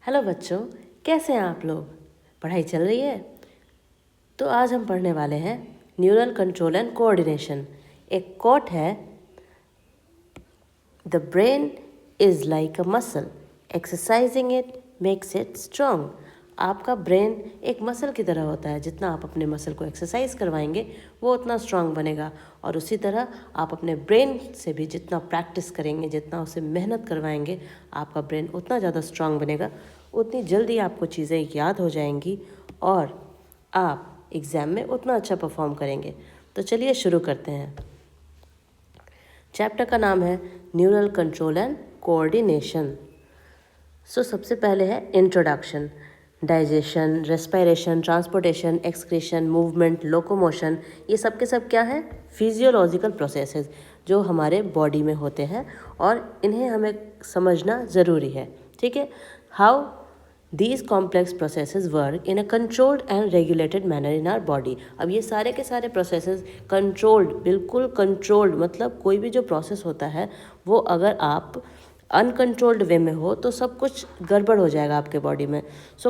Hello बच्चों, कैसे हैं आप लोग? पढ़ाई चल रही है? तो आज हम पढ़ने वाले हैं न्यूरल कंट्रोल एंड कोऑर्डिनेशन। एक कोट है, the brain is like a muscle, exercising it makes it strong. आपका ब्रेन एक मसल की तरह होता है, जितना आप अपने मसल को एक्सरसाइज करवाएंगे वो उतना स्ट्रांग बनेगा। और उसी तरह आप अपने ब्रेन से भी जितना प्रैक्टिस करेंगे, जितना उसे मेहनत करवाएंगे, आपका ब्रेन उतना ज़्यादा स्ट्रांग बनेगा, उतनी जल्दी आपको चीज़ें याद हो जाएंगी और आप एग्ज़ाम में उतना अच्छा परफॉर्म करेंगे। तो चलिए शुरू करते हैं। चैप्टर का नाम है न्यूरल कंट्रोल एंड कोऑर्डिनेशन। सबसे पहले है introduction. Digestion, respiration, transportation, excretion, movement, locomotion, ये सब के सब क्या हैं? फिजियोलॉजिकल प्रोसेसेस जो हमारे बॉडी में होते हैं और इन्हें हमें समझना ज़रूरी है। ठीक है, how these complex processes work in a controlled and regulated manner in our body. अब ये सारे के सारे प्रोसेसेस कंट्रोल्ड, बिल्कुल कंट्रोल्ड, मतलब कोई भी जो प्रोसेस होता है वो अगर आप अनकंट्रोल्ड वे में हो तो सब कुछ गड़बड़ हो जाएगा आपके बॉडी में।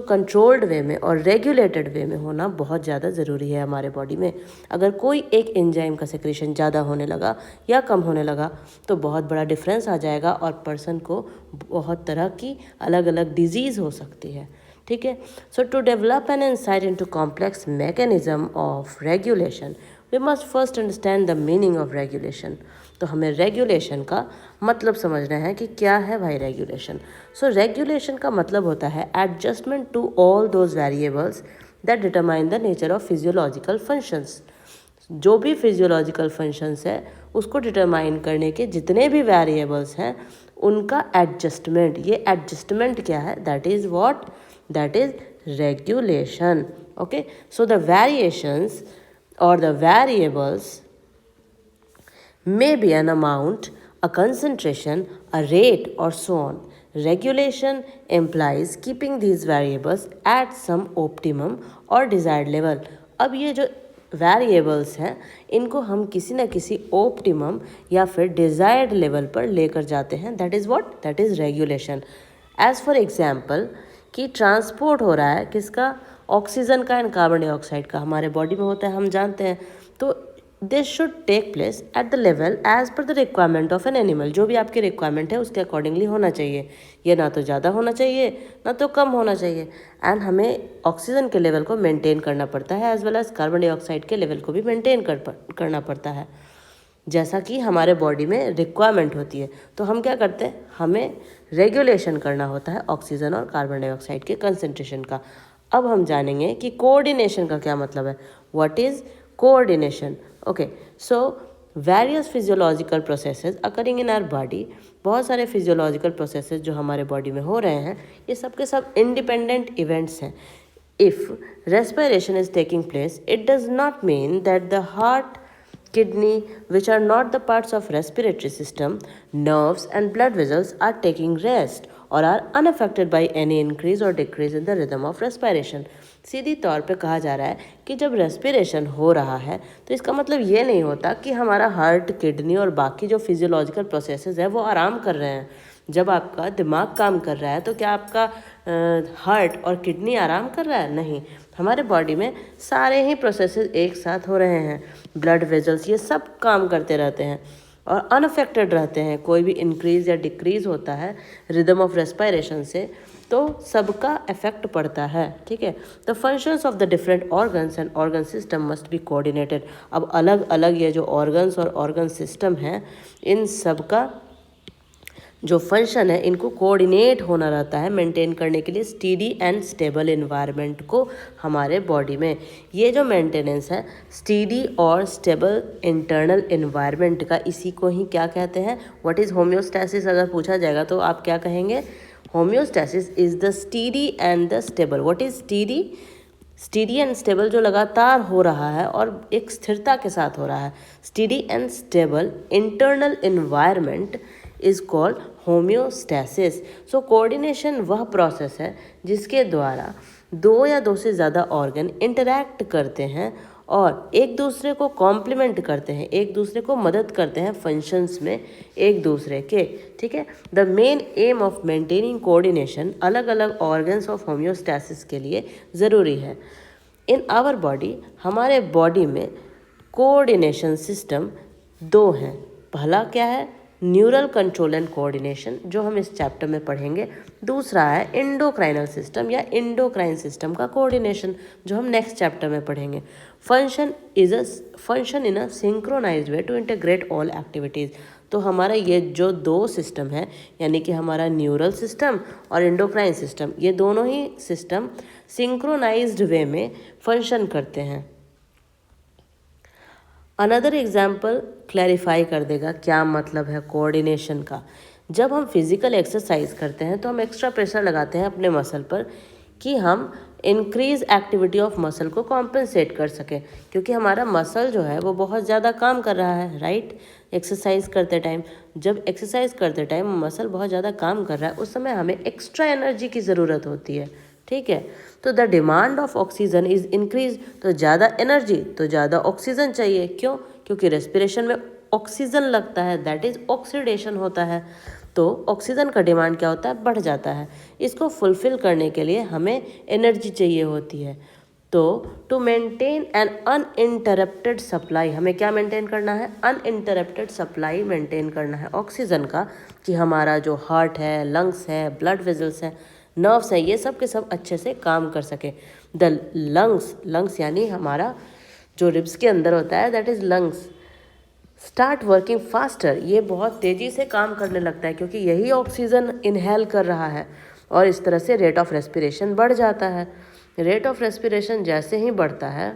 कंट्रोल्ड वे में और रेगुलेटेड वे में होना बहुत ज़्यादा ज़रूरी है हमारे बॉडी में। अगर कोई एक एंजाइम का सेक्रेशन ज़्यादा होने लगा या कम होने लगा तो बहुत बड़ा डिफरेंस आ जाएगा और पर्सन को बहुत तरह की अलग अलग डिजीज़ हो सकती है। ठीक है, to develop an insight into complex mechanism of regulation we must first understand the meaning of regulation. तो हमें रेगुलेशन का मतलब समझना है कि क्या है भाई रेगुलेशन। रेगुलेशन का मतलब होता है adjustment to all those variables that determine the nature of physiological functions. जो भी फिजियोलॉजिकल फंक्शंस है उसको डिटरमाइन करने के जितने भी वेरिएबल्स हैं उनका एडजस्टमेंट। ये एडजस्टमेंट क्या है? That is what? That is regulation. Okay, so the variations or the variables may be an amount, a concentration, a rate, or so on. Regulation implies keeping these variables at some optimum or desired level. अब ये जो variables हैं इनको हम किसी न किसी optimum या फिर डिज़ायर्ड लेवल पर लेकर जाते हैं। That is what? That is regulation. As for example कि ट्रांसपोर्ट हो रहा है किसका? ऑक्सीजन का एंड कार्बन डाइऑक्साइड का हमारे बॉडी में होता है, हम जानते हैं। तो this should take place at the level as per the requirement of an animal. जो भी आपकी रिक्वायरमेंट है उसके अकॉर्डिंगली होना चाहिए। ये ना तो ज़्यादा होना चाहिए ना तो कम होना चाहिए। एंड हमें ऑक्सीजन के लेवल को मेंटेन करना पड़ता है, as well as carbon dioxide के लेवल को भी मेंटेन करना पड़ता है, जैसा कि हमारे बॉडी में रिक्वायरमेंट होती है। तो हम क्या करते हैं? हमें रेगुलेशन करना होता है ऑक्सीजन और कार्बन डाइऑक्साइड के कंसंट्रेशन का। अब हम जानेंगे कि कोऑर्डिनेशन का क्या मतलब है। What is coordination? Okay, so various physiological processes occurring in our body. बहुत सारे फिजियोलॉजिकल प्रोसेसेस जो हमारे बॉडी में हो रहे हैं ये सब के सब इंडिपेंडेंट इवेंट्स हैं। If respiration is taking place it does not mean that the heart, kidney, which are not the parts of respiratory system, nerves and blood vessels are taking rest or are unaffected by any increase or decrease in the rhythm of respiration. सीधी तौर पे कहा जा रहा है कि जब respiration हो रहा है तो इसका मतलब ये नहीं होता कि हमारा हार्ट, किडनी और बाकी जो फिजियोलॉजिकल प्रोसेसेस है वो आराम कर रहे हैं। जब आपका दिमाग काम कर रहा है तो क्या आपका हार्ट और किडनी आराम कर रहा है? नहीं, हमारे बॉडी में सारे ही प्रोसेसेस एक साथ हो रहे हैं। ब्लड वेजल्स ये सब काम करते रहते हैं और अनअफेक्टेड रहते हैं। कोई भी इंक्रीज या डिक्रीज होता है रिदम ऑफ रेस्पिरेशन से तो सबका इफेक्ट पड़ता है। ठीक है, the functions of the different organs and organ system must be coordinated. अब अलग अलग ये जो ऑर्गन्स और ऑर्गन सिस्टम हैं इन सब का जो फंक्शन है इनको कोऑर्डिनेट होना रहता है मेंटेन करने के लिए स्टीडी एंड स्टेबल एनवायरनमेंट को हमारे बॉडी में। ये जो मेंटेनेंस है स्टीडी और स्टेबल इंटरनल एनवायरनमेंट का, इसी को ही क्या कहते हैं? व्हाट इज़ होम्योस्टैसिस अगर पूछा जाएगा तो आप क्या कहेंगे? Homeostasis is the steady and the stable. What is steady? Steady and stable जो लगातार हो रहा है और एक स्थिरता के साथ हो रहा है। Steady and stable internal environment is called homeostasis. Coordination वह प्रोसेस है जिसके द्वारा दो या दो से ज़्यादा ऑर्गन इंटरैक्ट करते हैं और एक दूसरे को कॉम्प्लीमेंट करते हैं, एक दूसरे को मदद करते हैं फंक्शंस में एक दूसरे के, ठीक है। The main M of maintaining coordination अलग अलग ऑर्गन्स ऑफ होम्योस्टैसिस के लिए ज़रूरी है। इन आवर बॉडी, हमारे बॉडी में कोऑर्डिनेशन सिस्टम दो हैं। पहला क्या है? न्यूरल कंट्रोल एंड कोऑर्डिनेशन, जो हम इस चैप्टर में पढ़ेंगे। दूसरा है एंडोक्राइनल सिस्टम या एंडोक्राइन सिस्टम का कोऑर्डिनेशन, जो हम नेक्स्ट चैप्टर में पढ़ेंगे। Function in a synchronised way to integrate all activities. तो हमारा ये जो दो सिस्टम है, यानी कि हमारा न्यूरल सिस्टम और एंडोक्राइन सिस्टम, ये दोनों ही सिस्टम सिंक्रोनाइज्ड वे में फंक्शन करते हैं। अनदर एग्जाम्पल क्लैरिफाई कर देगा क्या मतलब है कोऑर्डिनेशन का। जब हम फिजिकल एक्सरसाइज करते हैं तो हम एक्स्ट्रा प्रेशर लगाते हैं अपने मसल पर कि हम इंक्रीज एक्टिविटी ऑफ मसल को कॉम्पेंसेट कर सकें, क्योंकि हमारा मसल जो है वो बहुत ज़्यादा काम कर रहा है, राइट। एक्सरसाइज करते टाइम, जब एक्सरसाइज करते टाइम मसल बहुत ज़्यादा काम कर रहा है, उस समय हमें एक्स्ट्रा एनर्जी की ज़रूरत होती है, ठीक है। तो the demand of oxygen is increase, तो ज़्यादा एनर्जी तो ज़्यादा ऑक्सीजन चाहिए। क्यों? क्योंकि रेस्पिरेशन में ऑक्सीजन लगता है, दैट इज ऑक्सीडेशन होता है। तो ऑक्सीजन का डिमांड क्या होता है? बढ़ जाता है। इसको फुलफिल करने के लिए हमें एनर्जी चाहिए होती है। तो to maintain an uninterrupted supply, हमें क्या मेंटेन करना है? अनइंटरप्टेड सप्लाई मेंटेन करना है ऑक्सीजन का, कि हमारा जो हार्ट है, लंग्स है, ब्लड वेजल्स है, नर्व्स है, ये सब के सब अच्छे से काम कर सके। द लंग्स यानी हमारा जो रिब्स के अंदर होता है, that is lungs, start working faster, ये बहुत तेज़ी से काम करने लगता है, क्योंकि यही ऑक्सीजन इनहेल कर रहा है, और इस तरह से रेट ऑफ रेस्पिरेशन बढ़ जाता है। रेट ऑफ रेस्पिरेशन जैसे ही बढ़ता है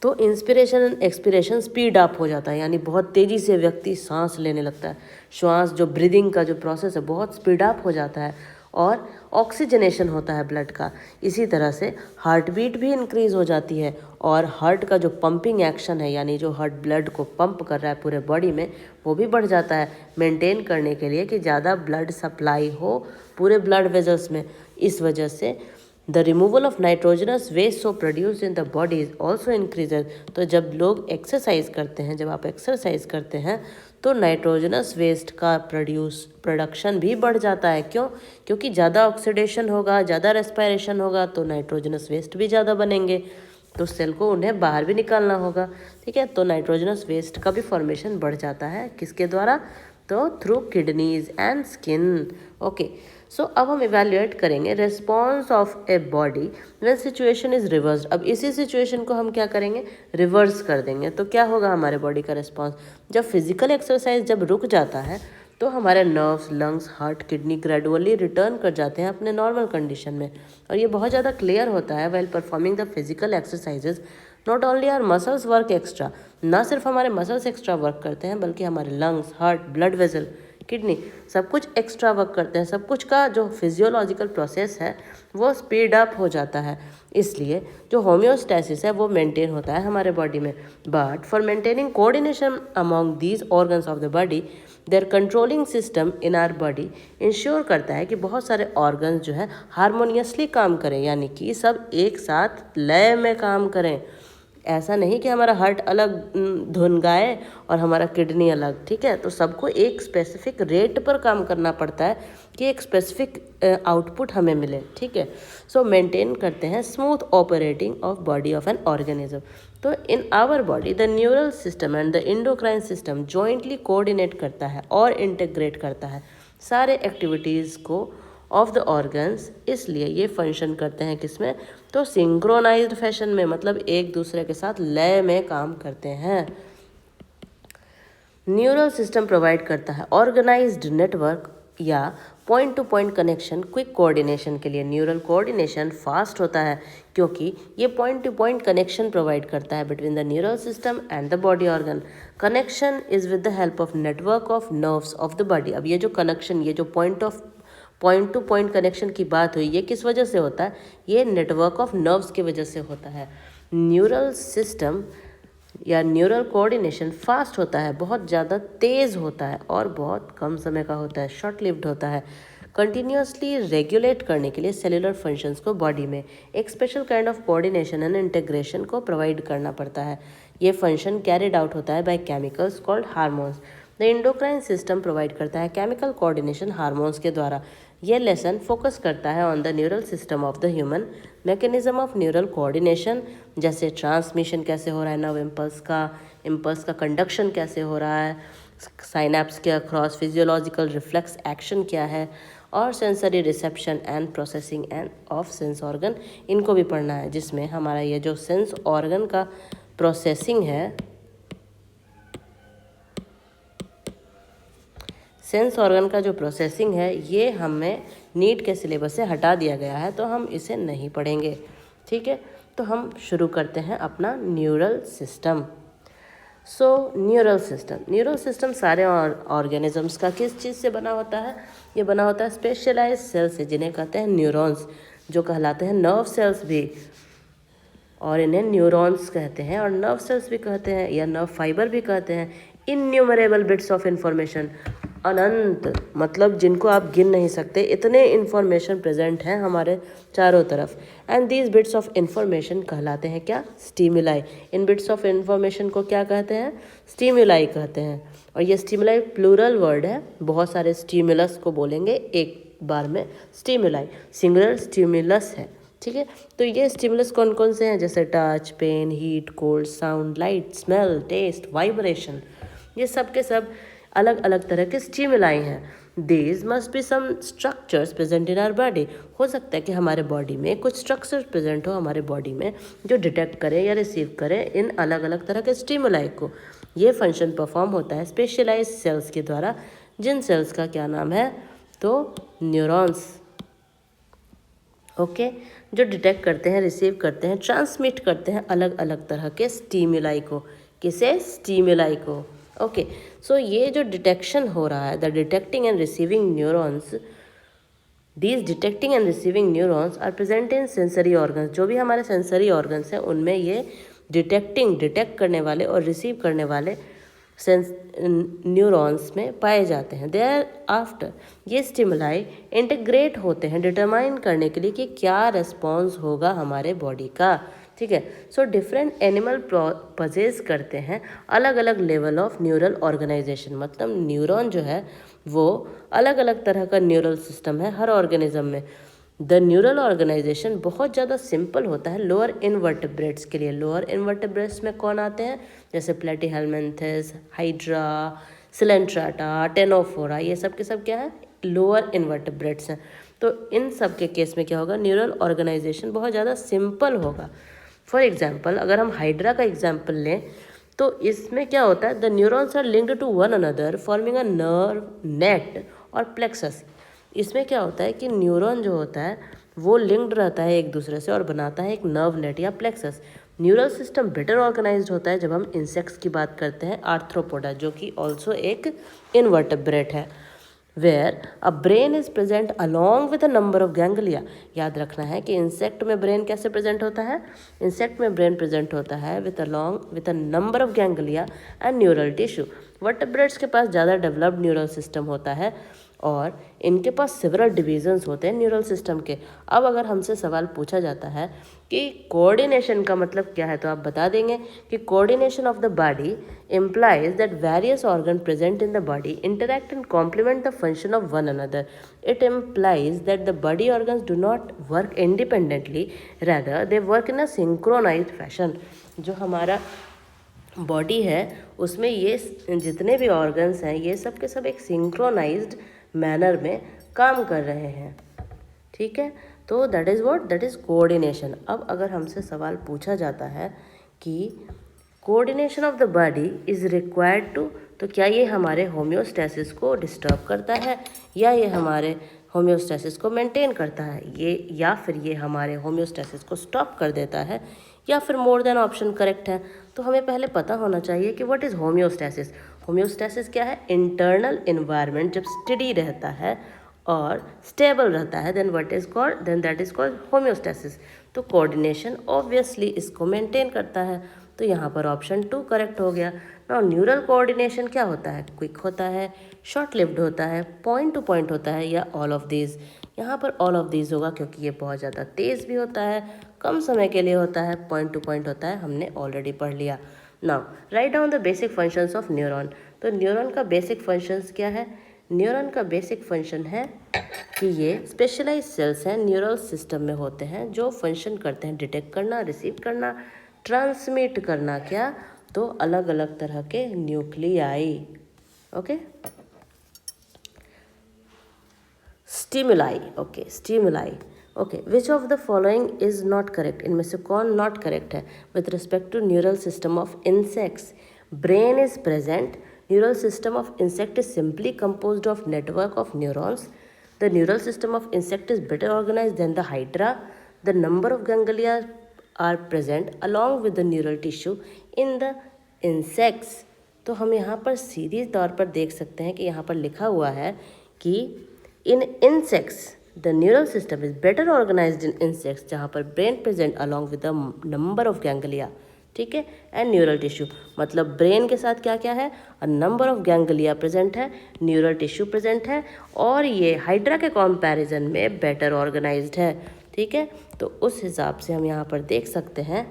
तो inspiration and expiration speed up हो जाता है, यानी बहुत तेज़ी से व्यक्ति सांस लेने लगता है। श्वास जो ब्रीदिंग का जो प्रोसेस है बहुत स्पीड अप हो जाता है, और ऑक्सीजनेशन होता है ब्लड का। इसी तरह से हार्ट बीट भी इंक्रीज़ हो जाती है, और हार्ट का जो पंपिंग एक्शन है, यानी जो हार्ट ब्लड को पंप कर रहा है पूरे बॉडी में, वो भी बढ़ जाता है, मेंटेन करने के लिए कि ज़्यादा ब्लड सप्लाई हो पूरे ब्लड वेजल्स में। इस वजह से the removal of nitrogenous waste so produce in the body is also increases. तो जब लोग एक्सरसाइज करते हैं, जब आप एक्सरसाइज करते हैं, तो नाइट्रोजनस वेस्ट का प्रोडक्शन भी बढ़ जाता है। क्यों? क्योंकि ज़्यादा ऑक्सीडेशन होगा, ज़्यादा रेस्पिरेशन होगा, तो नाइट्रोजनस वेस्ट भी ज़्यादा बनेंगे, तो सेल को उन्हें बाहर भी निकालना होगा, ठीक है। तो नाइट्रोजनस वेस्ट का भी फॉर्मेशन बढ़ जाता है, किसके द्वारा? तो through kidneys and skin. Okay, so अब हम इवेल्युएट करेंगे response of a body when situation is reversed. अब इसी सिचुएशन को हम क्या करेंगे? रिवर्स कर देंगे। तो क्या होगा हमारे बॉडी का रिस्पॉन्स? जब फिजिकल एक्सरसाइज जब रुक जाता है, तो हमारे nerves, lungs, heart, kidney gradually return कर जाते हैं अपने नॉर्मल कंडीशन में। और ये बहुत ज़्यादा क्लियर होता है while performing the physical exercises. Not only our muscles work extra, ना सिर्फ हमारे मसल्स एक्स्ट्रा वर्क करते हैं, बल्कि हमारे lungs, heart, blood vessel, kidney, सब कुछ एक्स्ट्रा वर्क करते हैं। सब कुछ का जो फिजियोलॉजिकल प्रोसेस है वो स्पीड अप हो जाता है, इसलिए जो होम्योस्टैसिस है वो मेंटेन होता है हमारे बॉडी में। But for maintaining coordination among these organs of the body, there controlling system in our body ensure करता है कि बहुत सारे ऑर्गन्स जो है हारमोनियसली काम करें, यानी कि सब एक साथ लय में काम करें। ऐसा नहीं कि हमारा हार्ट अलग धुन गाए और हमारा किडनी अलग, ठीक है। तो सबको एक स्पेसिफिक रेट पर काम करना पड़ता है कि एक स्पेसिफिक आउटपुट हमें मिले, ठीक है। सो मेंटेन करते हैं smooth operating of body of an organism. तो in our body the neural system and the endocrine system jointly coordinate करता है और इंटीग्रेट करता है सारे एक्टिविटीज़ को ऑफ द ऑर्गन्स। इसलिए ये फंक्शन करते हैं किसमें? तो सिंक्रोनाइज्ड फैशन में, मतलब एक दूसरे के साथ लय में काम करते हैं। न्यूरल सिस्टम प्रोवाइड करता है ऑर्गेनाइज्ड नेटवर्क या point two point connection quick coordination के लिए। न्यूरल कोऑर्डिनेशन फास्ट होता है क्योंकि ये point two point connection provide करता है between the neural system and the body organ. Connection is with the help of network of nerves of the body. अब ये जो कनेक्शन, ये जो पॉइंट टू पॉइंट कनेक्शन की बात हुई, ये किस वजह से होता है? ये नेटवर्क ऑफ नर्व्स की वजह से होता है। न्यूरल सिस्टम या न्यूरल कोऑर्डिनेशन फास्ट होता है, बहुत ज़्यादा तेज़ होता है और बहुत कम समय का होता है, शॉर्ट लिव्ड होता है। कंटिन्यूसली रेगुलेट करने के लिए सेलुलर फंक्शंस को बॉडी में एक special kind of coordination and integration को प्रोवाइड करना पड़ता है। ये फंक्शन कैरिड आउट होता है by chemicals called hormones. The endocrine system provide करता है केमिकल कोऑर्डिनेशन हार्मोन्स के द्वारा। ये लेसन फोकस करता है on the neural system of the human, mechanism of neural coordination, जैसे ट्रांसमिशन कैसे हो रहा है नर्व इम्पल्स का कंडक्शन कैसे हो रहा है, साइनेप्स के अक्रॉस फिजियोलॉजिकल रिफ्लेक्स एक्शन क्या है, और sensory reception and processing end of sense organ, इनको भी पढ़ना है, जिसमें हमारा ये जो सेंस ऑर्गन का प्रोसेसिंग है, सेंस ऑर्गन का जो प्रोसेसिंग है ये हमें नीट के सिलेबस से हटा दिया गया है, तो हम इसे नहीं पढ़ेंगे। ठीक है, तो हम शुरू करते हैं अपना न्यूरल सिस्टम। न्यूरल सिस्टम सारे ऑर्गेनिजम्स का किस चीज़ से बना होता है? ये बना होता है स्पेशलाइज्ड सेल से, जिन्हें कहते हैं न्यूरॉन्स, जो कहलाते हैं नर्व सेल्स भी, और इन्हें न्यूरॉन्स कहते हैं और नर्व सेल्स भी कहते हैं या नर्व फाइबर भी कहते हैं। इन्यूमरेबल बिट्स ऑफ इंफॉर्मेशन, अनंत, मतलब जिनको आप गिन नहीं सकते, इतने इन्फॉर्मेशन प्रेजेंट हैं हमारे चारों तरफ। And these bits of information कहलाते हैं क्या? Stimuli. In bits of information को क्या कहते हैं? स्टिमुलाई कहते हैं। और ये स्टिमुलाई प्लूरल वर्ड है, बहुत सारे स्टिमुलस को बोलेंगे एक बार में। स्टिमुलाई सिंगुलर स्टिमुलस है। ठीक है, तो ये स्टिमुलस कौन कौन से हैं? जैसे touch, pain, heat, cold, sound, light, smell, taste, vibration, ये सब के सब अलग अलग तरह के स्टिमुलाई हैं। These must be some structures present in our body. हो सकता है कि हमारे बॉडी में कुछ स्ट्रक्चर्स प्रेजेंट हो हमारे बॉडी में, जो डिटेक्ट करें या रिसीव करें इन अलग अलग तरह के स्टिमुलाई को। ये फंक्शन परफॉर्म होता है स्पेशलाइज्ड सेल्स के द्वारा, जिन सेल्स का क्या नाम है? तो न्यूरॉन्स। ओके, जो डिटेक्ट करते हैं, रिसीव करते हैं, ट्रांसमिट करते हैं अलग अलग तरह के स्टिमुलाई को। किसे? स्टिमुलाई को। ओके, सो ये जो डिटेक्शन हो रहा है, the detecting and receiving neurons, these detecting and receiving neurons are present in sensory organs. जो भी हमारे सेंसरी ऑर्गन्स हैं उनमें ये डिटेक्ट करने वाले और रिसीव करने वाले न्यूरॉन्स में पाए जाते हैं। देयर आफ्टर ये स्टिमुलाई इंटीग्रेट होते हैं डिटरमाइन करने के लिए कि क्या रिस्पॉन्स होगा हमारे बॉडी का। ठीक है, सो डिफरेंट एनिमल पजेस करते हैं अलग अलग लेवल ऑफ न्यूरल ऑर्गेनाइजेशन। मतलब न्यूरॉन जो है वो अलग अलग तरह का न्यूरल सिस्टम है हर ऑर्गेनिज्म में। द न्यूरल ऑर्गेनाइजेशन बहुत ज़्यादा सिंपल होता है लोअर इनवर्टेब्रेट्स के लिए। लोअर इनवर्टेब्रेट्स में कौन आते हैं? जैसे प्लेटीहेल्मिन्थस, हाइड्रा, सिलेंट्राटा, टेनोफोरा, ये सब के सब क्या है? लोअर इनवर्टेब्रेट्स हैं। तो इन सब के केस में क्या होगा? न्यूरल ऑर्गेनाइजेशन बहुत ज़्यादा सिंपल होगा। फॉर एग्जाम्पल, अगर हम हाइड्रा का एग्जाम्पल लें तो इसमें क्या होता है? The neurons are linked to one another forming a nerve net और प्लेक्सस। इसमें क्या होता है कि न्यूरॉन जो होता है वो लिंक्ड रहता है एक दूसरे से और बनाता है एक नर्व नेट या plexus. Neural system better organised होता है जब हम इंसेक्ट्स की बात करते हैं, आर्थ्रोपोडा, जो कि ऑल्सो एक इनवर्टेब्रेट है। Where a brain is present along with a number of ganglia. याद रखना है कि इंसेक्ट में ब्रेन कैसे प्रेजेंट होता है? इंसेक्ट में ब्रेन प्रेजेंट होता है with a number of ganglia and neural tissue. Vertebrates के पास ज़्यादा डेवलप्ड न्यूरल सिस्टम होता है और इनके पास सेवरल डिवीजन्स होते हैं न्यूरल सिस्टम के। अब अगर हमसे सवाल पूछा जाता है कि कोऑर्डिनेशन का मतलब क्या है, तो आप बता देंगे कि coordination of the body implies that various organs present in the body interact and complement the function of one another. It implies that the body organs do not work independently, rather they work in a synchronized fashion. जो हमारा body है उसमें ये जितने भी organs हैं ये सब के सब एक सिंक्रोनाइज्ड मैनर में काम कर रहे हैं। ठीक है, तो that is what? That is coordination. अब अगर हमसे सवाल पूछा जाता है कि coordination of the body is required to, तो क्या ये हमारे होम्योस्टेसिस को डिस्टर्ब करता है या ये हमारे होम्योस्टेसिस को मेंटेन करता है, ये या फिर ये हमारे होम्योस्टेसिस को स्टॉप कर देता है, या फिर मोर देन ऑप्शन करेक्ट है? तो हमें पहले पता होना चाहिए कि व्हाट इज़ होम्योस्टेसिस। होम्योस्टेसिस क्या है? इंटरनल इन्वायरमेंट जब स्टडी रहता है और स्टेबल रहता है then that is called homeostasis. तो कोऑर्डिनेशन ऑब्वियसली इसको मेंटेन करता है, तो यहाँ पर ऑप्शन 2 करेक्ट हो गया। नाउ न्यूरल कोऑर्डिनेशन क्या होता है? क्विक होता है, शॉर्ट लिव्ड होता है, पॉइंट टू पॉइंट होता है, या ऑल ऑफ दीज। यहाँ पर ऑल ऑफ दीज होगा क्योंकि ये बहुत ज़्यादा तेज़ भी होता है, कम समय के लिए होता है, पॉइंट टू पॉइंट होता है, हमने ऑलरेडी पढ़ लिया। Now right down the basic functions of neuron. तो न्यूरॉन का बेसिक फंक्शंस क्या है? न्यूरॉन का बेसिक फंक्शन है कि ये स्पेशलाइज सेल्स हैं, न्यूरल सिस्टम में होते हैं, जो फंक्शन करते हैं डिटेक्ट करना, रिसीव करना, ट्रांसमिट करना, क्या? तो अलग अलग तरह के nuclei. Okay, stimuli. Okay, stimuli. Okay, which of the following is not correct? इनमें से कौन नॉट करेक्ट है? With respect to neural system of insects, brain is present, neural system of insect is simply composed of network of neurons, the neural system of insect is better organized than the hydra, the number of ganglia are present along with the neural tissue in the insects। तो हम यहाँ पर सीधी तौर पर देख सकते हैं कि यहाँ पर लिखा हुआ है कि in insects the neural system is better organised in insects, जहाँ पर brain present along with the number of ganglia, ठीक है, एंड न्यूरल टिश्यू। मतलब ब्रेन के साथ क्या क्या है? A number of ganglia present है, न्यूरल टिश्यू प्रेजेंट है, और ये हाइड्रा के कंपैरिजन में बेटर ऑर्गेनाइज्ड है, ठीक है। तो उस हिसाब से हम यहाँ पर देख सकते हैं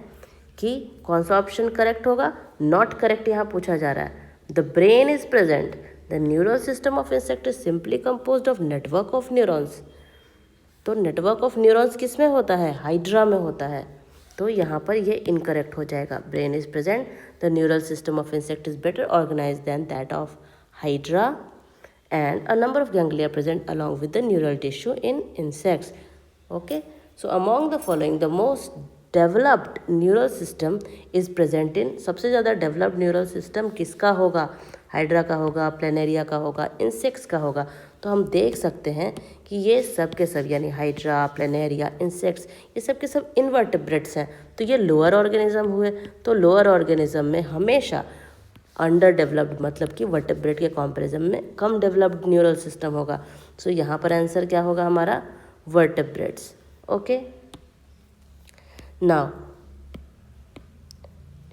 कि कौन सा ऑप्शन करेक्ट होगा? नॉट करेक्ट यहाँ पूछा जा रहा है। The brain is present, the neural system of insect is simply composed of network of neurons. तो नेटवर्क ऑफ न्यूरॉन्स किस में होता है? हाइड्रा में होता है। तो यहाँ पर ये इनकरेक्ट हो जाएगा। Brain is present, the neural system of insect is better organised than that of hydra, and a number of ganglia present along with the neural tissue in insects. Okay, so among the following the most developed neural system is present in, सबसे ज़्यादा developed neural system किसका होगा? Hydra का होगा, planaria का होगा, insects का होगा। तो हम देख सकते हैं कि ये सब के सब, यानी हाइड्रा, प्लेनेरिया, इंसेक्ट्स, ये सब के सब इनवर्टेब्रेट्स हैं। तो ये लोअर ऑर्गेनिज्म हुए। तो लोअर ऑर्गेनिज्म में हमेशा अंडर डेवलप्ड, मतलब कि वर्टेब्रेट के कंपैरिजन में कम डेवलप्ड न्यूरल सिस्टम होगा। सो यहाँ पर आंसर क्या होगा हमारा? Vertebrates. Okay, now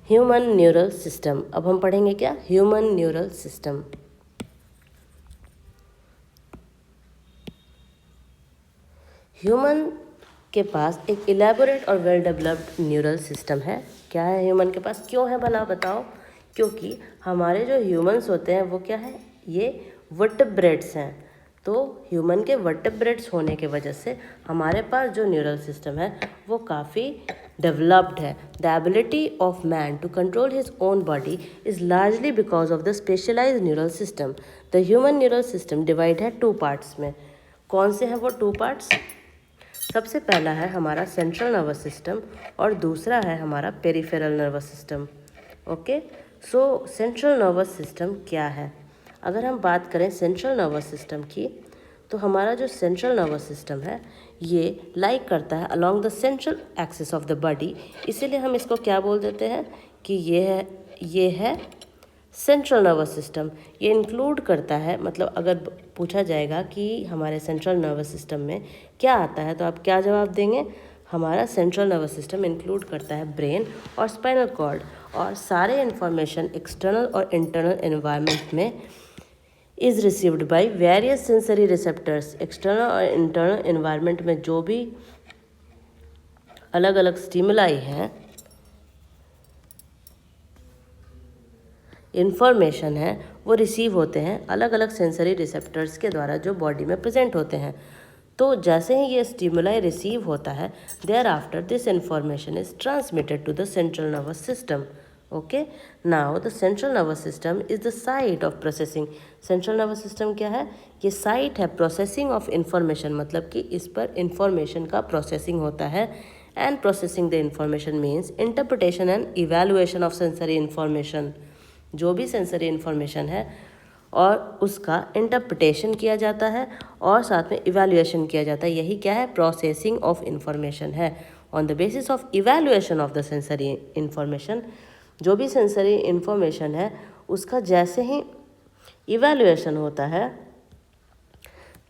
human neural system. अब हम पढ़ेंगे क्या? Human neural system. ह्यूमन के पास एक इलेबोरेट और वेल डेवलप्ड न्यूरल सिस्टम है। क्या है ह्यूमन के पास? क्यों है भला बताओ? क्योंकि हमारे जो ह्यूमन्स होते हैं वो क्या है? ये वर्टेब्रेट्स हैं। तो ह्यूमन के वर्टेब्रेट्स होने के वजह से हमारे पास जो न्यूरल सिस्टम है वो काफ़ी डेवलप्ड है। The ability of man to control his own body is largely because of the specialised neural system. The human neural system divide है 2 पार्ट्स में। कौन से हैं वो 2 पार्ट्स? सबसे पहला है हमारा सेंट्रल नर्वस सिस्टम और दूसरा है हमारा पेरिफेरल नर्वस सिस्टम। ओके, सो सेंट्रल नर्वस सिस्टम क्या है? अगर हम बात करें सेंट्रल नर्वस सिस्टम की, तो हमारा जो सेंट्रल नर्वस सिस्टम है ये लाइक करता है along the central axis of the body, इसीलिए हम इसको क्या बोल देते हैं कि ये है सेंट्रल नर्वस सिस्टम। ये इंक्लूड करता है, मतलब अगर पूछा जाएगा कि हमारे सेंट्रल नर्वस सिस्टम में क्या आता है तो आप क्या जवाब देंगे? हमारा सेंट्रल नर्वस सिस्टम इंक्लूड करता है ब्रेन और स्पाइनल कॉर्ड, और सारे इन्फॉर्मेशन एक्सटर्नल और इंटरनल एनवायरनमेंट में is received by various sensory receptors. External और इंटरनल एनवायरनमेंट में जो भी अलग अलग स्टिमुलाई हैं, इन्फॉर्मेशन है, वो रिसीव होते हैं अलग अलग सेंसरी रिसेप्टर्स के द्वारा जो बॉडी में प्रेजेंट होते हैं। तो जैसे ही ये स्टिमुलाई रिसीव होता है, thereafter this information is transmitted to the central nervous system. Okay, now the central nervous system is the site of processing. Central nervous system क्या है? ये साइट है प्रोसेसिंग ऑफ इंफॉर्मेशन, मतलब कि इस पर इंफॉर्मेशन का प्रोसेसिंग होता है। And processing the information means interpretation and evaluation of sensory information. जो भी सेंसरी इंफॉर्मेशन है और उसका इंटरप्रिटेशन किया जाता है और साथ में इवैल्यूएशन किया जाता है। यही क्या है? प्रोसेसिंग ऑफ इंफॉर्मेशन है। On the basis of evaluation of the sensory information, जो भी सेंसरी इंफॉर्मेशन है उसका जैसे ही इवैल्यूएशन होता है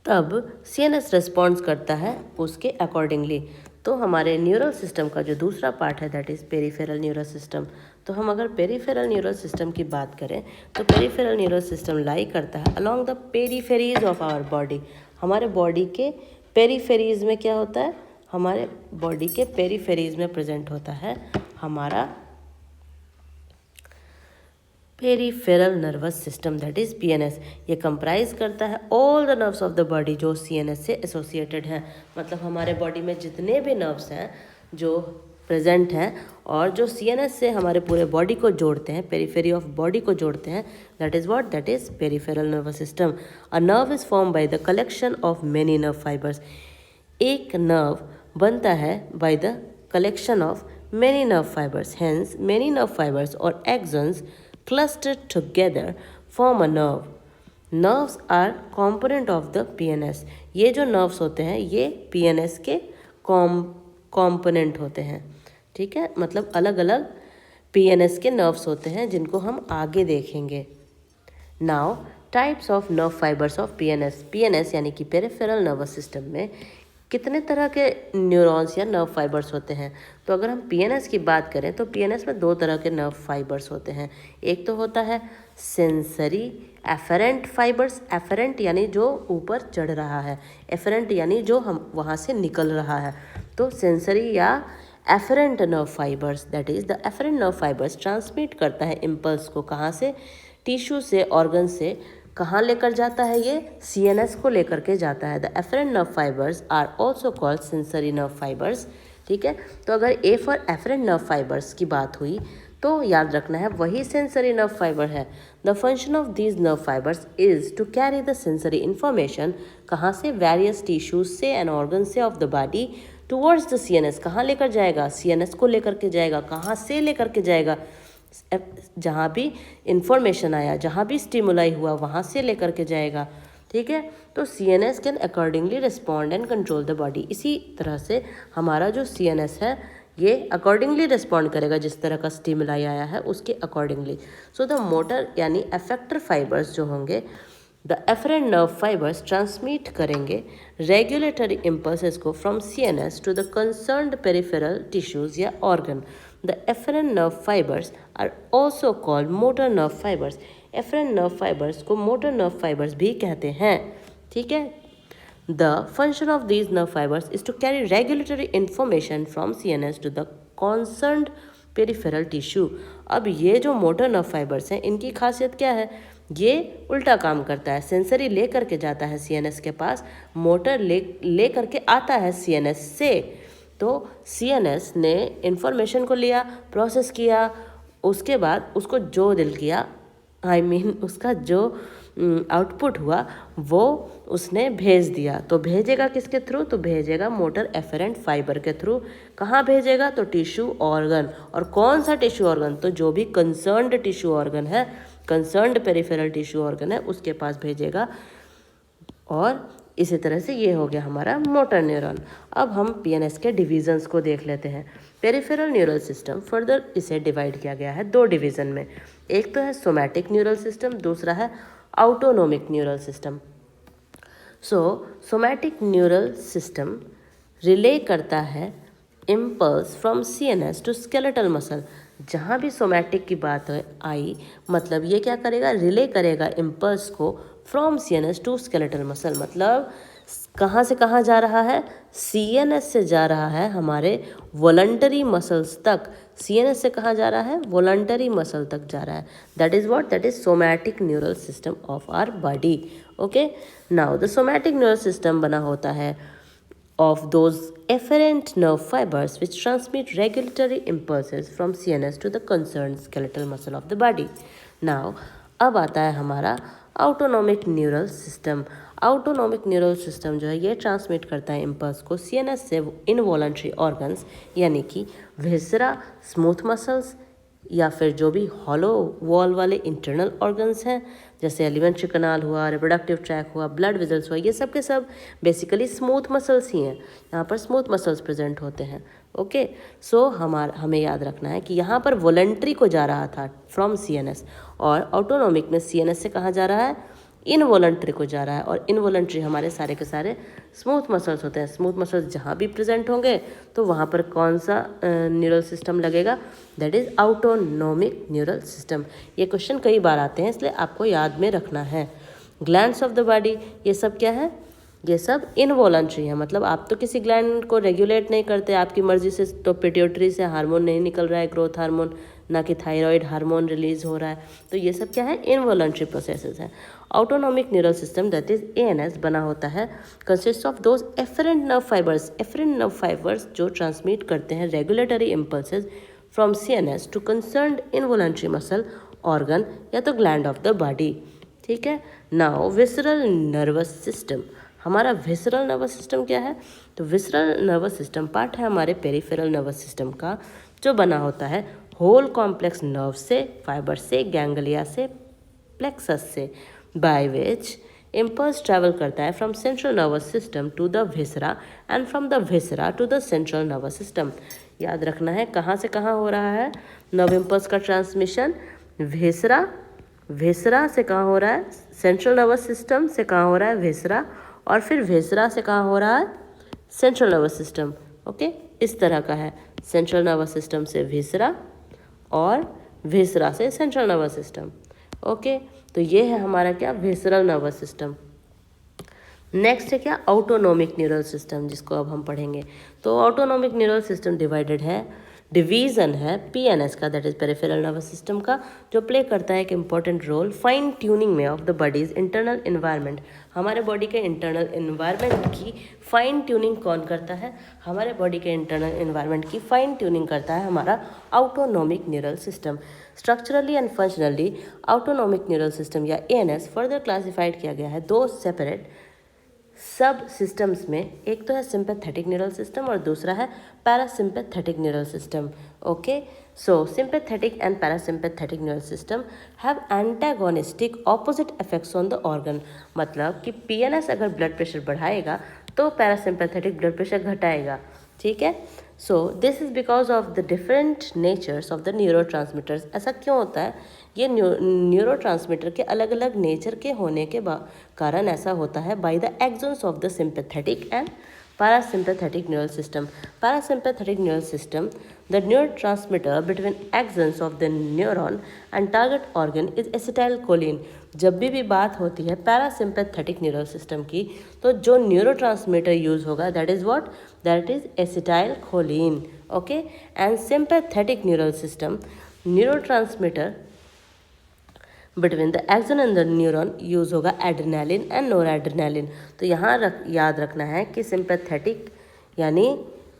तब सीएनएस रिस्पॉन्स करता है उसके अकॉर्डिंगली। तो हमारे न्यूरल सिस्टम का जो दूसरा पार्ट है that is peripheral neural system. तो हम अगर पेरिफेरल न्यूरल सिस्टम की बात करें तो पेरिफेरल न्यूरल सिस्टम लाई करता है along the peripheries of our body. हमारे बॉडी के पेरीफेरीज में क्या होता है, हमारे बॉडी के पेरीफेरीज में प्रेजेंट होता है हमारा peripheral nervous system that is PNS. ये कंप्राइज करता है all the nerves of the body जो सीएनएस से एसोसिएटेड हैं। मतलब हमारे बॉडी में जितने भी नर्व्स हैं जो प्रेजेंट हैं और जो सीएनएस से हमारे पूरे बॉडी को जोड़ते हैं, पेरीफेरी ऑफ बॉडी को जोड़ते हैं, that is what, that is peripheral nervous system. A nerve is form by the collection of many nerve fibres. एक नर्व बनता है by the collection of many nerve fibres, hence many nerve fibres और actions clustered together form a nerve. Nerves are component of the PNS. ये जो nerves होते हैं ये PNS के component होते हैं, ठीक है, मतलब अलग अलग PNS के nerves होते हैं जिनको हम आगे देखेंगे। Now types of nerve fibers of PNS. PNS यानी कि पेरिफेरल नर्वस सिस्टम में कितने तरह के न्यूरॉन्स या नर्व फाइबर्स होते हैं। तो अगर हम पीएनएस की बात करें तो पीएनएस में दो तरह के नर्व फाइबर्स होते हैं। एक तो होता है सेंसरी एफरेंट फाइबर्स, एफरेंट यानी जो ऊपर चढ़ रहा है, एफरेंट यानी जो हम वहाँ से निकल रहा है। तो सेंसरी या afferent nerve fibres, that is the efferent nerve fibres transmit करता है इम्पल्स को, कहाँ से, टिश्यू से, ऑर्गन से, कहाँ लेकर जाता है, ये सीएनएस को लेकर के जाता है। The efferent nerve fibres are also called sensory nerve fibres, ठीक है। तो अगर A for afferent nerve fibres की बात हुई तो याद रखना है वही सेंसरी नर्व फाइबर है। The function of these nerve fibres is to carry the sensory information, कहाँ से, वेरियस टिश्यूज से एंड ऑर्गन से of the body towards the CNS. कहाँ लेकर जाएगा, सीएनएस को लेकर के जाएगा। कहाँ से लेकर के जाएगा, जहाँ भी इंफॉर्मेशन आया, जहाँ भी स्टिमुलाई हुआ वहाँ से लेकर के जाएगा, ठीक है। तो CNS can accordingly respond and control the body. इसी तरह से हमारा जो सीएनएस है ये अकॉर्डिंगली रिस्पॉन्ड करेगा, जिस तरह का स्टिमुलाई आया है उसके अकॉर्डिंगली। सो द मोटर यानी एफेक्टर फाइबर्स जो होंगे, the efferent nerve fibres transmit करेंगे रेगुलेटरी इम्पल्सेस को from CNS to the concerned peripheral tissues या organ. The efferent nerve fibers are also called motor nerve fibers. Efferent nerve fibers को motor nerve fibers भी कहते हैं, ठीक है। The function of these nerve fibers is to carry regulatory information from CNS to the concerned peripheral tissue. अब ये जो motor nerve fibers हैं इनकी खासियत क्या है, ये उल्टा काम करता है। सेंसरी ले करके जाता है सीएनएस के पास, मोटर ले करके आता है सीएनएस से। तो सीएनएस ने इंफॉर्मेशन को लिया, प्रोसेस किया, उसके बाद उसको जो दिल किया, उसका जो आउटपुट हुआ वो उसने भेज दिया। तो भेजेगा किसके थ्रू, तो भेजेगा मोटर एफरेंट फाइबर के थ्रू। कहाँ भेजेगा, तो टिश्यू ऑर्गन। और कौन सा टिश्यू ऑर्गन, तो जो भी कंसर्न्ड टिश्यू ऑर्गन है, कंसर्न्ड पेरिफेरल टिश्यू ऑर्गन है उसके पास भेजेगा। और इसी तरह से ये हो गया हमारा मोटर न्यूरॉन। अब हम पीएनएस के डिवीजन्स को देख लेते हैं। पेरिफेरल न्यूरल सिस्टम फर्दर इसे डिवाइड किया गया है दो डिवीज़न में। एक तो है सोमैटिक न्यूरल सिस्टम, दूसरा है autonomic neural system. So somatic neural system relay करता है impulse from CNS to skeletal muscle. जहाँ भी सोमैटिक की बात आई, मतलब ये क्या करेगा, रिले करेगा इम्पल्स को from CNS to skeletal muscle. मतलब कहाँ से कहाँ जा रहा है, सीएनएस से जा रहा है हमारे वॉलंटरी मसल्स तक। सीएनएस से कहाँ जा रहा है, वॉलंटरी मसल तक जा रहा है। That is what, that is somatic neural system of our body. Okay, now the somatic neural system बना होता है of those efferent nerve fibers which transmit regulatory impulses from CNS to the concerned skeletal muscle of the body. Now, अब आता है हमारा autonomic neural system. Autonomic neural system जो है ये ट्रांसमिट करता है इम्पल्स को सीएनएस से इनवॉलंटरी ऑर्गन्स, यानी कि विसरा, स्मूथ मसल्स या फिर जो भी हॉलो वॉल वाले इंटरनल ऑर्गन्स हैं, जैसे एलिमेंट्री कनाल हुआ, रिप्रोडक्टिव ट्रैक हुआ, ब्लड वेजल्स हुआ, ये सब के सब बेसिकली स्मूथ मसल्स ही हैं। यहाँ पर स्मूथ मसल्स प्रेजेंट होते हैं। ओके, सो हमें याद रखना है कि यहाँ पर वॉलंटरी को जा रहा था फ्रॉम सीएनएस, और ऑटोनोमिक में सीएनएस से कहाँ जा रहा है, इनवॉलंटरी को जा रहा है, और इनवॉलंटरी हमारे सारे के सारे स्मूथ मसल्स होते हैं। स्मूथ मसल्स जहाँ भी प्रेजेंट होंगे तो वहाँ पर कौन सा न्यूरल सिस्टम लगेगा, that is autonomic neural system. ये क्वेश्चन कई बार आते हैं, इसलिए आपको याद में रखना है। ग्लैंड्स ऑफ द बॉडी, ये सब क्या है, ये सब इनवॉलंटरी है, मतलब आप तो किसी ग्लैंड को रेगुलेट नहीं करते आपकी मर्जी से, तो पिट्यूटरी से हार्मोन नहीं निकल रहा है, ग्रोथ हार्मोन, ना कि थायराइड हार्मोन रिलीज हो रहा है, तो ये सब क्या है, इनवॉलंटरी प्रोसेसेस हैं। Autonomic neural system that is ANS बना होता है, consist of those efferent nerve fibres, efferent nerve fibres जो ट्रांसमिट करते हैं regulatory impulses from CNS to concerned involuntary muscle organ या तो ग्लैंड ऑफ द बॉडी। ठीक है। नाउ विसरल नर्वस सिस्टम, हमारा विसरल नर्वस सिस्टम क्या है, तो विसरल नर्वस सिस्टम पार्ट है हमारे पेरिफेरल नर्वस सिस्टम का, जो बना होता है होल कॉम्प्लेक्स नर्व से, फाइबर से, गैंग्लिया से, प्लेक्सस से, बाय विच इम्पल्स ट्रैवल करता है from central nervous system to the viscera and from the viscera to the central nervous system. याद रखना है कहाँ से कहाँ हो रहा है नर्व इम्पल्स का ट्रांसमिशन, विसरा, विसरा से कहाँ हो रहा है, सेंट्रल नर्वस सिस्टम से कहाँ हो रहा है, विसरा, और फिर विसरा से कहाँ हो रहा है, सेंट्रल नर्वस सिस्टम। ओके, इस तरह का है, सेंट्रल नर्वस सिस्टम से विसरा और विसरा से सेंट्रल नर्वस सिस्टम। ओके, तो ये है हमारा क्या, विसरल नर्वस सिस्टम। नेक्स्ट है क्या, ऑटोनोमिक न्यूरल सिस्टम, जिसको अब हम पढ़ेंगे। तो ऑटोनोमिक न्यूरल सिस्टम डिवाइडेड है, डिवीज़न है पीएनएस का, that is peripheral nervous system का, जो प्ले करता है एक इंपॉर्टेंट रोल फाइन ट्यूनिंग में of the bodies internal environment. हमारे बॉडी के इंटरनल इन्वायरमेंट की फाइन ट्यूनिंग कौन करता है, हमारे बॉडी के इंटरनल इन्वायरमेंट की फाइन ट्यूनिंग करता है हमारा autonomic neural system. Structurally and functionally autonomic neural system या एएनएस फर्दर क्लासिफाइड किया गया है दो सेपरेट सब सिस्टम्स में, एक तो है सिंपैथेटिक न्यूरल सिस्टम और दूसरा है parasympathetic neural system. Okay, so sympathetic and parasympathetic neural system have antagonistic opposite effects on the organ. मतलब कि पीएनएस अगर ब्लड प्रेशर बढ़ाएगा तो पैरासिम्पैथेटिक ब्लड प्रेशर घटाएगा। ठीक है, so this is because of the different natures of the neurotransmitters. ऐसा क्यों होता है, ये न्यूरोट्रांसमीटर के अलग अलग नेचर के होने के कारण ऐसा होता है by the actions of the sympathetic and parasympathetic neural system. Parasympathetic neural system, the neurotransmitter between axons of the neuron and target organ is acetylcholine. जब भी बात होती है पैरासिम्पैथेटिक न्यूरल सिस्टम की, तो जो न्यूरोट्रांसमीटर यूज होगा that is what, that is acetylcholine. Okay, and sympathetic neural system, neurotransmitter between the action and the neuron use होगा एड्रेनालिन एंड नोरएड्रेनालिन। तो यहाँ याद रखना है कि सिंपैथेटिक यानी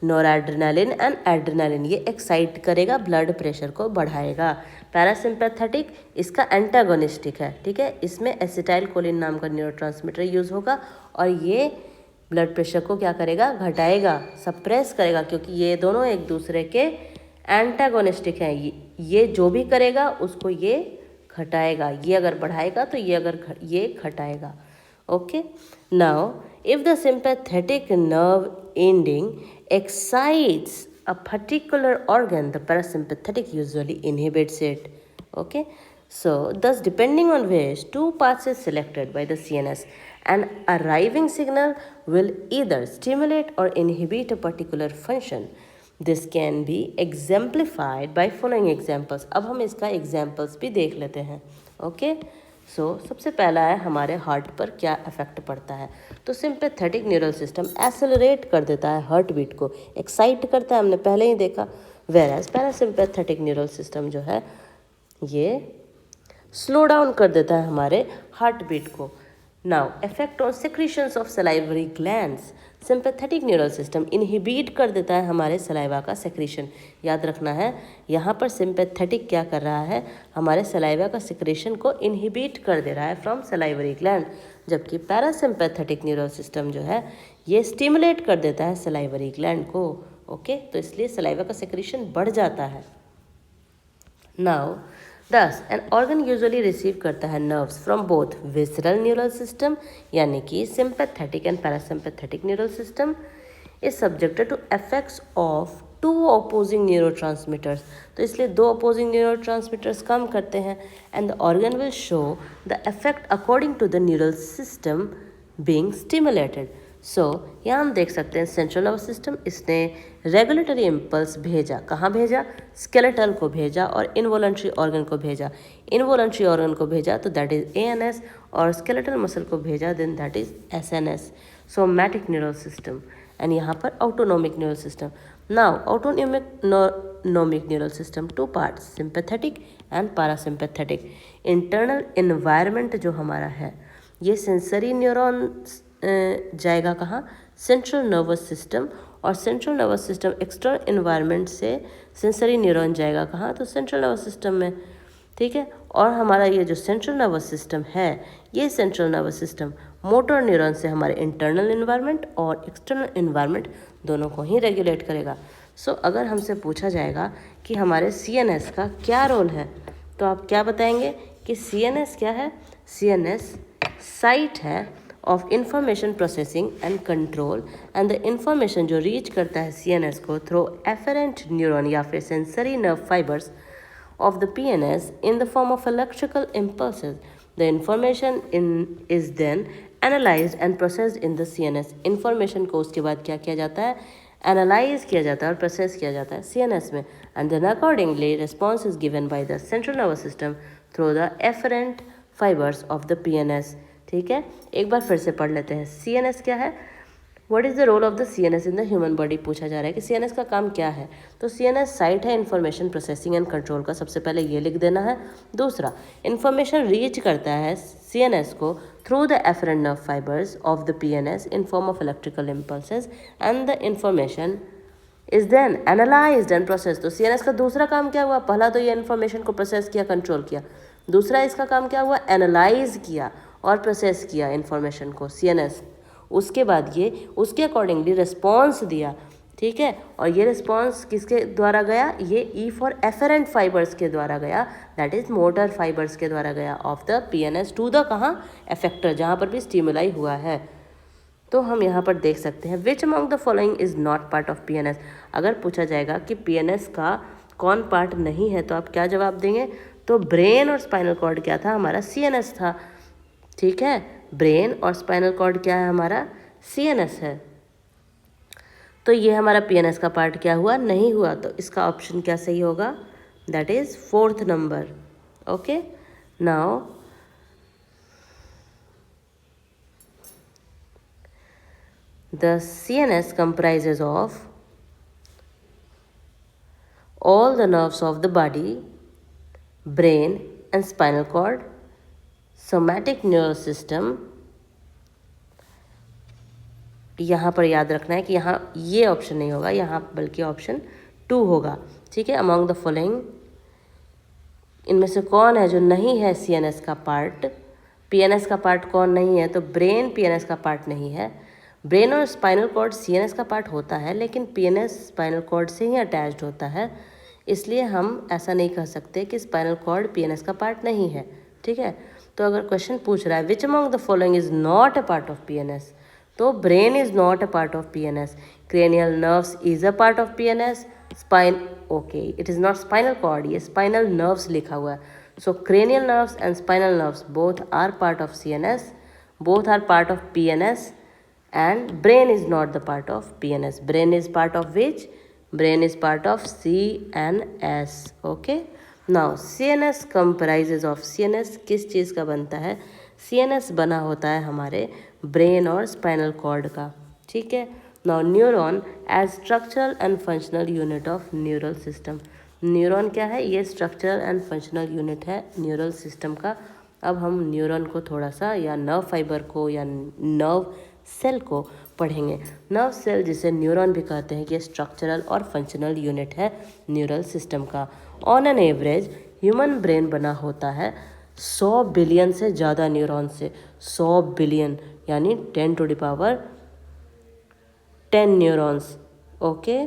नोरएड्रेनालिन एंड एड्रेनालिन ये एक्साइट करेगा, ब्लड प्रेशर को बढ़ाएगा। पैरासिम्पैथेटिक इसका एंटागोनिस्टिक है। ठीक है, इसमें एसिटाइलकोलिन नाम का न्यूरोट्रांसमीटर यूज़ होगा और ये ब्लड प्रेशर को क्या करेगा, घटाएगा, सप्रेस करेगा, क्योंकि ये दोनों एक दूसरे के एंटागोनिस्टिक हैं। ये जो भी करेगा उसको ये घटाएगा, ये अगर बढ़ाएगा तो ये घटाएगा। Okay, now if the sympathetic nerve ending excites a particular organ, the parasympathetic usually inhibits it. Okay, so thus depending on which two paths is selected by the CNS, an arriving signal will either stimulate or inhibit a particular function. This can be exemplified by following examples. अब हम इसका examples भी देख लेते हैं। Okay, सो सबसे पहला है हमारे हार्ट पर क्या इफेक्ट पड़ता है। तो सिंपैथेटिक न्यूरल सिस्टम एक्सेलरेट कर देता है हार्ट बीट को, एक्साइट करता है, हमने पहले ही देखा। वेराज पैरासिम्पैथेटिक न्यूरल सिस्टम जो है ये स्लो डाउन कर देता है हमारे हार्ट बीट को। Now effect on secretions of salivary glands, sympathetic neural system inhibit कर देता है हमारे सलाइवा का सेक्रीशन। याद रखना है यहाँ पर सिंपैथेटिक क्या कर रहा है, हमारे सलाइवा का सेक्रेशन को इनहिबिट कर दे रहा है फ्रॉम सलाइवरी ग्लैंड, जबकि पैरासिम्पैथेटिक न्यूरल सिस्टम जो है ये स्टिमुलेट कर देता है सलाइवरी ग्लैंड को। ओके, तो इसलिए सलाइवा का सेक्रेशन बढ़ जाता है। नाउ दस एन ऑर्गन यूजुअली रिसीव करता है nerves from both visceral neural system यानी कि sympathetic and parasympathetic neural system is subjected to effects of two opposing neurotransmitters, तो इसलिए दो अपोजिंग न्यूरोट्रांसमीटर्स काम करते हैं and the organ will show the effect according to the neural system being stimulated. So यहाँ हम देख सकते हैं सेंट्रल नर्वस सिस्टम, इसने रेगुलेटरी इम्पल्स भेजा, कहाँ भेजा, स्केलेटल को भेजा और इनवॉलंटरी ऑर्गन को भेजा। इनवॉलंटरी ऑर्गन को भेजा तो दैट इज एएनएस, और स्केलेटल मसल को भेजा then that is SNS, somatic neural system. And यहाँ पर autonomic neural system. Now autonomic neural system two parts, sympathetic and parasympathetic. Internal environment जो हमारा है, ये सेंसरी न्यूरॉन्स जाएगा कहाँ, सेंट्रल नर्वस सिस्टम, और central nervous system external environment से सेंसरी न्यूरॉन जाएगा कहाँ, तो सेंट्रल नर्वस सिस्टम में, ठीक है। और हमारा ये जो सेंट्रल नर्वस सिस्टम है, ये central nervous system motor neuron से हमारे इंटरनल इन्वायरमेंट और एक्सटर्नल इन्वायरमेंट दोनों को ही रेगुलेट करेगा। सो अगर हमसे पूछा जाएगा कि हमारे सीएनएस का क्या रोल है, तो आप क्या बताएंगे कि सीएनएस क्या है, सीएनएस साइट है of information processing and control, and the information जो रीच करता है सीएनएस को थ्रू एफरेंट न्यूरॉन या फिर sensory nerve fibres of the PNS in the form of electrical impulses. The information is then analyzed and processed in the CNS. Information को उसके बाद क्या किया जाता है, एनालाइज किया जाता है और प्रोसेस किया जाता है CNS में, and then accordingly response is given by the central nervous system through the efferent fibers of the PNS। ठीक है, एक बार फिर से पढ़ लेते हैं। CNS क्या है, what is the role of the CNS in the human body, पूछा जा रहा है कि CNS का काम क्या है। तो CNS साइट है इंफॉर्मेशन प्रोसेसिंग एंड कंट्रोल का, सबसे पहले ये लिख देना है। दूसरा, इंफॉर्मेशन रीच करता है CNS को through the efferent nerve fibres of the PNS in form of electrical impulses, and the information is then analysed and process. तो CNS का दूसरा काम क्या हुआ, पहला तो ये इन्फॉर्मेशन को प्रोसेस किया, कंट्रोल किया, दूसरा इसका काम क्या हुआ, एनालाइज किया और प्रोसेस किया इन्फॉर्मेशन को CNS। उसके बाद ये उसके अकॉर्डिंगली रिस्पॉन्स दिया, ठीक है। और ये रिस्पॉन्स किसके द्वारा गया, ये ई फॉर एफरेंट फाइबर्स के द्वारा गया, दैट इज मोटर फाइबर्स के द्वारा गया of the PNS to the कहाँ, एफेक्टर, जहाँ पर भी स्टिमुलाई हुआ है। तो हम यहाँ पर देख सकते हैं विच among the following is not part of PNS। अगर पूछा जाएगा कि PNS का कौन पार्ट नहीं है, तो आप क्या जवाब देंगे, तो ब्रेन और स्पाइनल कॉर्ड क्या था, हमारा CNS था, ठीक है। ब्रेन और स्पाइनल कॉर्ड क्या है, हमारा CNS है। तो ये हमारा PNS का पार्ट क्या हुआ, नहीं हुआ, तो इसका ऑप्शन क्या सही होगा, that is 4th number. Okay, now the CNS comprises of all the nerves of the body, brain and spinal cord, somatic nervous system। यहाँ पर याद रखना है कि यहाँ ये ऑप्शन नहीं होगा, यहाँ बल्कि ऑप्शन 2 होगा, ठीक है। अमॉन्ग द फॉलोइंग, इनमें से कौन है जो नहीं है CNS का पार्ट, PNS का पार्ट कौन नहीं है, तो ब्रेन PNS का पार्ट नहीं है। ब्रेन और स्पाइनल कॉर्ड CNS का पार्ट होता है, लेकिन PNS स्पाइनल कॉर्ड से ही अटैच्ड होता है, इसलिए हम ऐसा नहीं कह सकते कि स्पाइनल कॉर्ड PNS का पार्ट नहीं है, ठीक है। तो अगर क्वेश्चन पूछ रहा है which among the following is not a part of PNS, तो brain is not a part of PNS, cranial nerves is a part of PNS, spine, okay it is not spinal cord, ये spinal nerves लिखा हुआ है। So cranial nerves and spinal nerves both are part of CNS, both are part of PNS, and brain is not the part of PNS. Brain is part of which? Brain is part of CNS. Okay, now CNS comprises of, CNS किस चीज़ का बनता है, CNS बना होता है हमारे brain और स्पाइनल कॉर्ड का, ठीक है। Now neuron as structural and functional unit of neural system. Neuron क्या है, ये स्ट्रक्चरल एंड फंक्शनल यूनिट है न्यूरल सिस्टम का। अब हम न्यूरॉन को थोड़ा सा, या नर्व फाइबर को या नर्व सेल को पढ़ेंगे। नर्व सेल जिसे न्यूरॉन भी कहते हैं, ये स्ट्रक्चरल और फंक्शनल यूनिट है न्यूरल सिस्टम का। On an average human brain बना होता है 100 बिलियन से ज़्यादा न्यूरॉन से, 100 बिलियन यानी 10 न्यूरॉन्स, ओके।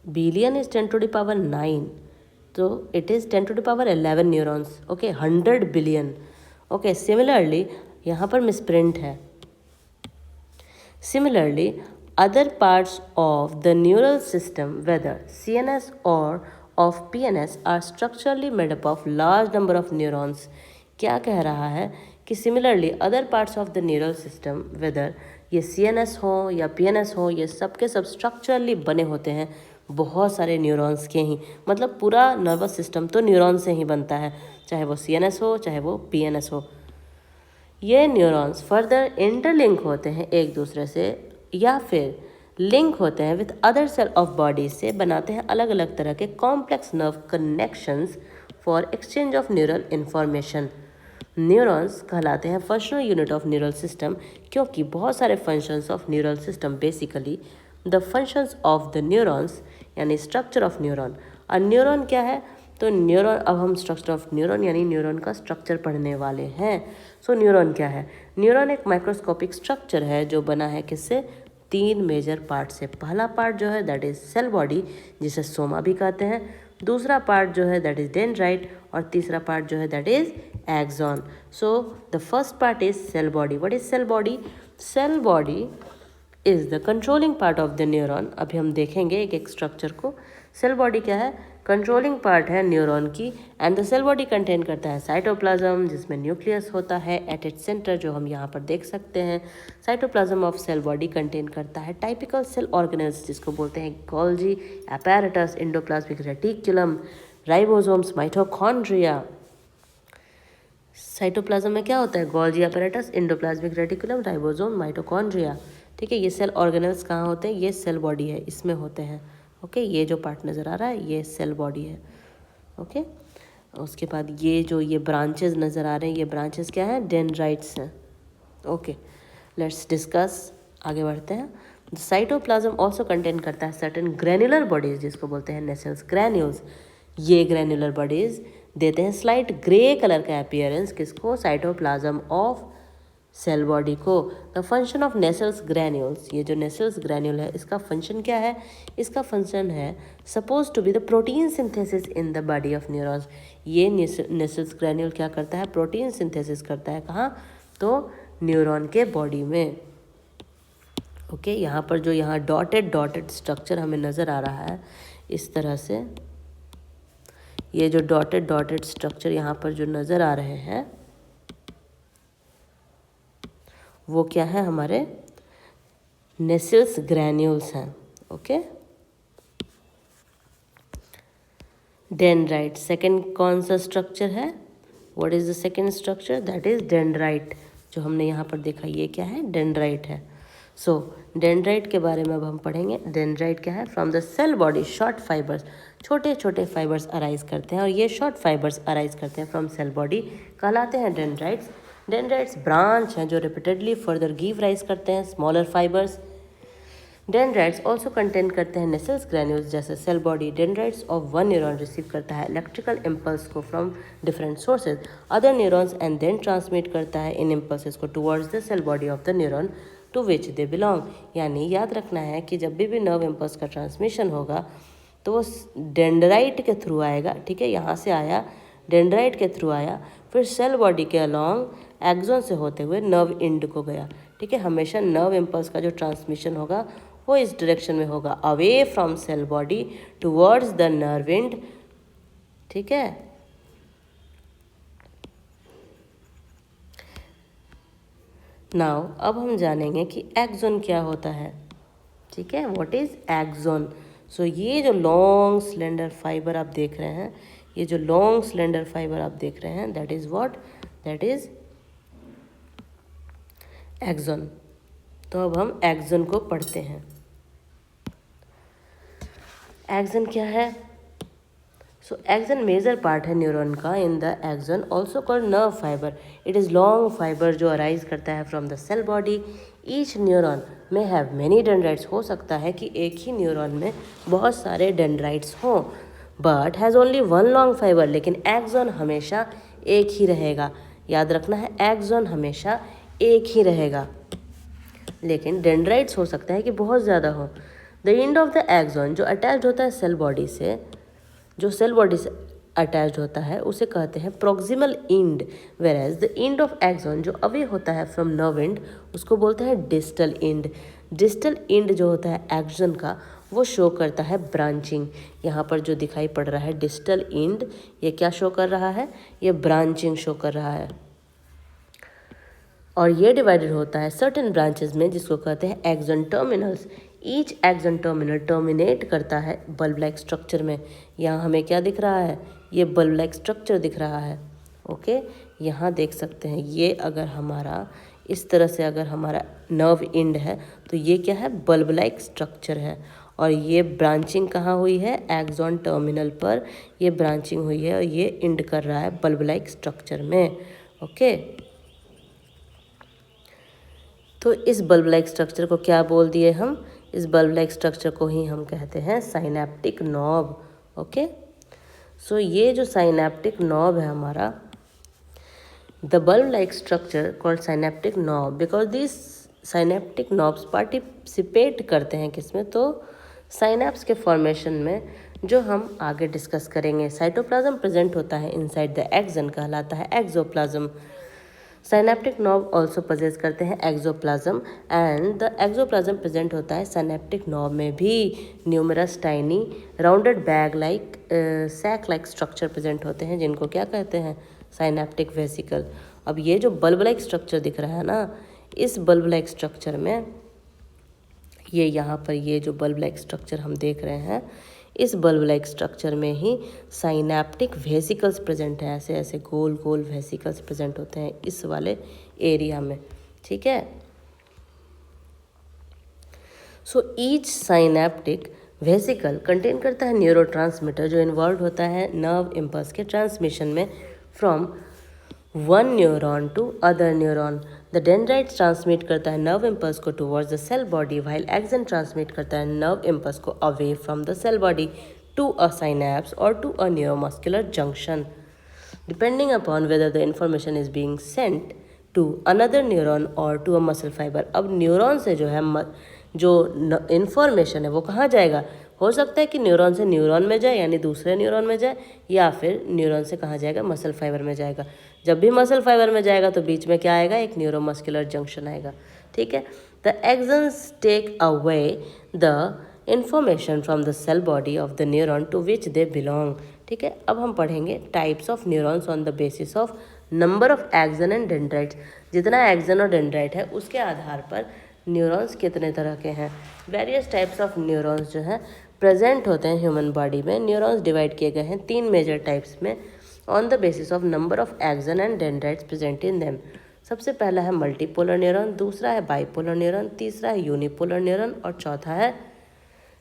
बिलियन इज 10⁻9, तो it is 10⁻11 neurons, okay. 100 billion, okay. Similarly यहाँ पर मिसप्रिंट है, Similarly, other parts of the neural system, whether CNS or of PNS, are structurally made up of large number of neurons. क्या कह रहा है कि similarly other parts of the neural system, whether ये CNS हो या PNS हो, ये सब के सब स्ट्रक्चरली बने होते हैं बहुत सारे न्यूरॉन्स के ही। मतलब पूरा नर्वस सिस्टम तो न्यूरॉन से ही बनता है, चाहे वो CNS हो चाहे वो PNS हो। ये न्यूरॉन्स फर्दर इंटरलिंक होते हैं एक दूसरे से, या फिर लिंक होते हैं with other cell of body से, बनाते हैं अलग अलग तरह के complex nerve connections for exchange of neural information. Neurons कहलाते हैं functional unit of neural system, क्योंकि बहुत सारे functions of neural system basically the functions of the neurons, यानी स्ट्रक्चर ऑफ न्यूरॉन। और न्यूरॉन क्या है? तो न्यूरॉन, अब हम स्ट्रक्चर ऑफ न्यूरॉन यानी न्यूरॉन का स्ट्रक्चर पढ़ने वाले हैं। सो न्यूरॉन क्या है? न्यूरॉन एक माइक्रोस्कोपिक स्ट्रक्चर है जो बना है किससे? 3 मेजर पार्ट से। पहला पार्ट जो है दैट इज सेल बॉडी, जिसे सोमा भी कहते हैं। दूसरा पार्ट जो है दैट इज डेंड्राइट, और तीसरा पार्ट जो है that is axon. So the first part is cell body. What is cell body? Cell body is the controlling part of the neuron. अभी हम देखेंगे एक एक स्ट्रक्चर को। सेल बॉडी क्या है? कंट्रोलिंग पार्ट है न्यूरॉन की। And the cell body contain करता है साइटोप्लाज्म, जिसमें न्यूक्लियस होता है एट इट्स सेंटर, जो हम यहाँ पर देख सकते हैं। Cytoplasm of cell body contain करता है टाइपिकल सेल ऑर्गेनेल्स, जिसको बोलते हैं Golgi apparatus, endoplasmic reticulum, ribosomes, mitochondria. Cytoplasm में क्या होता है? Golgi apparatus, endoplasmic reticulum, ribosome, mitochondria. ठीक है, ये सेल ऑर्गेनेल्स कहाँ होते हैं? ये सेल बॉडी है, इसमें होते हैं। ओके, ये जो पार्ट नज़र आ रहा है ये सेल बॉडी है। ओके, उसके बाद ये ब्रांचेस नज़र आ रहे हैं, ये ब्रांचेस क्या हैं? डेंड्राइट्स हैं। ओके, लेट्स डिस्कस, आगे बढ़ते हैं। द साइटोप्लाज्म ऑल्सो कंटेन करता है सर्टेन ग्रैन्युलर बॉडीज, जिसको बोलते हैं नेसेल्स ग्रैन्यूल्स। ये ग्रैन्युलर बॉडीज देते हैं स्लाइट ग्रे कलर का अपीयरेंस, किसको? साइटोप्लाज्म ऑफ सेल बॉडी को। द फंक्शन ऑफ नेसेल्स ग्रैन्यूल्स, ये जो नेसेल्स ग्रैन्यूल है इसका फंक्शन क्या है? इसका फंक्शन है suppose to be the protein synthesis in the body of neurons. ये नेसेल्स ग्रैन्यूल क्या करता है? प्रोटीन सिंथेसिस करता है। कहाँ? तो न्यूरॉन के बॉडी में। ओके, यहाँ पर जो यहाँ डॉटेड स्ट्रक्चर हमें नज़र आ रहा है इस तरह से, ये जो डॉटेड स्ट्रक्चर यहाँ पर जो नज़र आ रहे हैं वो क्या है? हमारे नेसेल्स ग्रैन्यूल्स हैं। ओके, डेंड्राइट सेकंड कौन सा स्ट्रक्चर है? What is the second structure? That is dendrite. जो हमने यहाँ पर देखा ये क्या है? डेंड्राइट है। सो डेंड्राइट के बारे में अब हम पढ़ेंगे। डेंड्राइट क्या है? From the cell body short fibres, छोटे छोटे फाइबर्स अराइज करते हैं, और ये शॉर्ट फाइबर्स अराइज करते हैं फ्रॉम सेल बॉडी, कहलाते हैं डेंड्राइट्स। डेंड्राइट्स ब्रांच हैं जो रिपीटेडली फर्दर गिव राइज करते हैं smaller fibres. Dendrites also contain करते हैं नेसेल्स ग्रैन्यूल्स, जैसे cell body. Dendrites of one neuron receive करता है इलेक्ट्रिकल इम्पल्स को from different sources other neurons and then transmit करता है इन इम्पल्सेस को towards the cell body of the neuron to which they belong. यानी याद रखना है कि जब भी नर्व इम्पल्स का ट्रांसमिशन होगा तो वो डेंड्राइट के थ्रू आएगा। ठीक है, यहाँ से आया, डेंड्राइट के थ्रू आया, फिर सेल बॉडी के अलॉन्ग एक्सॉन से होते हुए नर्व इंड को गया। ठीक है, हमेशा नर्व इम्पल्स का जो ट्रांसमिशन होगा वो इस डायरेक्शन में होगा, away from cell body towards the nerve end. ठीक है, नाउ अब हम जानेंगे कि एक्सॉन क्या होता है। ठीक है, व्हाट इज एक्सॉन? सो ये जो लॉन्ग स्लेंडर फाइबर आप देख रहे हैं, ये जो लॉन्ग स्लेंडर फाइबर आप देख रहे हैं, that is what? That is axon. तो अब हम एक्सॉन को पढ़ते हैं। एक्सॉन क्या है? सो एक्सॉन मेजर पार्ट है न्यूरॉन का in the axon, also called nerve fibre. It is long fibre जो अराइज करता है from the cell body. Each neuron में हैव मेनी डेंड्राइट्स। हो सकता है कि एक ही न्यूरॉन में बहुत सारे डेंड्राइट्स हों, but has only one long fibre. लेकिन एक्सॉन हमेशा एक ही रहेगा। याद रखना है, एक्सॉन हमेशा एक ही रहेगा, लेकिन डेंड्राइट्स हो सकता है कि बहुत ज़्यादा हो। The end of the axon जो अटैच्ड होता है सेल बॉडी से, जो सेल बॉडी से अटैच्ड होता है उसे कहते हैं proximal end, whereas the end of axon जो अवे होता है फ्रॉम नर्व एंड उसको बोलते हैं डिस्टल इंड। डिस्टल इंड जो होता है एक्सॉन का वो शो करता है ब्रांचिंग। यहाँ पर जो दिखाई पड़ रहा है डिस्टल इंड, ये क्या शो कर रहा है, ये ब्रांचिंग शो कर रहा है। और ये डिवाइडेड होता है सर्टेन ब्रांचेस में जिसको कहते हैं axon terminals. Each axon terminal terminate करता है बल्ब लाइक स्ट्रक्चर में। यहाँ हमें क्या दिख रहा है, ये बल्ब लाइक स्ट्रक्चर दिख रहा है। ओके, यहाँ देख सकते हैं ये अगर हमारा इस तरह से अगर हमारा नर्व इंड है तो ये क्या है, बल्ब लाइक स्ट्रक्चर है। और ये ब्रांचिंग कहाँ हुई है, एक्सॉन टर्मिनल पर ये ब्रांचिंग हुई है और ये इंड कर रहा है बल्ब लाइक स्ट्रक्चर में। ओके, तो इस बल्ब लाइक स्ट्रक्चर को क्या बोल दिए हम, इस बल्ब लाइक स्ट्रक्चर को ही हम कहते हैं साइनेप्टिक नॉब। ओके, सो ये जो साइनेप्टिक नॉब है हमारा, the bulb like structure called synaptic knob because this synaptic knobs participate करते हैं किसमें, तो साइनेप्स के फॉर्मेशन में, जो हम आगे डिस्कस करेंगे। साइटोप्लाज्म प्रेजेंट होता है इनसाइड द एक्सॉन, कहलाता है axoplasm. Synaptic knob also possess करते हैं axoplasm and the axoplasm present होता है साइनेप्टिक नॉब में भी। Numerous tiny rounded bag like sac like structure present होते हैं जिनको क्या कहते हैं, साइनेप्टिक वेसिकल। अब ये जो बल्ब लाइक स्ट्रक्चर दिख रहा है ना, इस बल्ब लाइक स्ट्रक्चर में ये यहाँ पर ये जो बल्ब लाइक स्ट्रक्चर हम देख रहे हैं, इस बल्ब लाइक स्ट्रक्चर में ही साइनेप्टिक वेसिकल्स प्रेजेंट है। ऐसे ऐसे गोल गोल वेसिकल्स प्रेजेंट होते हैं इस वाले एरिया में। ठीक है, so each synaptic vesicle contain करता है न्यूरोट्रांसमीटर जो इन्वॉल्व होता है नर्व इम्पल्स के ट्रांसमिशन में from one neuron to other neuron. The dendrites transmit करता है नर्व इम्पल्स को towards the cell body, while axon transmit करता है नर्व इम्पल्स को away from the cell body to a synapse or to a neuromuscular junction, depending upon whether the information is being sent to another neuron और to a muscle fibre. अब neuron से जो है जो information है वो कहाँ जाएगा, हो सकता है कि न्यूरॉन से न्यूरॉन में जाए यानी दूसरे न्यूरॉन में जाए, या फिर न्यूरॉन से कहाँ जाएगा, मसल फाइबर में जाएगा। जब भी मसल फाइबर में जाएगा तो बीच में क्या आएगा, एक न्यूरोमस्कुलर जंक्शन आएगा। ठीक है, the axons take away the information from the cell body of the neuron to which they belong. ठीक है, अब हम पढ़ेंगे types of neurons on the basis of number of axon and dendrites. जितना axon और डेंड्राइट है उसके आधार पर न्यूरॉन्स कितने तरह के हैं। वेरियस टाइप्स ऑफ न्यूरॉन्स जो हैं प्रेजेंट होते हैं ह्यूमन बॉडी में। न्यूरॉन्स डिवाइड किए गए हैं 3 मेजर टाइप्स में on the basis of number of axon and dendrites present in them. सबसे पहला है मल्टीपोलर न्यूरॉन, दूसरा है बाइपोलर न्यूरॉन, तीसरा है यूनिपोलर न्यूरॉन और चौथा है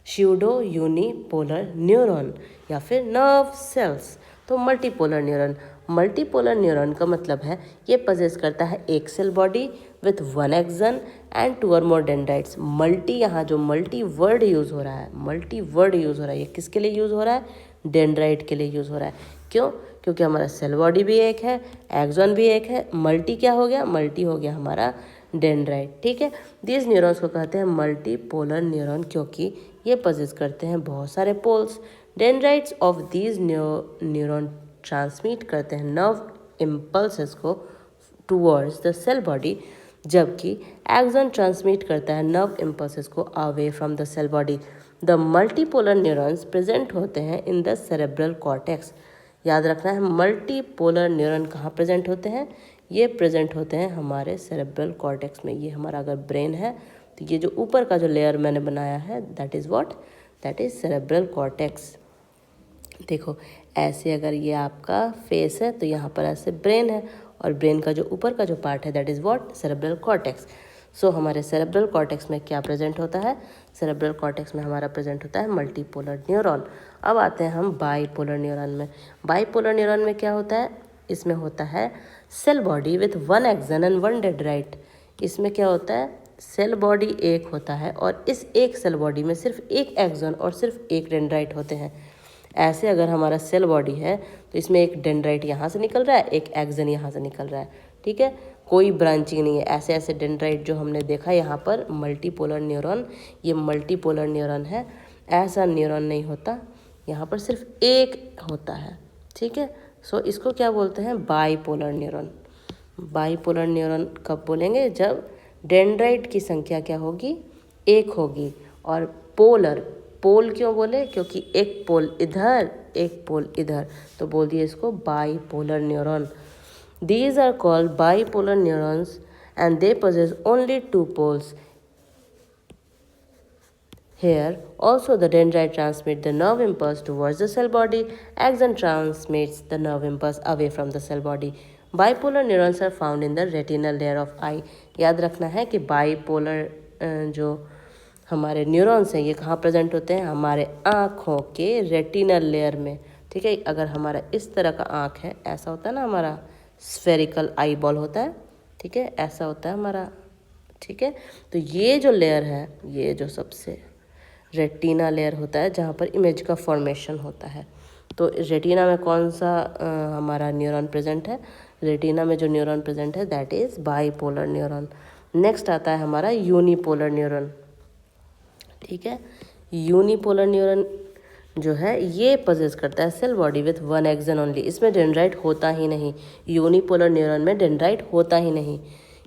स्यूडो यूनिपोलर न्यूरॉन या फिर नर्व सेल्स। तो मल्टीपोलर न्यूरॉन का मतलब है ये पजेस करता है एक cell body with 1 axon and 2 और मोर डेंड्राइट्स। मल्टी, यहाँ जो मल्टी वर्ड यूज़ हो रहा है, ये किसके लिए यूज़ हो रहा है, डेंड्राइट के लिए यूज़ हो रहा है। क्यों, क्योंकि हमारा सेल बॉडी भी एक है, एक्सॉन भी एक है, मल्टी क्या हो गया, मल्टी हो गया हमारा डेंड्राइट। ठीक है, दीज न्यूरॉन्स को कहते हैं मल्टीपोलर न्यूरॉन क्योंकि ये पजेस करते हैं बहुत सारे poles. Dendrites of these neuron transmit करते हैं नर्व इम्पल्सेस को टूवर्ड्स द सेल बॉडी, जबकि एक्सॉन ट्रांसमिट करता है नर्व इम्पल्सेस को away from the cell body. The multipolar neurons present होते हैं इन द सेरेब्रल कॉर्टेक्स। याद रखना है मल्टीपोलर न्यूरॉन कहाँ प्रेजेंट होते हैं, ये प्रेजेंट होते हैं हमारे सेरेब्रल कॉर्टेक्स में। ये हमारा अगर ब्रेन है तो ये जो ऊपर का जो लेयर मैंने बनाया है that is what, that is cerebral cortex. देखो ऐसे अगर ये आपका फेस है तो यहाँ पर ऐसे ब्रेन है और ब्रेन का जो ऊपर का जो पार्ट है that is what, cerebral cortex. So हमारे सेरेब्रल कॉर्टेक्स में क्या प्रेजेंट होता है, सेरेब्रल कॉर्टेक्स में हमारा प्रेजेंट होता है मल्टीपोलर न्यूरॉन। अब आते हैं हम बाइपोलर न्यूरॉन में। बाइपोलर न्यूरॉन में क्या होता है, इसमें होता है cell body with 1 axon and 1 dendrite. इसमें क्या होता है, सेल बॉडी एक होता है और इस एक सेल बॉडी में सिर्फ एक एक्सन और सिर्फ एक डेंड्राइट होते हैं। ऐसे अगर हमारा सेल बॉडी है तो इसमें एक डेंड्राइट यहाँ से निकल रहा है, एक एक्सन यहाँ से निकल रहा है। ठीक है, कोई ब्रांचिंग नहीं है। ऐसे ऐसे डेंड्राइट जो हमने देखा यहाँ पर मल्टीपोलर न्यूरॉन, ये मल्टीपोलर न्यूरॉन है। ऐसा न्यूरॉन नहीं होता, यहाँ पर सिर्फ एक होता है। ठीक है। सो इसको क्या बोलते हैं, बाईपोलर न्यूरॉन। बाईपोलर न्यूरॉन कब बोलेंगे, जब डेंड्राइट की संख्या क्या होगी, एक होगी। और पोलर, पोल क्यों बोले, क्योंकि एक पोल इधर एक पोल इधर, तो बोल दिए इसको bipolar neuron. These are called bipolar neurons and they possess only two poles. Here also the dendrite transmits the nerve impulse towards the cell body. Axon transmits the nerve impulse away from the cell body. Bipolar neurons are found in the retinal layer of eye. याद रखना है कि bipolar जो हमारे neurons हैं ये कहाँ present होते हैं, हमारे आँखों के रेटिनल लेयर में। ठीक है, अगर हमारा इस तरह का आँख है, ऐसा होता है ना, हमारा स्फेरिकल आई बॉल होता है, ठीक है, ऐसा होता है हमारा। ठीक है, तो ये जो लेयर है, ये जो सबसे रेटिना लेयर होता है जहाँ पर इमेज का फॉर्मेशन होता है। तो रेटिना में कौन सा हमारा न्यूरॉन प्रेजेंट है, रेटिना में जो न्यूरॉन प्रेजेंट है that is bipolar neuron. Next आता है हमारा यूनिपोलर न्यूरॉन। ठीक है, यूनिपोलर न्यूरॉन जो है ये पजेस करता है cell body with one axon only. इसमें डेंड्राइट होता ही नहीं, यूनिपोलर न्यूरॉन में डेंड्राइट होता ही नहीं,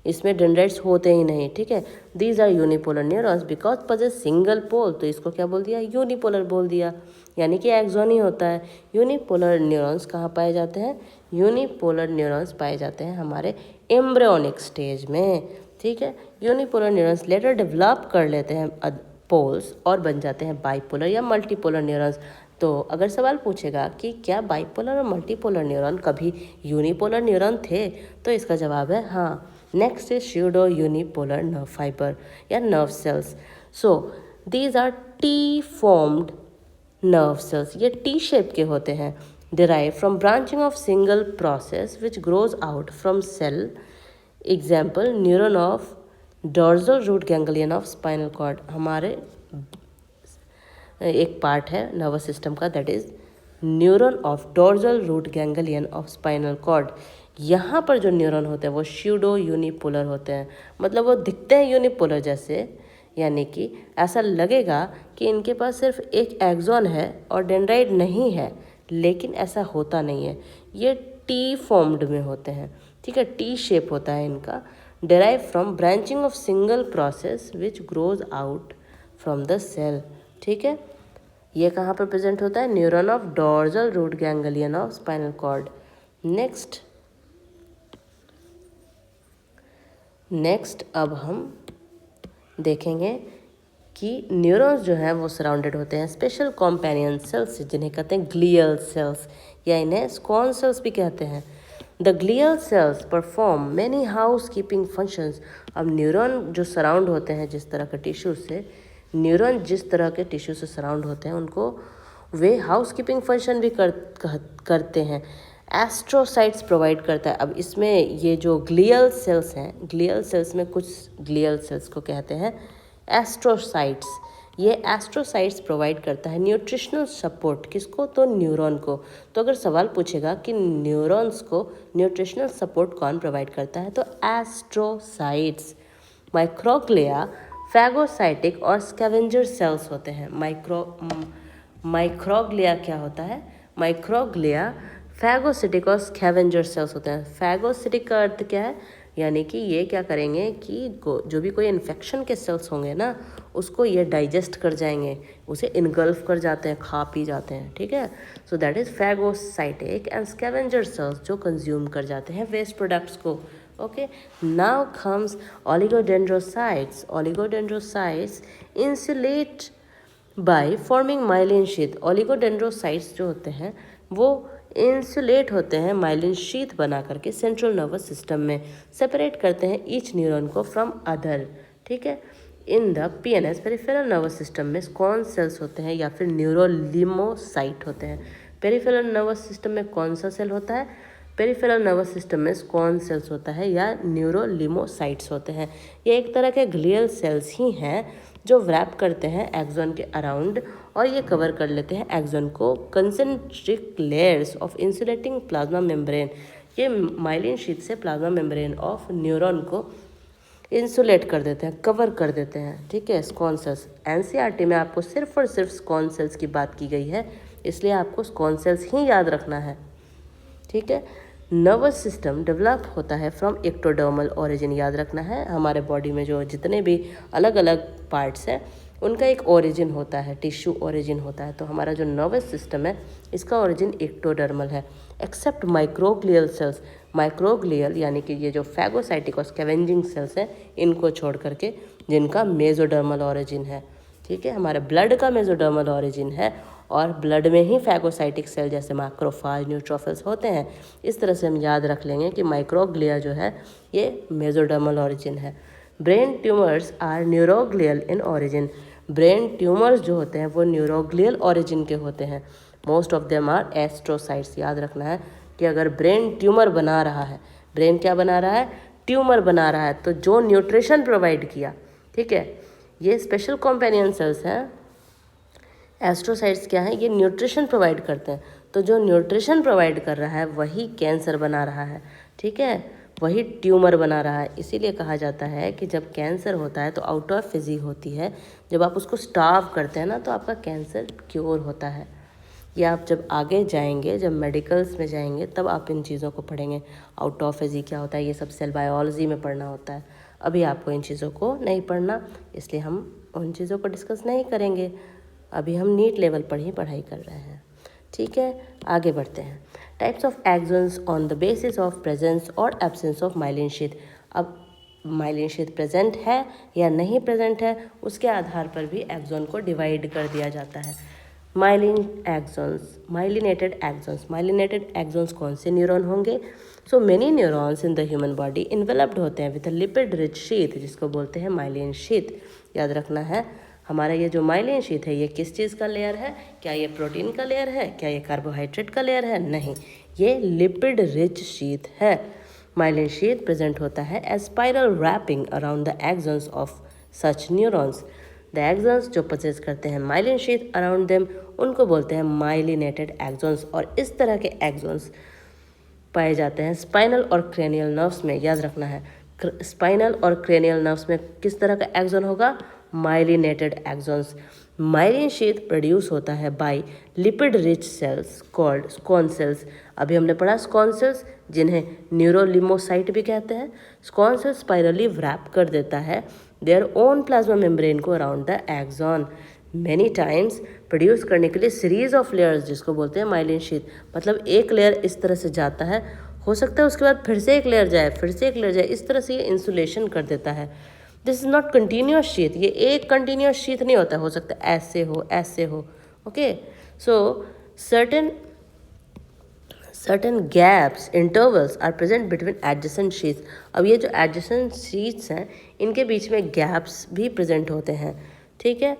इसमें डेंड्राइट्स होते ही नहीं। ठीक है, these are unipolar neurons because possess single pole, तो इसको क्या बोल दिया, यूनिपोलर बोल दिया, यानी कि एक्सॉन ही होता है। यूनिपोलर न्यूरॉन्स कहाँ पाए जाते हैं, यूनिपोलर न्यूरॉन्स पाए जाते हैं हमारे एम्ब्रियोनिक स्टेज में। ठीक है, यूनिपोलर न्यूरॉन्स लेटर डेवलप कर लेते हैं पोल्स और बन जाते हैं बाईपोलर या मल्टीपोलर न्यूरॉन्स। तो अगर सवाल पूछेगा कि क्या बाईपोलर और मल्टीपोलर न्यूरॉन कभी यूनिपोलर न्यूरॉन थे, तो इसका जवाब है हाँ। Next is pseudo unipolar nerve fibre या nerve cells. So these are T formed nerve cells, ये टी शेप के होते हैं, derive from branching of single process which grows out from cell. Example neuron of dorsal root ganglion of spinal cord, हमारे एक part है nervous system का that is neuron of dorsal root ganglion of spinal cord. यहाँ पर जो neuron होते हैं वो स्यूडो यूनिपोलर होते हैं, मतलब वो दिखते हैं यूनिपोलर जैसे, यानी कि ऐसा लगेगा कि इनके पास सिर्फ एक एक्सॉन है और डेंड्राइट नहीं है, लेकिन ऐसा होता नहीं है, ये टी फॉर्म्ड में होते हैं। ठीक है, टी शेप होता है इनका, derived from branching of single process which grows out from the cell। ठीक है, ये कहाँ पर प्रेजेंट होता है, neuron of dorsal root ganglion of spinal cord. Next अब हम देखेंगे कि न्यूरॉन्स जो हैं वो सराउंडेड होते हैं स्पेशल कॉम्पेनियन सेल्स से, जिन्हें कहते हैं ग्लियल सेल्स या इन्हें स्क्वान सेल्स भी कहते हैं। The glial cells perform many house keeping functions. अब न्यूरॉन जो सराउंड होते हैं जिस तरह के टिश्यू से, न्यूरॉन जिस तरह के टिश्यू से सराउंड होते हैं उनको वे हाउस कीपिंग फंक्शन भी करते हैं। एस्ट्रोसाइट्स प्रोवाइड करता है। अब इसमें ये जो ग्लियल सेल्स हैं, ग्लियल सेल्स में कुछ ग्लियल सेल्स को कहते हैं एस्ट्रोसाइट्स। ये एस्ट्रोसाइट्स प्रोवाइड करता है न्यूट्रिशनल सपोर्ट, किसको, तो न्यूरॉन को। तो अगर सवाल पूछेगा कि न्यूरॉन्स को न्यूट्रिशनल सपोर्ट कौन प्रोवाइड करता है, तो एस्ट्रोसाइट्स। माइक्रोग्लिया फैगोसाइटिक और स्कैवेंजर सेल्स होते हैं। माइक्रोग्लिया क्या होता है, माइक्रोग्लिया फैगोसिटिक और स्कैवेंजर सेल्स होते हैं। फैगोसिटिक का अर्थ क्या है, यानी कि ये क्या करेंगे कि जो भी कोई इन्फेक्शन के सेल्स होंगे ना उसको ये डाइजेस्ट कर जाएंगे, उसे इनगल्फ कर जाते हैं, खा पी जाते हैं। ठीक है, so that is phagocytic and scavenger cells जो कंज्यूम कर जाते हैं वेस्ट प्रोडक्ट्स को। Okay, now comes oligodendrocytes. Oligodendrocytes insulate by forming myelin sheath. Oligodendrocytes जो होते हैं वो इंसुलेट होते हैं माइलिन शीथ बना करके सेंट्रल नर्वस सिस्टम में, सेपरेट करते हैं ईच न्यूरॉन को फ्रॉम अदर। ठीक है, इन the PNS peripheral nervous system में स्क्वान सेल्स होते हैं या फिर न्यूरोलिमोसाइट होते हैं। पेरिफेरल नर्वस सिस्टम में कौन सा सेल होता है, पेरिफेरल नर्वस सिस्टम में स्क्वान सेल्स होता है या न्यूरोलिमोसाइट्स होते हैं। ये एक तरह के ग्लियल सेल्स ही हैं जो व्रैप करते हैं एक्सॉन के अराउंड और ये कवर कर लेते हैं एक्सॉन को concentric layers of insulating plasma membrane. ये माइलिन शीथ से प्लाज्मा मेम्ब्रेन ऑफ न्यूरॉन को इंसुलेट कर देते हैं, कवर कर देते हैं। ठीक है, स्क्वान सेल्स। एनसीईआरटी में आपको सिर्फ और सिर्फ स्क्वान सेल्स की बात की गई है, इसलिए आपको स्क्वान सेल्स ही याद रखना है। ठीक है। नर्वस सिस्टम डेवलप होता है फ्रॉम एक्टोडर्मल ओरिजिन। याद रखना है, हमारे बॉडी में जो जितने भी अलग अलग पार्ट्स हैं उनका एक ओरिजिन होता है, टिश्यू ओरिजिन होता है। तो हमारा जो नर्वस सिस्टम है इसका ओरिजिन एक्टोडर्मल है, एक्सेप्ट माइक्रोग्लियल सेल्स। माइक्रोग्लियल यानी कि ये जो फैगोसाइटिक और स्कैवेंजिंग सेल्स हैं इनको छोड़ करके, जिनका मेसोडर्मल ओरिजिन है। ठीक है, हमारे ब्लड का मेसोडर्मल ओरिजिन है और ब्लड में ही फैगोसाइटिक सेल जैसे मैक्रोफाज, न्यूट्रोफिल्स होते हैं। इस तरह से हम याद रख लेंगे कि माइक्रोग्लिया जो है ये मेसोडर्मल ओरिजिन है। Brain tumours are neuroglial in origin. Brain tumours जो होते हैं वो न्यूरोग्लियल ओरिजिन के होते हैं। Most of them are astrocytes. याद रखना है कि अगर ब्रेन ट्यूमर बना रहा है, ब्रेन क्या बना रहा है, ट्यूमर बना रहा है, तो जो न्यूट्रिशन प्रोवाइड किया, ठीक है, ये स्पेशल कॉम्पेनियन सेल्स हैं। एस्ट्रोसाइट्स क्या है, ये न्यूट्रिशन प्रोवाइड करते हैं। तो जो न्यूट्रिशन प्रोवाइड कर रहा है वही कैंसर बना रहा है, ठीक है, वही ट्यूमर बना रहा है। इसीलिए कहा जाता है कि जब कैंसर होता है तो आउट ऑफ फिजी होती है। जब आप उसको स्टार्व करते हैं ना तो आपका कैंसर क्योर होता है। ये आप जब आगे जाएंगे, जब मेडिकल्स में जाएंगे, तब आप इन चीज़ों को पढ़ेंगे। आउट ऑफ फिजी क्या होता है, ये सब सेल बायोलॉजी में पढ़ना होता है। अभी आपको इन चीज़ों को नहीं पढ़ना, इसलिए हम उन चीज़ों को डिस्कस नहीं करेंगे। अभी हम नीट लेवल पर ही पढ़ाई कर रहे हैं, ठीक है। आगे बढ़ते हैं। Types of axons on the basis of presence और एब्सेंस ऑफ माइलिन शीथ। अब माइलिन शीथ प्रेजेंट है या नहीं प्रेजेंट है, उसके आधार पर भी एक्सॉन को डिवाइड कर दिया जाता है। Myelin axons, myelinated axons. Myelinated axons कौन से न्यूरॉन होंगे? So many neurons in the human body enveloped होते हैं with a lipid rich sheath, जिसको बोलते हैं माइलिन शीथ। याद रखना है, हमारा ये जो माइलिन शीथ है ये किस चीज़ का लेयर है? क्या ये प्रोटीन का लेयर है? क्या ये कार्बोहाइड्रेट का लेयर है? नहीं, ये लिपिड रिच शीथ है। माइलिन शीथ प्रेजेंट होता है as spiral wrapping around the axons of such neurons. The axons जो पोजेस करते हैं माइलिन शीथ अराउंड देम, उनको बोलते हैं माइलिनेटेड एक्सॉन्स। और इस तरह के एक्सॉन्स पाए जाते हैं स्पाइनल और क्रेनियल नर्व्स में। याद रखना है, स्पाइनल और क्रेनियल नर्व्स में किस तरह का एक्सॉन होगा? Myelinated axons. Myelin sheath produce होता है by lipid rich cells called Schwann cells. अभी हमने पढ़ा स्कॉन सेल्स, जिन्हें न्यूरोलिमोसाइट भी कहते हैं। स्कॉन सेल्स स्पाइरली व्रैप कर देता है देयर ओन प्लाज्मा मेम्ब्रेन को around the axon. Many times produce करने के लिए सीरीज ऑफ लेयर्स, जिसको बोलते हैं माइलिन शीथ। मतलब एक लेयर इस तरह से जाता है, हो सकता है उसके बाद फिर से एक लेयर जाए, फिर से एक लेयर जाए, इस तरह से ये इंसुलेशन कर देता है। This is not continuous sheath, ये एक कंटिन्यूस शीथ नहीं होता, हो सकता है ऐसे हो, ऐसे हो। Okay, so certain gaps, intervals are present between adjacent sheaths। अब ये जो adjacent sheaths हैं इनके बीच में gaps भी present होते हैं, ठीक है।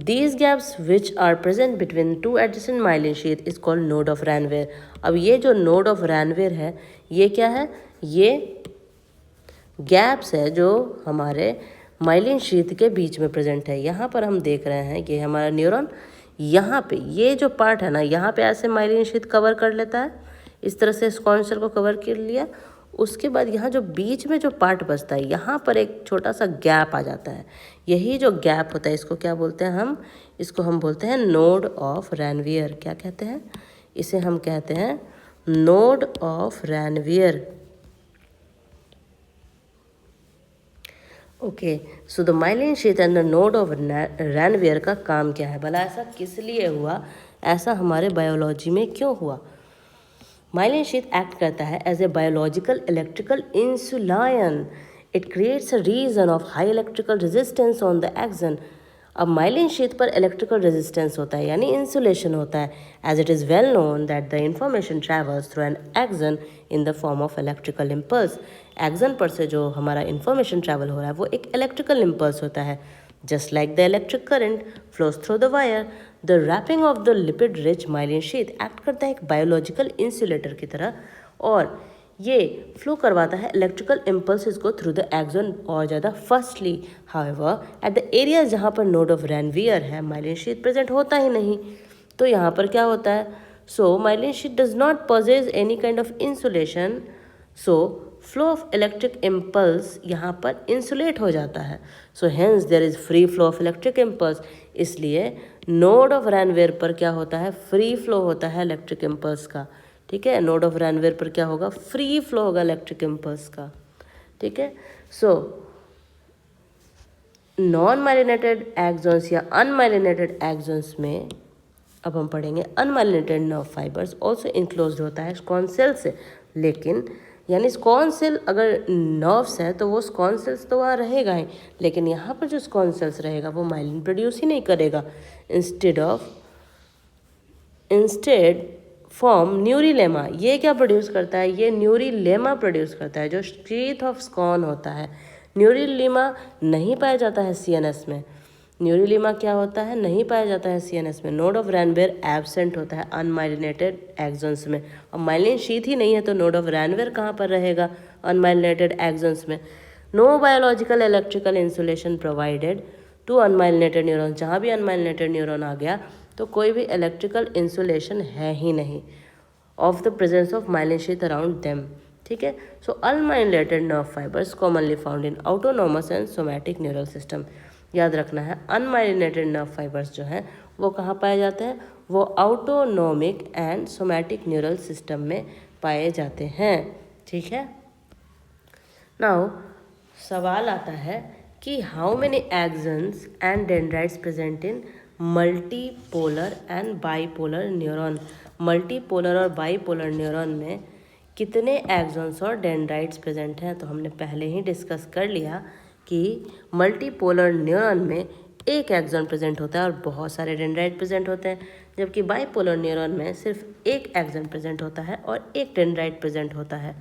These gaps which are present between two adjacent myelin sheath is called node of Ranvier। अब ये जो node of Ranvier है ये क्या है? ये gaps है जो हमारे माइलिन शीथ के बीच में प्रेजेंट है। यहाँ पर हम देख रहे हैं कि हमारा न्यूरॉन यहाँ पे ये जो पार्ट है ना, यहाँ पे ऐसे माइलिन शीथ कवर कर लेता है, इस तरह से स्कॉन सेल को कवर कर लिया। उसके बाद यहाँ जो बीच में जो पार्ट बचता है यहाँ पर एक छोटा सा गैप आ जाता है। यही जो गैप होता है इसको क्या बोलते हैं हम? इसको हम बोलते हैं नोड ऑफ रैनवियर। क्या कहते हैं इसे? हम कहते हैं node of Ranvier. Okay, so the myelin sheath and the node of Ranvier का काम क्या है? भला ऐसा किस लिए हुआ? ऐसा हमारे बायोलॉजी में क्यों हुआ? माइलिन शीथ एक्ट करता है as a biological electrical insulation. It creates a region of high electrical resistance on the axon. अब माइलिन शीथ पर इलेक्ट्रिकल रेजिस्टेंस होता है यानी इंसुलेशन होता है, as it is well known that the information travels through an axon in the form of electrical impulse. Axon पर से जो हमारा इंफॉर्मेशन ट्रैवल हो रहा है वो एक इलेक्ट्रिकल इम्पल्स होता है। Just like the electric current flows through the wire, the wrapping of the lipid rich myelin sheath act करता है एक बायोलॉजिकल इंसुलेटर की तरह, और ये फ्लो करवाता है इलेक्ट्रिकल इम्पल्सेस को थ्रू द एक्सन और ज़्यादा। Firstly however at the area जहाँ पर नोड ऑफ रैनवियर है माइलिन शीथ प्रेजेंट होता ही नहीं, तो यहाँ पर क्या होता है? So myelin sheath does not possess any kind of insulation, so flow of electric impulse यहाँ पर इंसुलेट हो जाता है। So hence there is free flow of electric impulse. इसलिए नोड ऑफ रैनवियर पर क्या होता है? फ्री फ्लो होता है इलेक्ट्रिक इम्पल्स का। ठीक है। नोड ऑफ रैनवेयर पर क्या होगा, फ्री फ्लो होगा इलेक्ट्रिक इम्पल्स का, ठीक है। सो नॉन माइलिनेटेड एक्सॉन्स या अनमाइलिनेटेड एक्सॉन्स में अब हम पढ़ेंगे unmyelinated nerve fibres also enclosed होता है स्कॉन सेल से, लेकिन यानी स्कॉन सेल अगर नर्व्स है तो वो स्कॉन सेल्स तो वहाँ रहेगा ही, लेकिन यहाँ पर जो स्कॉन सेल्स रहेगा वो माइलिन प्रोड्यूस ही नहीं करेगा, इंस्टेड फॉर्म न्यूरिलेमा। ये क्या प्रोड्यूस करता है, ये न्यूरिलेमा प्रोड्यूस करता है जो शीथ ऑफ स्कॉन होता है। न्यूरिलेमा नहीं पाया जाता है सीएनएस में, न्यूरिलेमा क्या होता है, नहीं पाया जाता है सीएनएस में। नोड ऑफ रैनवेयर एब्सेंट होता है अनमाइलिनेटेड एक्सॉन्स में, और माइलिन शीथ ही नहीं है तो नोड ऑफ रैनवेयर कहाँ पर रहेगा, अनमाइलिनेटेड एक्सॉन्स में। No biological electrical insulation provided to unmyelinated neuron, जहाँ भी अनमाइलिनेटेड न्यूरॉन आ गया तो कोई भी इलेक्ट्रिकल इंसुलेशन है ही नहीं of the presence of myelin sheath around them, ठीक है। So unmyelinated nerve fibres commonly found in autonomous and somatic neural system. याद रखना है अनमाइलिनेटेड नर्व फाइबर्स जो हैं वो कहाँ पाए जाते हैं, वो autonomic and somatic neural system में पाए जाते हैं, ठीक है। नाउ सवाल आता है कि how many actions and dendrites present in multipolar and bipolar neuron. Multipolar और बाईपोलर न्यूरॉन में कितने एक्सॉन्स और डेंड्राइट्स प्रेजेंट हैं, तो हमने पहले ही डिस्कस कर लिया कि मल्टीपोलर न्यूरॉन में एक एक्सॉन प्रेजेंट होता है और बहुत सारे डेंड्राइट प्रेजेंट होते हैं, जबकि बाईपोलर न्यूरॉन में सिर्फ एक एक्सॉन प्रेजेंट होता है और एक डेंड्राइट प्रेजेंट होता है,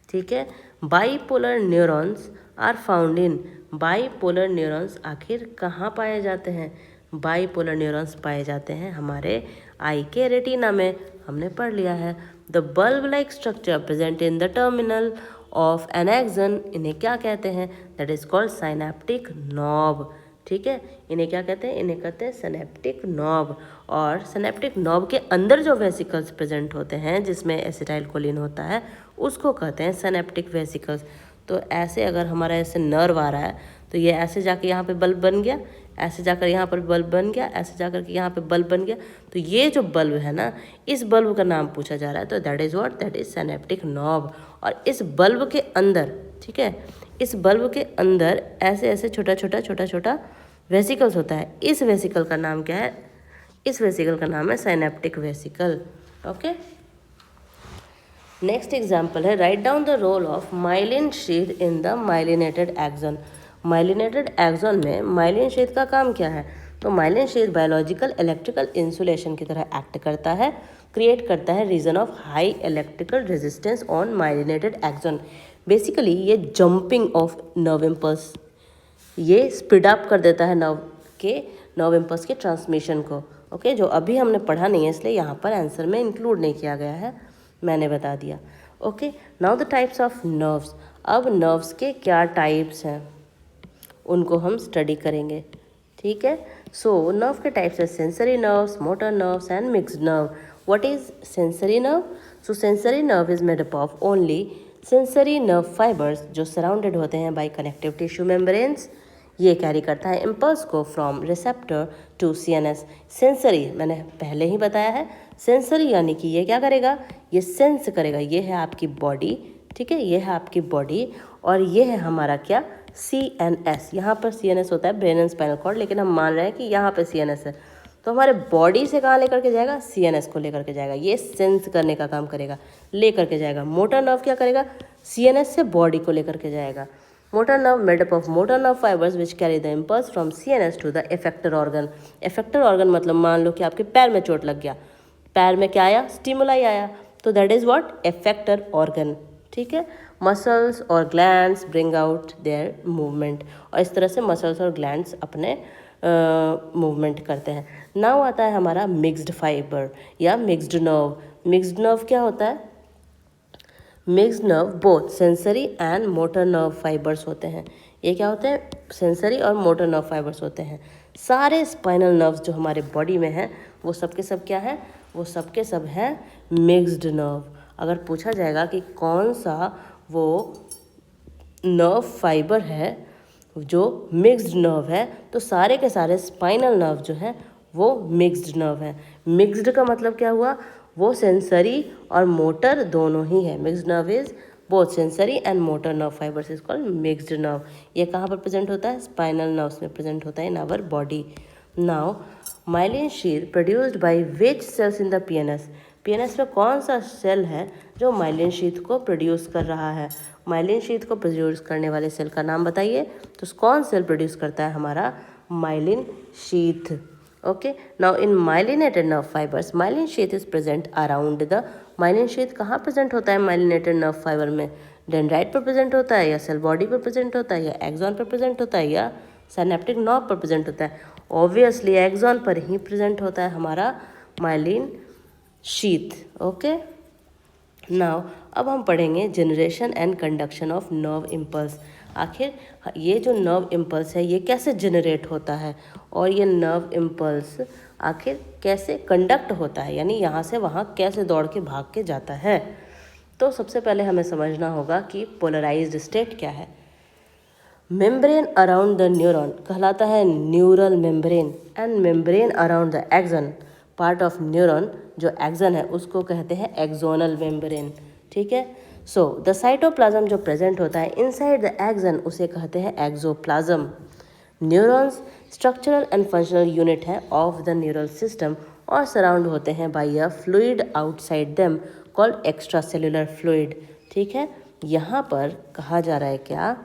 ठीक है। Bipolar neurons are found in, bipolar neurons आखिर कहाँ पाए जाते हैं, बाईपोलर न्यूरॉन्स पाए जाते हैं हमारे आई के रेटिना में, हमने पढ़ लिया है। The bulb like structure present in the terminal of an axon, इन्हें क्या कहते हैं, that is called synaptic knob, ठीक है। इन्हें क्या कहते हैं, इन्हें कहते हैं सिनेप्टिक नॉब। और सिनेप्टिक नॉब के अंदर जो वेसिकल्स प्रेजेंट होते हैं जिसमें एसिटाइलकोलिन होता है उसको कहते हैं सिनेप्टिक वेसिकल्स। तो ऐसे अगर हमारा ऐसे नर्व आ रहा है तो ये ऐसे जाके यहाँ पे बल्ब बन गया, ऐसे जाकर यहाँ पर बल्ब बन गया, ऐसे जाकर के यहाँ पे बल्ब बन गया, तो ये जो बल्ब है ना, इस बल्ब का नाम पूछा जा रहा है, तो that is what, that is synaptic knob. और इस बल्ब के अंदर, ठीक है, इस बल्ब के अंदर ऐसे ऐसे छोटा छोटा वेसिकल्स होता है। इस वेसिकल का नाम क्या है, इस वेसिकल का नाम है synaptic vesicle, okay. Next example है right down the role of myelin sheath in the myelinated axon. Myelinated axon में माइलिन शीथ का काम क्या है, तो myelin sheath biological electrical insulation की तरह एक्ट करता है, क्रिएट करता है region of high electrical resistance on myelinated axon. Basically ये जंपिंग ऑफ नर्व इम्पल्स, ये स्पीड अप कर देता है नर्व इम्पल्स के ट्रांसमिशन को, ओके। जो अभी हमने पढ़ा नहीं है इसलिए यहाँ पर आंसर में इंक्लूड नहीं किया गया है, मैंने बता दिया, okay. Now the types of nerves, अब नर्व्स के क्या टाइप्स हैं उनको हम स्टडी करेंगे, ठीक है। सो नर्व के टाइप्स है sensory nerves, motor nerves and mixed nerve. What is sensory nerve, so sensory nerve is made up of only sensory nerve fibres जो सराउंडेड होते हैं बाय कनेक्टिव टिश्यू मेम्ब्रेन्स। ये carry करता है impulse को from receptor to CNS. Sensory मैंने पहले ही बताया है, सेंसरी यानी कि ये क्या करेगा, ये सेंस करेगा, ये है आपकी बॉडी, ठीक है, ये है आपकी बॉडी, और ये है हमारा क्या, CNS। यहाँ पर CNS होता है ब्रेन एंड स्पाइनल कॉर्ड, लेकिन हम मान रहे हैं कि यहाँ पे CNS है, तो हमारे बॉडी से कहाँ लेकर के जाएगा, CNS को लेकर के जाएगा, ये सेंस करने का काम करेगा, लेकर के जाएगा। मोटर नर्व क्या करेगा, CNS से बॉडी को लेकर के जाएगा। Motor nerve made up of motor nerve fibres which carry the impulse from CNS to the effector organ. Effector organ मतलब मान लो कि आपके पैर में चोट लग गया, पैर में क्या आया, स्टिमुलाई आया, तो that is what, effector organ, ठीक है। मसल्स और glands bring out there movement, और इस तरह से मसल्स और ग्लैंड्स अपने मूवमेंट करते हैं। नाउ आता है हमारा मिक्स्ड फाइबर या मिक्स्ड नर्व। मिक्स्ड नर्व क्या होता है, mixed nerve both sensory and motor nerve fibres होते हैं। ये क्या होते हैं, सेंसरी और मोटर नर्व फाइबर्स होते हैं। सारे स्पाइनल नर्व्स जो हमारे बॉडी में हैं वो सब के सब क्या है, वो सब के सब हैं मिक्स्ड नर्व। अगर पूछा जाएगा कि कौन सा वो नर्व फाइबर है जो मिक्स्ड नर्व है, तो सारे के सारे स्पाइनल नर्व जो है वो मिक्स्ड नर्व है। मिक्स्ड का मतलब क्या हुआ, वो सेंसरी और मोटर दोनों ही है। Mixed nerve is both sensory and motor nerve fibres is called mixed nerve. ये कहाँ पर प्रेजेंट होता है? स्पाइनल नर्व्स में प्रेजेंट होता है in our body. Now myelin sheath produced by which cells in the PNS? PNS में कौन सा सेल है जो माइलिन शीथ को प्रोड्यूस कर रहा है? माइलिन शीथ को प्रोड्यूस करने वाले सेल का नाम बताइए। तो कौन सेल प्रोड्यूस करता है हमारा myelin sheath? Okay, now in myelinated nerve fibres myelin sheath is present around the. Myelin sheath कहाँ प्रेजेंट होता है माइलिनेटेड नर्व फाइबर में? डेंड्राइट पर प्रेजेंट होता है, या सेल बॉडी पर प्रेजेंट होता है, या एक्सॉन पर प्रेजेंट होता है, या सिनेप्टिक नॉब पर प्रेजेंट होता है? ऑब्वियसली एक्सॉन पर ही प्रेजेंट होता है हमारा माइलिन शीथ। ओके, नाउ अब हम पढ़ेंगे generation and conduction of nerve impulse. आखिर ये जो नर्व इम्पल्स है ये कैसे जनरेट होता है, और ये नर्व इम्पल्स आखिर कैसे कंडक्ट होता है, यानी यहाँ से वहाँ कैसे दौड़ के भाग के जाता है। तो सबसे पहले हमें समझना होगा कि पोलराइज्ड स्टेट क्या है। मेम्ब्रेन अराउंड द न्यूरॉन कहलाता है neural membrane, and membrane around the axon part of neuron जो एक्सन है उसको कहते हैं एक्सोनल मेम्ब्रेन। ठीक है, सो द साइटोप्लाज्म जो प्रेजेंट होता है इनसाइड द एक्सन उसे कहते हैं axoplasm. Neurons structural and functional unit है ऑफ द न्यूरल सिस्टम और सराउंड होते हैं by a fluid outside them called extra cellular fluid. ठीक है, यहाँ पर कहा जा रहा है क्या?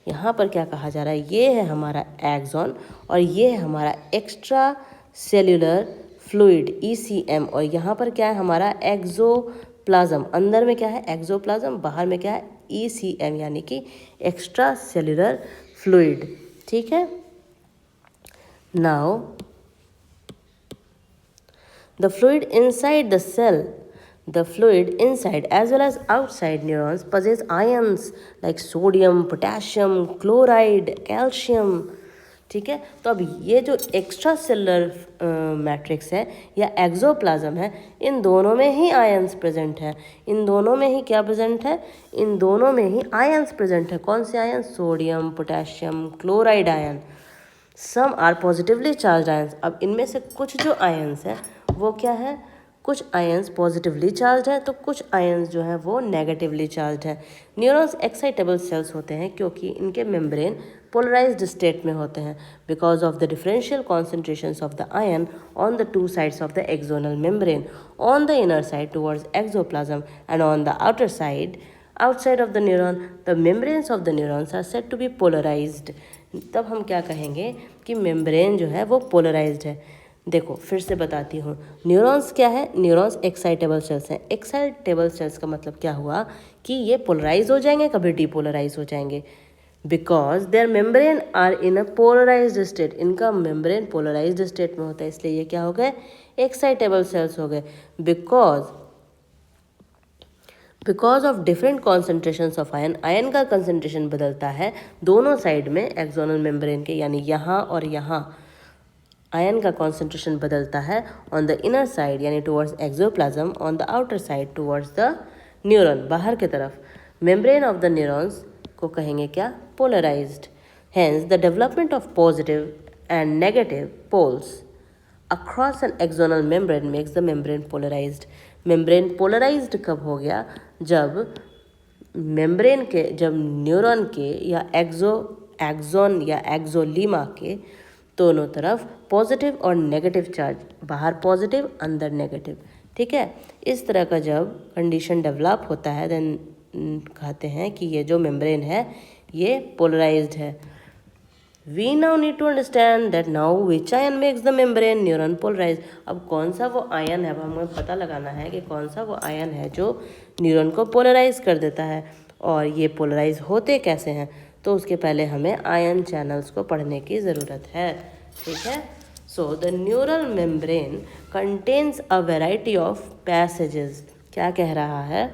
यहाँ पर क्या कहा जा रहा है? ये है हमारा एक्सॉन और ये है हमारा एक्स्ट्रा सेल्यूलर फ्लूइड ECM, और यहाँ पर क्या है हमारा एक्सोप्लाज्म। अंदर में क्या है? एक्सोप्लाज्म, बाहर में क्या है? ECM यानी कि एक्स्ट्रा सेल्यूलर फ्लूइड। ठीक है, now the fluid inside the cell, the fluid inside as well as outside neurons possess ions like sodium, potassium, chloride, calcium। ठीक है, तो अब ये जो एक्स्ट्रा सेलुलर मैट्रिक्स है या एक्सोप्लाज्म है, इन दोनों में ही आयंस प्रेजेंट है। इन दोनों में ही क्या प्रेजेंट है? इन दोनों में ही आयंस प्रेजेंट है। कौन से ion? Sodium, potassium, chloride ion. Some are positively charged ions. अब इनमें से कुछ जो आयंस है वो क्या है? कुछ आयंस पॉजिटिवली चार्ज है तो कुछ आयंस जो है वो नेगेटिवली चार्ज है। न्यूरॉन्स एक्साइटेबल सेल्स होते हैं क्योंकि इनके मेम्ब्रेन पोलराइज्ड स्टेट में होते हैं because of the differential concentrations of the ion on the two sides of the axonal membrane, on the inner side towards axoplasm and on the outer side outside of the neuron the membranes of the neurons are said to be polarized। तब हम क्या कहेंगे कि membrane जो है वो polarised है। देखो फिर से बताती हूँ, न्यूरॉन्स क्या है? न्यूरॉन्स एक्साइटेबल सेल्स हैं। एक्साइटेबल सेल्स का मतलब क्या हुआ कि ये पोलराइज हो जाएंगे, कभी डीपोलराइज हो जाएंगे, because their membrane are in a polarised state. इनका मेम्ब्रेन पोलराइज्ड स्टेट में होता है, इसलिए ये क्या हो गए? एक्साइटेबल सेल्स हो गए। Because of different concentrations of ion, ion का कंसंट्रेशन बदलता है दोनों साइड में एक्सोनल मेम्ब्रेन के, यानी यहाँ और यहाँ आयन का कॉन्सेंट्रेशन बदलता है ऑन द इनर साइड यानी towards axoplasm, on the outer side towards the neuron, बाहर की तरफ। मेम्ब्रेन ऑफ द न्यूरॉन्स को कहेंगे क्या? Polarised. Hence the development of positive and negative poles across an axonal membrane makes the membrane polarised. Membrane polarised कब हो गया? जब मेम्ब्रेन के, जब न्यूरॉन के या एक्सोन या एक्सोलीमा के दोनों तरफ पॉजिटिव और नेगेटिव चार्ज, बाहर पॉजिटिव अंदर नेगेटिव। ठीक है, इस तरह का जब कंडीशन डेवलप होता है देन कहते हैं कि ये जो मेम्ब्रेन है ये पोलराइज्ड है। We now need to understand that now which ion makes the membrane neuron polarized। अब कौन सा वो आयन है, अब हमें पता लगाना है कि कौन सा वो आयन है जो न्यूरॉन को पोलराइज कर देता है, और ये पोलराइज होते कैसे हैं। तो उसके पहले हमें आयन चैनल्स को पढ़ने की ज़रूरत है। ठीक है, so the neural membrane contains a variety of passages. क्या कह रहा है?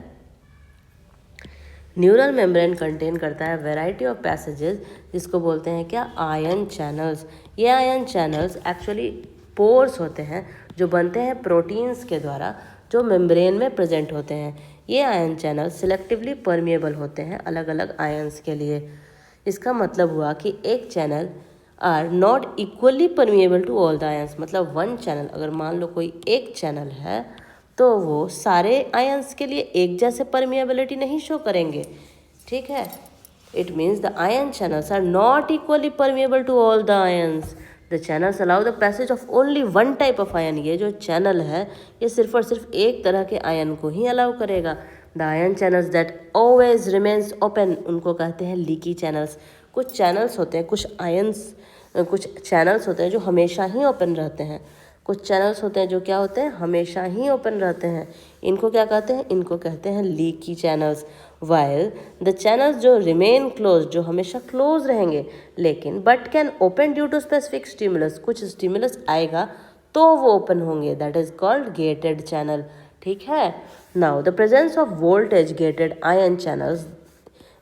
न्यूरल मेम्ब्रेन कंटेन करता है वेराइटी ऑफ पैसेजेस, जिसको बोलते हैं क्या? Ion channels. ये आयन चैनल्स एक्चुअली पोर्स होते हैं जो बनते हैं प्रोटीन्स के द्वारा जो मेम्ब्रेन में प्रेजेंट होते हैं। ये आयन चैनल्स सिलेक्टिवली परमिएबल होते हैं अलग अलग आयंस के लिए। इसका मतलब हुआ कि एक channel are not equally permeable to all the ions. मतलब वन चैनल, अगर मान लो कोई एक चैनल है तो वो सारे आयंस के लिए एक जैसे परमिएबिलिटी नहीं शो करेंगे, ठीक है। It means the ion channels are not equally permeable to all the ions. The channels allow the passage of only one type of ion. ये जो चैनल है ये सिर्फ और सिर्फ एक तरह के आयन को ही अलाउ करेगा। The ion channels that always remains open, उनको कहते हैं लीकी चैनल्स। कुछ चैनल्स होते हैं, कुछ चैनल्स होते हैं जो हमेशा ही ओपन रहते हैं। कुछ चैनल्स होते हैं जो क्या होते हैं, हमेशा ही ओपन रहते हैं। इनको क्या कहते हैं, इनको कहते हैं leaky channels. While the channels जो रिमेन क्लोज, जो हमेशा क्लोज रहेंगे, लेकिन but can open due to specific stimulus, कुछ स्टिमुलस आएगा तो वो ओपन होंगे, that is called gated channel, ठीक है। Now the presence of voltage gated ion channels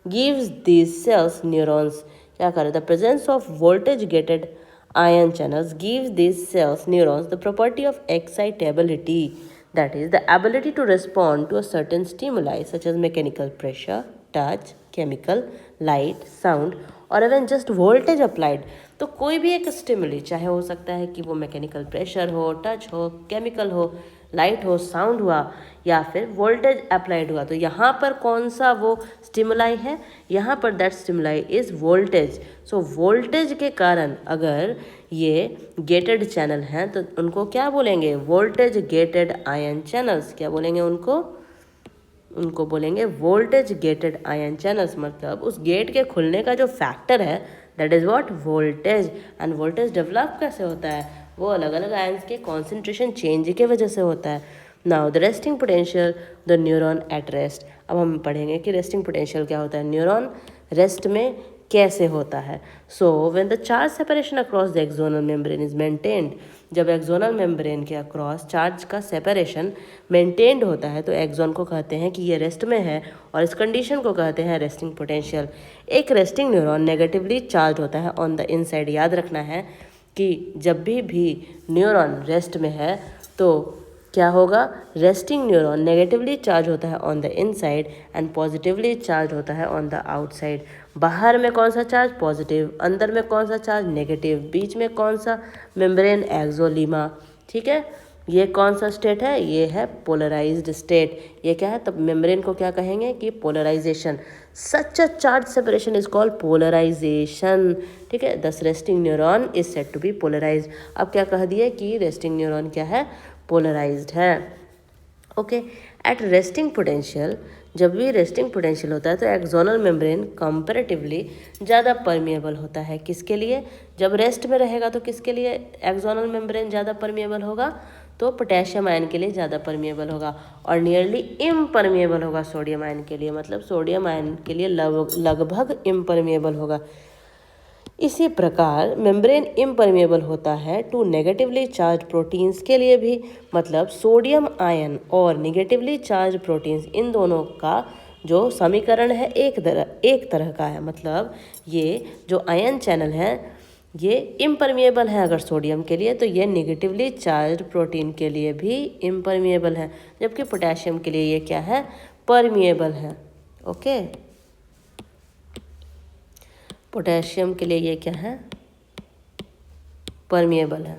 gives these cells neurons, क्या करें, the presence of voltage gated ion channels gives these cells neurons the property of excitability, that is the ability to respond to a certain stimuli such as mechanical pressure, touch, chemical, light, sound और even just voltage applied। तो कोई भी एक stimuli, चाहे हो सकता है कि वो मैकेनिकल प्रेशर हो, टच हो, केमिकल हो, लाइट हो, साउंड हुआ या फिर वोल्टेज अप्लाइड हुआ, तो यहाँ पर कौन सा वो स्टिमुलाई है, यहाँ पर that stimuli is voltage. So voltage के कारण अगर ये गेटेड चैनल हैं तो उनको क्या बोलेंगे, वोल्टेज गेटेड आयन चैनल्स। क्या बोलेंगे उनको बोलेंगे वोल्टेज गेटेड आयन चैनल्स। मतलब उस गेट के खुलने का जो फैक्टर है that is what, voltage. End voltage develop कैसे होता है, वो अलग अलग आयंस के कॉन्सेंट्रेशन चेंज के वजह से होता है। Now the resting potential the neuron at rest. अब हम पढ़ेंगे कि रेस्टिंग पोटेंशियल क्या होता है, न्यूरॉन रेस्ट में कैसे होता है। So when the charge separation across the axonal membrane is maintained, जब एक्सोनल मेम्ब्रेन के अक्रॉस चार्ज का सेपरेशन मेंटेन्ड होता है तो एक्सोन को कहते हैं कि ये रेस्ट में है और इस कंडीशन को कहते हैं रेस्टिंग पोटेंशियल। एक रेस्टिंग न्यूरॉन नेगेटिवली चार्ज होता है ऑन द इनसाइड। याद रखना है कि जब भी न्यूरॉन रेस्ट में है तो क्या होगा, रेस्टिंग न्यूरॉन नेगेटिवली चार्ज होता है on the inside and positively charge होता है ऑन द आउटसाइड। बाहर में कौन सा चार्ज, पॉजिटिव, अंदर में कौन सा चार्ज, नेगेटिव, बीच में कौन सा, मेम्ब्रेन एक्सोलीमा, ठीक है। ये कौन सा स्टेट है, ये है पोलराइज्ड स्टेट। ये क्या है, तब मेम्ब्रेन को क्या कहेंगे कि polarisation. Such a charge separation is called polarisation, ठीक है। This resting neuron is said to be polarised. अब क्या कह दिए कि रेस्टिंग न्यूरॉन क्या है, पोलराइज्ड है, ओके। एट रेस्टिंग पोटेंशियल, जब भी रेस्टिंग पोटेंशियल होता है तो एक्सोनल मेम्ब्रेन कंपैरेटिवली ज़्यादा परमिएबल होता है। किसके लिए, जब रेस्ट में रहेगा तो किसके लिए एक्सोनल मेम्ब्रेन ज़्यादा परमिएबल होगा, तो पोटेशियम आयन के लिए ज़्यादा परमिएबल होगा और नियरली इम्परमिएबल होगा सोडियम आयन के लिए। मतलब सोडियम आयन के लिए लगभग इम्परमिएबल होगा। इसी प्रकार मेम्ब्रेन इम्परमिएबल होता है टू नेगेटिवली चार्ज प्रोटीन्स के लिए भी। मतलब सोडियम आयन और नेगेटिवली चार्ज प्रोटीन्स, इन दोनों का जो समीकरण है एक तरह का है। मतलब ये जो आयन चैनल है ये इम्परमिएबल है अगर सोडियम के लिए, तो ये नेगेटिवली चार्ज प्रोटीन के लिए भी इम्परमिएबल है, जबकि पोटेशियम के लिए ये क्या है, परमिएबल है, ओके। पोटेशियम के लिए ये क्या है, परमिएबल है।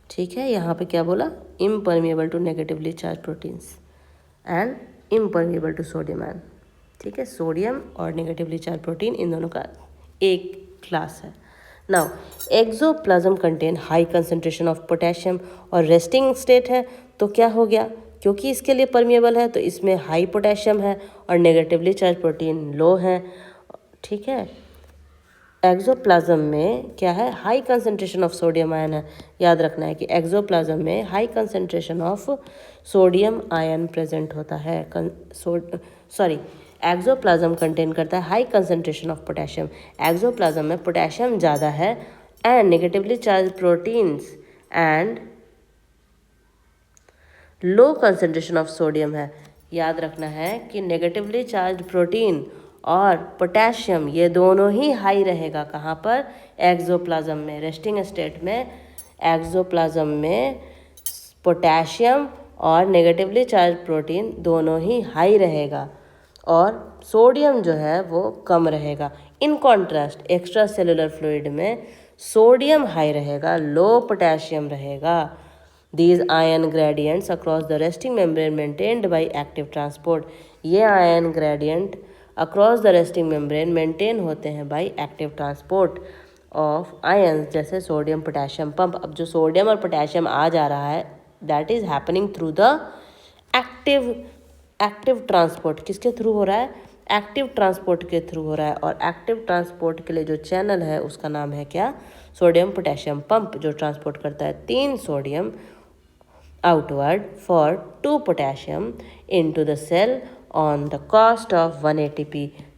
ठीक है, यहाँ पे क्या बोला, impermeable to negatively charged proteins and impermeable to sodium ion, ठीक है। सोडियम और नेगेटिवली चार्ज प्रोटीन इन दोनों का एक क्लास है। Now axoplasm contain high concentration of potassium और रेस्टिंग स्टेट है, तो क्या हो गया, क्योंकि इसके लिए परमिएबल है तो इसमें हाई पोटेशियम है और नेगेटिवली चार्ज प्रोटीन लो है, ठीक है। एक्सोप्लाज्म में क्या है, high concentration of sodium ion है। याद रखना है कि एक्सोप्लाज्म में high concentration of sodium ion present होता है। एक्सोप्लाज्म कंटेन करता है high concentration of potassium. Axoplasm में पोटेशियम ज़्यादा है and negatively charged proteins and low concentration of sodium है। याद रखना है कि नेगेटिवली चार्ज प्रोटीन और पोटेशियम ये दोनों ही हाई रहेगा। कहाँ पर, एक्सोप्लाज्म में। रेस्टिंग स्टेट में एक्सोप्लाज्म में पोटेशियम और नेगेटिवली चार्ज प्रोटीन दोनों ही हाई रहेगा और सोडियम जो है वो कम रहेगा। In contrast extra cellular fluid में सोडियम हाई रहेगा, लो पोटेशियम रहेगा। These ion gradients across the resting membrane maintained by active transport. ये ion gradient across the resting membrane maintain होते हैं by active transport of ions, जैसे sodium potassium pump. अब जो sodium और पोटेशियम आ जा रहा है that is happening through the active transport. किसके थ्रू हो रहा है? एक्टिव ट्रांसपोर्ट के थ्रू हो रहा है। और एक्टिव ट्रांसपोर्ट के लिए जो चैनल है उसका नाम है क्या? सोडियम पोटेशियम पंप, जो ट्रांसपोर्ट करता है 3 sodium outward for 2 potassium into the cell on the cost of 1 ATP।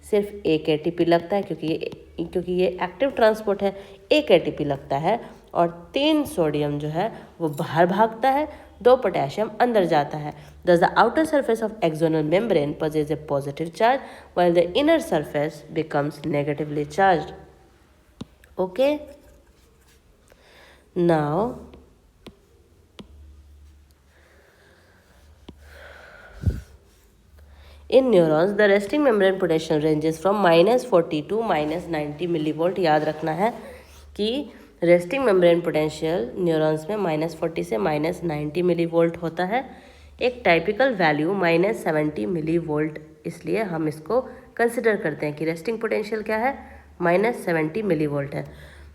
सिर्फ 1 ATP लगता है क्योंकि ये एक्टिव ट्रांसपोर्ट है, 1 ATP लगता है और 3 सोडियम जो है वो बाहर भागता है, 2 पोटेशियम अंदर जाता है। Thus the outer surface of axonal membrane possesses a positive charge while the inner surface becomes negatively charged. Okay? Now in neurons the resting membrane potential ranges from -40 to -90 millivolt। याद रखना है कि resting membrane potential neurons में -40 से -90 millivolt होता है। एक typical value -70 millivolt, इसलिए हम इसको कंसिडर करते हैं कि रेस्टिंग पोटेंशियल क्या है? -70 मिलीवोल्ट है।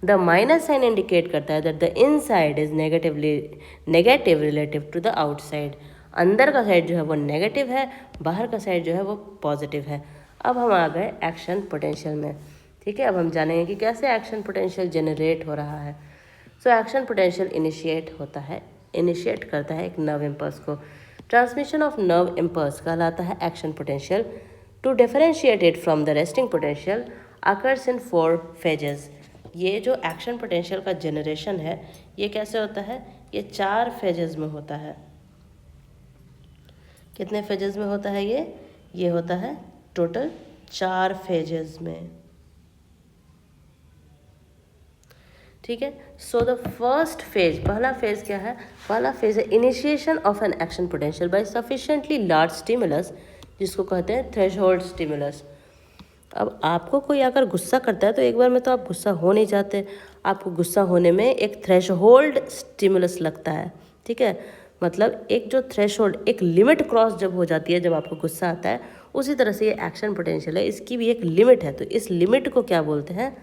द माइनस साइन इंडिकेट करता है that the inside is negative relative to the outside. अंदर का साइड जो है वो नेगेटिव है, बाहर का साइड जो है वो पॉजिटिव है। अब हम आ गए एक्शन पोटेंशियल में। ठीक है, अब हम जानेंगे कि कैसे एक्शन पोटेंशियल जनरेट हो रहा है। सो एक्शन पोटेंशियल इनिशिएट करता है एक नर्व इम्पल्स को। ट्रांसमिशन ऑफ नर्व इम्पल्स कहलाता है action potential. To differentiate it from the resting potential occurs in 4 phases. ये जो एक्शन पोटेंशियल का जनरेशन है ये कैसे होता है? ये 4 फेजेस में होता है। कितने फेजेस में होता है ये होता है टोटल 4 फेजेस में। ठीक है, सो द फर्स्ट फेज, पहला फेज क्या है? पहला फेज है initiation of N action potential bye sufficiently large stimulus, जिसको कहते हैं थ्रेशोल्ड स्टिमुलस। अब आपको कोई अगर गुस्सा करता है तो एक बार में तो आप गुस्सा हो नहीं जाते, आपको गुस्सा होने में एक थ्रेशोल्ड स्टिमुलस लगता है। ठीक है, मतलब एक जो थ्रेशोल्ड, एक लिमिट क्रॉस जब हो जाती है, जब आपको गुस्सा आता है, उसी तरह से ये एक्शन पोटेंशियल है, इसकी भी एक लिमिट है। तो इस लिमिट को क्या बोलते हैं?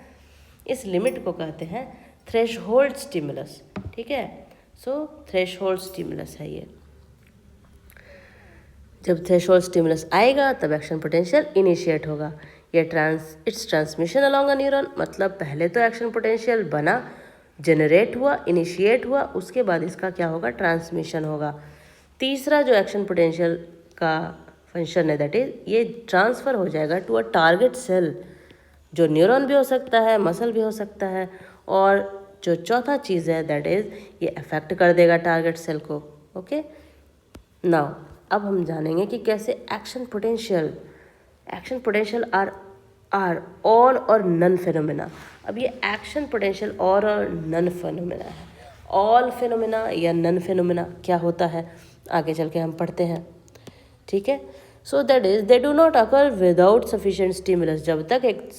इस लिमिट को कहते हैं थ्रेशोल्ड स्टिमुलस। ठीक है, सो थ्रेशोल्ड स्टिमुलस है ये। जब थ्रेशोल्ड स्टिमुलस आएगा तब एक्शन पोटेंशियल इनिशिएट होगा। ये it's transmission along a neuron, मतलब पहले तो एक्शन पोटेंशियल बना, जनरेट हुआ, इनिशिएट हुआ, उसके बाद इसका क्या होगा? ट्रांसमिशन होगा। तीसरा जो एक्शन पोटेंशियल का फंक्शन है दैट इज ये ट्रांसफ़र हो जाएगा टू अ टारगेट सेल, जो न्यूरॉन भी हो सकता है, मसल भी हो सकता है। और जो चौथा चीज़ है दैट इज ये अफेक्ट कर देगा टारगेट सेल को। ओके, नाउ अब हम जानेंगे कि कैसे एक्शन पोटेंशियल आर ऑल और नन फेनोमेना। अब ये एक्शन पोटेंशियल और नन फेनोमेना है। ऑल फेनोमेना या नन फेनोमेना क्या होता है आगे चल के हम पढ़ते हैं। ठीक है, so that is they do not occur without sufficient stimulus. जब तक एक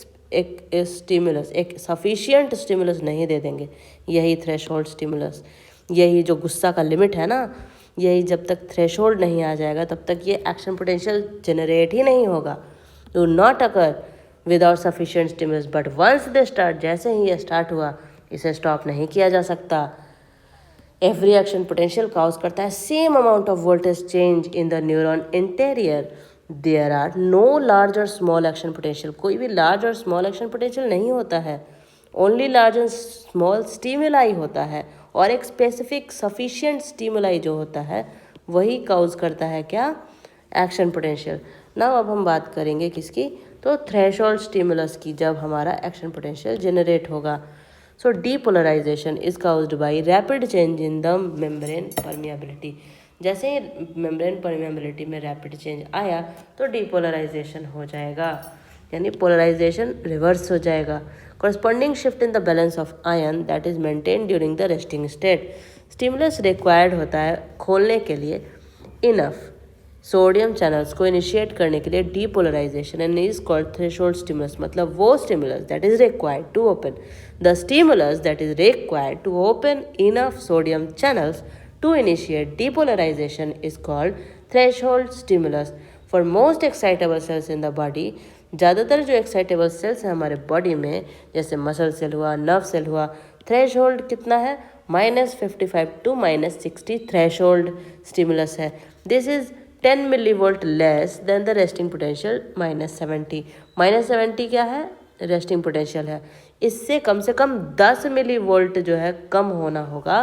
स्टिमुलस, एक सफिशिएंट स्टिमुलस नहीं दे देंगे, यही थ्रेशोल्ड स्टिमुलस, यही जो गुस्सा का लिमिट है ना, यही जब तक थ्रेशोल्ड नहीं आ जाएगा तब तक ये एक्शन पोटेंशियल जनरेट ही नहीं होगा। Do not occur without sufficient stimulus but once they start, जैसे ही ये स्टार्ट हुआ इसे स्टॉप नहीं किया जा सकता। एवरी एक्शन पोटेंशियल कॉज करता है same amount of voltage change in the neuron interior. There are no large और स्मॉल एक्शन पोटेंशियल। कोई भी लार्ज और स्मॉल एक्शन पोटेंशियल नहीं होता है, only large and small stimuli होता है। और एक स्पेसिफिक सफिशिएंट स्टिमुलाई जो होता है वही काउज करता है क्या? Action potential. नाउ अब हम बात करेंगे किसकी? तो थ्रेशोल्ड स्टिमुलस की, जब हमारा एक्शन पोटेंशियल जनरेट होगा। So depolarisation is caused by rapid change in the membrane permeability. जैसे ही मेम्ब्रेन परमिएबिलिटी में रैपिड चेंज आया तो डीपोलराइजेशन हो जाएगा, यानी पोलराइजेशन रिवर्स हो जाएगा। corresponding shift in the balance of ion that is maintained during the resting state। Stimulus required होता है खोलने के लिए इनफ सोडियम चैनल्स को इनिशिएट करने के लिए depolarisation and is called threshold stimulus, मतलब वो stimulus that is required to open the stimulus that is required to open enough sodium channels to initiate depolarisation is called threshold stimulus for most excitable cells in the body. ज़्यादातर जो excitable cells हैं हमारे body में, जैसे muscle cell हुआ, nerve cell हुआ, threshold कितना है, -55 to -60 थ्रेशोल्ड स्टिमुलस है। This is 10 millivolt less than the resting potential -70। -70 क्या है, रेस्टिंग पोटेंशियल है। इससे कम से कम 10 मिलीवोल्ट जो है कम होना होगा,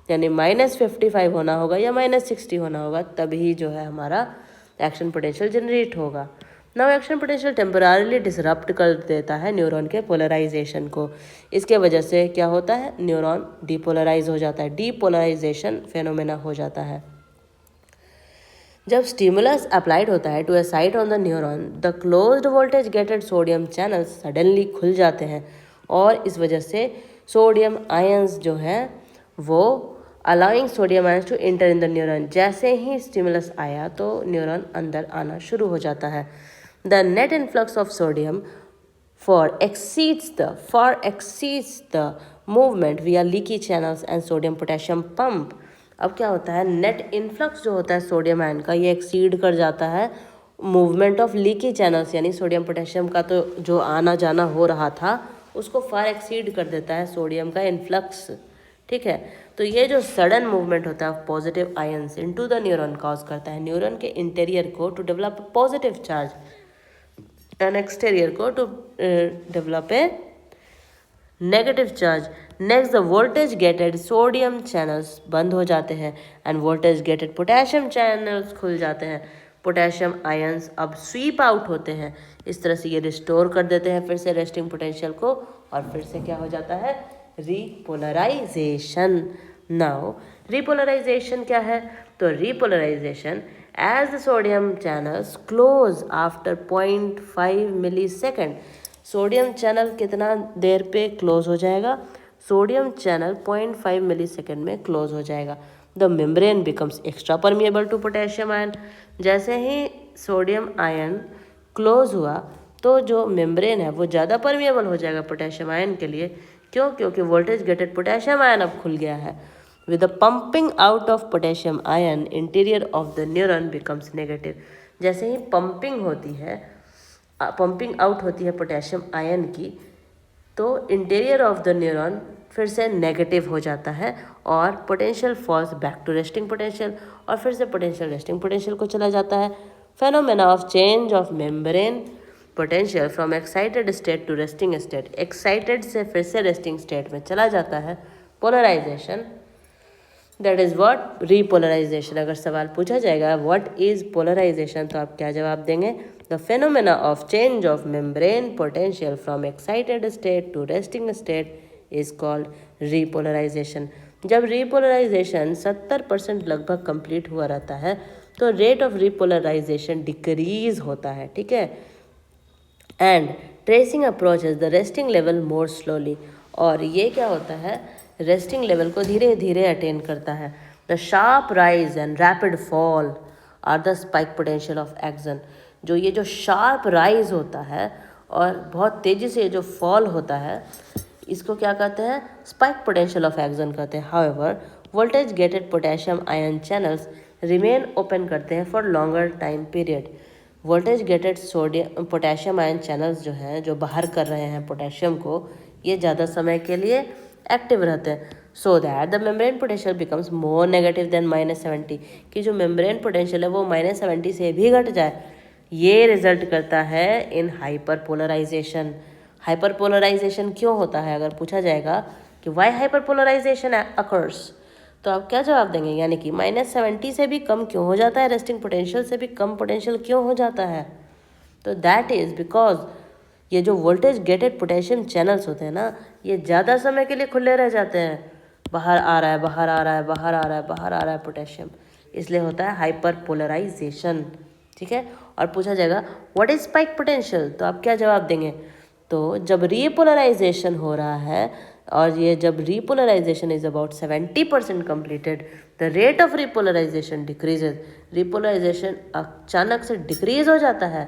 यानी -55 होना होगा या -60 होना होगा, तभी जो है हमारा एक्शन पोटेंशियल जनरेट होगा। Now action potential temporarily disrupt कर देता है न्यूरॉन के पोलराइजेशन को। इसके वजह से क्या होता है, न्यूरॉन डीपोलराइज हो जाता है, डीपोलराइजेशन फेनोमेना हो जाता है। जब स्टिमुलस अप्लाइड होता है to a site on the neuron, the closed voltage gated sodium channels suddenly खुल जाते हैं और इस वजह से सोडियम आयंस जो हैं वो allowing sodium ions to enter in the neuron. जैसे ही स्टिमुलस आया तो न्यूरॉन अंदर आना शुरू हो जाता है। The net influx of sodium exceeds the movement via leaky channels and sodium potassium pump। अब क्या होता है, नेट इन्फ्लक्स जो होता है सोडियम आयन का, ये एक्सीड कर जाता है मूवमेंट ऑफ लीकी चैनल्स, यानी सोडियम पोटेशियम का तो जो आना जाना हो रहा था उसको फार एक्सीड कर देता है सोडियम का इन्फ्लक्स। ठीक है, तो ये जो सडन मूवमेंट होता है positive ions into the neuron cause करता है न्यूरॉन के इंटीरियर को to develop positive charge and exterior को to develop a negative charge. Next the voltage gated sodium channels बंद हो जाते हैं and voltage gated potassium channels खुल जाते हैं। पोटेशियम आयंस अब स्वीप आउट होते हैं। इस तरह से ये रिस्टोर कर देते हैं फिर से रेस्टिंग पोटेंशियल को और फिर से क्या हो जाता है, रीपोलराइजेशन। नाउ रीपोलराइजेशन क्या है, तो repolarisation as the sodium channels close after 0.5 millisecond. Sodium channel कितना देर पे क्लोज हो जाएगा, सोडियम चैनल 0.5 मिलीसेकंड में क्लोज हो जाएगा। The membrane becomes extra permeable to potassium ion. जैसे ही सोडियम आयन क्लोज हुआ तो जो मेम्ब्रेन है वो ज़्यादा परमिएबल हो जाएगा पोटेशियम आयन के लिए। क्यों, क्योंकि वोल्टेज गेटेड पोटेशियम आयन अब खुल गया है। With the pumping out of potassium ion interior of the neuron becomes negative. जैसे ही पंपिंग होती है, पंपिंग आउट होती है पोटेशियम आयन की, तो इंटीरियर ऑफ द न्यूरॉन फिर से नेगेटिव हो जाता है और potential falls back to resting potential और फिर से पोटेंशियल रेस्टिंग पोटेंशियल को चला जाता है। Phenomena of change of membrane potential from excited state to resting state, excited से फिर से रेस्टिंग स्टेट में चला जाता है। Polarisation, that is what, repolarisation. अगर सवाल पूछा जाएगा व्हाट इज़ पोलराइजेशन तो आप क्या जवाब देंगे, the phenomena of change of membrane potential from excited state to resting state is called repolarisation. जब रीपोलराइजेशन 70% लगभग कंप्लीट हुआ रहता है तो रेट ऑफ रीपोलराइजेशन डिक्रीज होता है। ठीक है, and tracing approaches the resting level more slowly. और ये क्या होता है, रेस्टिंग लेवल को धीरे धीरे अटेन करता है। The sharp rise and rapid fall are the spike potential of axon. जो ये जो शार्प राइज होता है और बहुत तेज़ी से जो फॉल होता है इसको क्या कहते हैं, स्पाइक पोटेंशियल ऑफ एक्सन कहते हैं। However voltage gated potassium ion channels remain open करते हैं for longer time period. Voltage gated sodium potassium ion channels जो हैं, जो बाहर कर रहे हैं पोटेशियम को, ये ज़्यादा समय के लिए एक्टिव रहते हैं। So that the membrane potential becomes more negative than -70, कि जो मेम्ब्रेन पोटेंशियल है वो -70 से भी घट जाए। ये रिजल्ट करता है in hyper polarisation. Hyper polarisation क्यों होता है, अगर पूछा जाएगा कि वाई हाइपर पोलराइजेशन अकर्स, तो आप क्या जवाब देंगे, यानी कि -70 से भी कम क्यों हो जाता है, रेस्टिंग पोटेंशियल से भी कम पोटेंशियल क्यों हो जाता है, तो दैट इज़ बिकॉज ये जो वोल्टेज गेटेड पोटेशियम चैनल्स होते हैं ना, ये ज़्यादा समय के लिए खुले रह जाते हैं। बाहर आ रहा है, बाहर आ रहा है, बाहर आ रहा है, बाहर आ रहा है पोटेशियम, इसलिए होता है हाइपर पोलराइजेशन। ठीक है, और पूछा जाएगा व्हाट इज स्पाइक पोटेंशियल, तो आप क्या जवाब देंगे, तो जब रीपोलराइजेशन हो रहा है और ये जब repolarisation is about 70% completed, the rate of repolarisation decreases, repolarisation अचानक से डिक्रीज हो जाता है,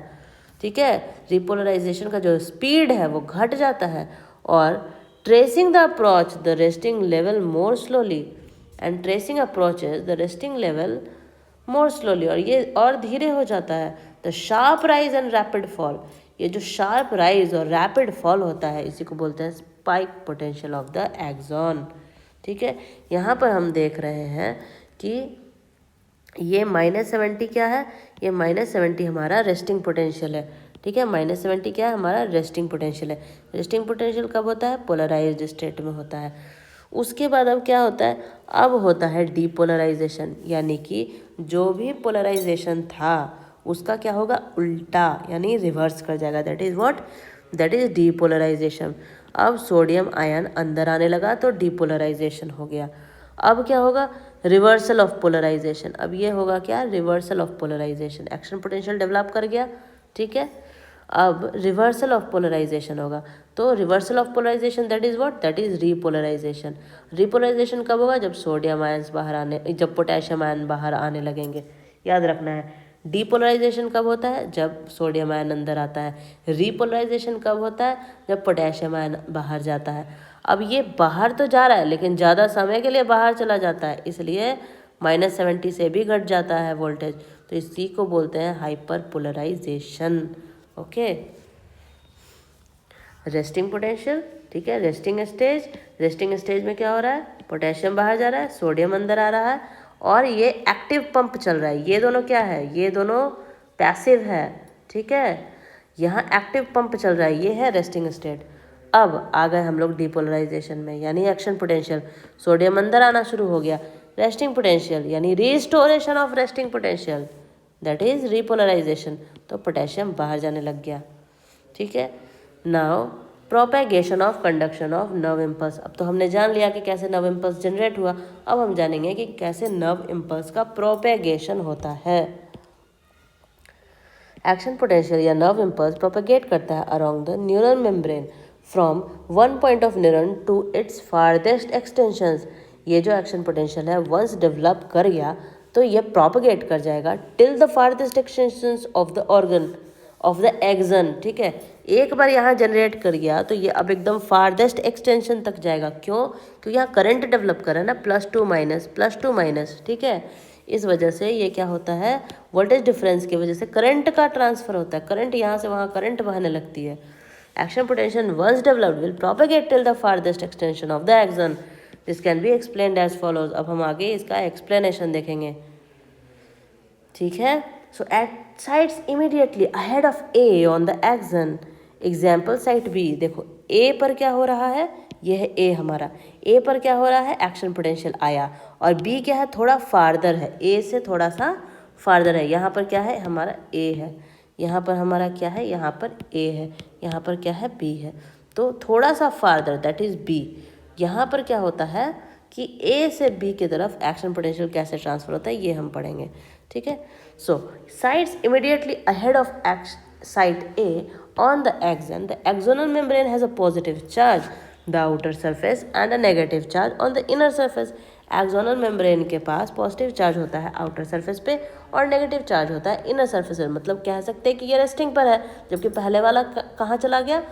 ठीक है, रिपोलराइजेशन का जो स्पीड है वो घट जाता है, और tracing the approach the resting level more slowly, and tracing approaches the resting level more slowly, और ये और धीरे हो जाता है। The sharp rise and rapid fall, ये जो शार्प राइज और रैपिड फॉल होता है इसी को बोलते हैं spike potential of the axon, ठीक है। यहाँ पर हम देख रहे हैं कि ये -70 क्या है, ये -70 हमारा रेस्टिंग पोटेंशियल है, ठीक है। -70 क्या है, हमारा रेस्टिंग पोटेंशियल है। रेस्टिंग पोटेंशियल कब होता है, पोलराइज्ड स्टेट में होता है। उसके बाद अब क्या होता है, अब होता है डीपोलराइजेशन, यानी कि जो भी पोलराइजेशन था उसका क्या होगा, उल्टा यानी रिवर्स कर जाएगा, that is what, that is depolarisation. अब सोडियम आयन अंदर आने लगा तो डीपोलराइजेशन हो गया। अब क्या होगा, रिवर्सल ऑफ पोलराइजेशन, अब ये होगा क्या, reversal of polarisation, action potential develop कर गया, ठीक है। अब रिवर्सल ऑफ पोलराइजेशन होगा, तो reversal of polarisation that is what, that is repolarisation. Repolarisation कब होगा, जब सोडियम आयन्स बाहर आने, जब पोटेशियम आयन बाहर आने लगेंगे, याद रखना है। डीपोलराइजेशन कब होता है, जब सोडियम आयन अंदर आता है। रीपोलराइजेशन कब होता है, जब पोटेशियम आयन बाहर जाता है। अब ये बाहर तो जा रहा है लेकिन ज़्यादा समय के लिए बाहर चला जाता है, इसलिए -70 से भी घट जाता है वोल्टेज, तो इसी को बोलते हैं hyperpolarisation, okay. Resting potential, ठीक है, रेस्टिंग स्टेज, रेस्टिंग स्टेज में क्या हो रहा है, पोटेशियम बाहर जा रहा है, सोडियम अंदर आ रहा है, और ये एक्टिव पंप चल रहा है। ये दोनों क्या है, ये दोनों पैसिव है, ठीक है, यहाँ एक्टिव पंप चल रहा है, ये है रेस्टिंग स्टेट। अब आ गए हम लोग डीपोलराइजेशन में, यानी एक्शन पोटेंशियल, सोडियम अंदर आना शुरू हो गया। रेस्टिंग पोटेंशियल यानी restoration of resting potential, that is repolarisation, तो पोटेशियम बाहर जाने लग गया, ठीक है। Now propagation of conduction of nerve impulse, अब तो हमने जान लिया कि कैसे नर्व इम्पल्स जनरेट हुआ, अब हम जानेंगे कि कैसे नर्व इम्पल्स का प्रोपेगेशन होता है। एक्शन पोटेंशियल या नर्व इम्पल्स प्रोपेगेट करता है around the neural membrane from one point of neuron to its farthest extensions. ये जो एक्शन पोटेंशियल है वंस डेवलप कर गया तो ये प्रोपेगेट कर जाएगा till the farthest extensions of the organ of the axon, ठीक है। एक बार यहाँ जनरेट कर गया तो ये अब एकदम फारदेस्ट एक्सटेंशन तक जाएगा, क्यों, क्योंकि यहाँ करंट डेवलप कर रहा है ना, +2 माइनस, ठीक है। इस वजह से ये क्या होता है, वोल्टेज डिफरेंस की वजह से करंट का ट्रांसफर होता है, करंट यहाँ से वहाँ करंट बहने लगती है। Action potential once developed will propagate till the farthest extension of the axon, this can be explained as follows. अब हम आगे इसका एक्सप्लेनेशन देखेंगे, ठीक है। So at sites immediately ahead of A on the axon, example site B, देखो A पर क्या हो रहा है, ये है ए हमारा, ए पर क्या हो रहा है, एक्शन पोटेंशियल आया, और बी क्या है, थोड़ा फार्दर है, ए से थोड़ा सा फार्दर है। यहाँ पर क्या है, हमारा ए है, यहाँ पर हमारा क्या है, यहाँ पर ए है, यहाँ पर क्या है, बी है, तो थोड़ा सा फार्दर दैट इज बी। यहाँ पर क्या होता है कि ए से बी की तरफ एक्शन पोटेंशियल कैसे ट्रांसफर होता है ये हम पढ़ेंगे, ठीक है। So sites immediately ahead of site A on the axon, the axonal membrane has a positive charge, the outer surface, and a negative charge on the inner surface. Axonal membrane के पास positive charge होता है outer surface पे और negative charge होता है inner surface पे, मतलब कह सकते हैं कि ये रेस्टिंग पर है, जबकि पहले वाला कहाँ चला गया,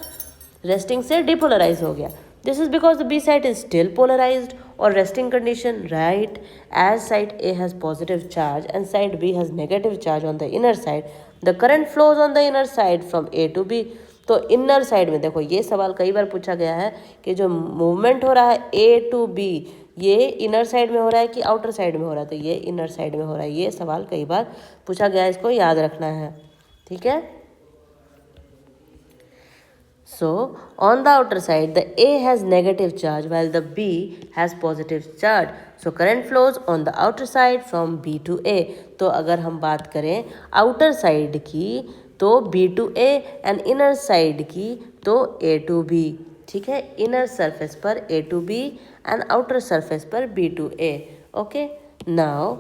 रेस्टिंग से डिपोलराइज हो गया। This is because the B site is still polarised और resting condition, right, as site A has positive charge and site B has negative charge on the inner side, the current flows on the inner side from A to B. तो inner side में देखो, ये सवाल कई बार पूछा गया है कि जो मूवमेंट हो रहा है ए टू बी, ये इनर साइड में हो रहा है कि आउटर साइड में हो रहा है, तो ये इनर साइड में हो रहा है। ये सवाल कई बार पूछा गया है, इसको याद रखना है, ठीक है। So on the outer side the A has negative charge while the B has positive charge, so current flows on the outer side from B to A। तो अगर हम बात करें outer side की तो B to A and inner side की तो A to B, ठीक है। inner surface पर A to B and outer surface पर B to A, okay। now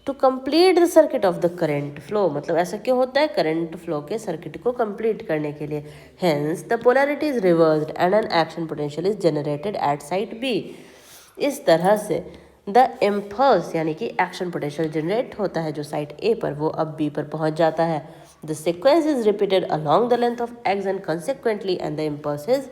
to complete the circuit of the current flow, मतलब ऐसा क्यों होता है, करंट फ्लो के सर्किट को कंप्लीट करने के लिए। Hence the polarity is reversed and an action potential is generated at site B. इस तरह से द इम्पल्स यानी कि एक्शन पोटेंशियल जनरेट होता है जो साइट ए पर, वो अब बी पर पहुंच जाता है। The sequence is repeated along the length of x and consequently and the impulse is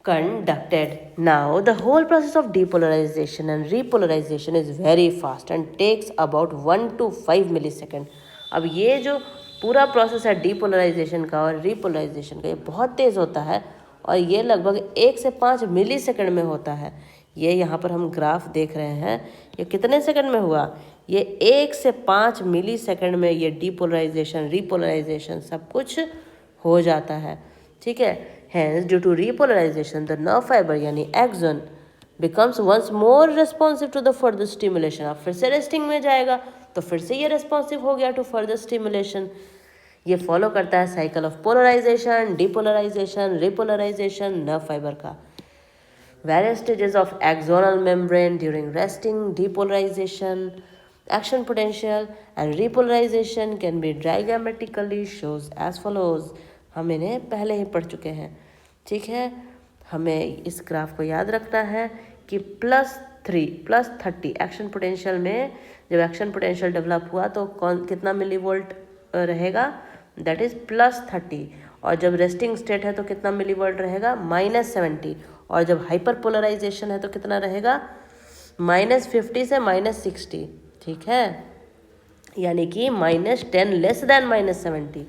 conducted. Now the whole process of depolarization and repolarization is very fast and takes about 1 to 5 millisecond. अब ये जो पूरा process है depolarisation का और repolarisation का, ये बहुत तेज़ होता है और ये लगभग 1 से 5 मिली सेकेंड में होता है। ये यहाँ पर हम ग्राफ देख रहे हैं, ये कितने सेकंड में हुआ, ये 1 से 5 मिली सेकेंड में ये डीपोलराइजेशन रीपोलराइजेशन सब कुछ हो जाता है। ठीक है, hence due to repolarization the nerve fiber यानी axon becomes once more responsive to the further stimulation। अब फिर से रेस्टिंग में जाएगा तो फिर से ये रेस्पॉन्सिव हो गया टू फर्दर स्टिमुलेशन। ये फॉलो करता है cycle of polarisation, depolarisation, repolarisation nerve fibre का। Various stages of axonal membrane during resting, depolarization, action potential and repolarization can be diagrammatically shows as follows। हम इन्हें पहले ही पढ़ चुके हैं। ठीक है, हमें इस ग्राफ को याद रखना है कि +30 एक्शन पोटेंशियल में जब एक्शन पोटेंशियल डेवलप हुआ तो कितना मिली वोल्ट रहेगा, दैट इज़ +30। और जब रेस्टिंग स्टेट है तो कितना मिली वोल्ट रहेगा, -70। और जब हाइपर पोलराइजेशन है तो कितना रहेगा, -50 से -60। ठीक है, यानी कि -10 less than -70।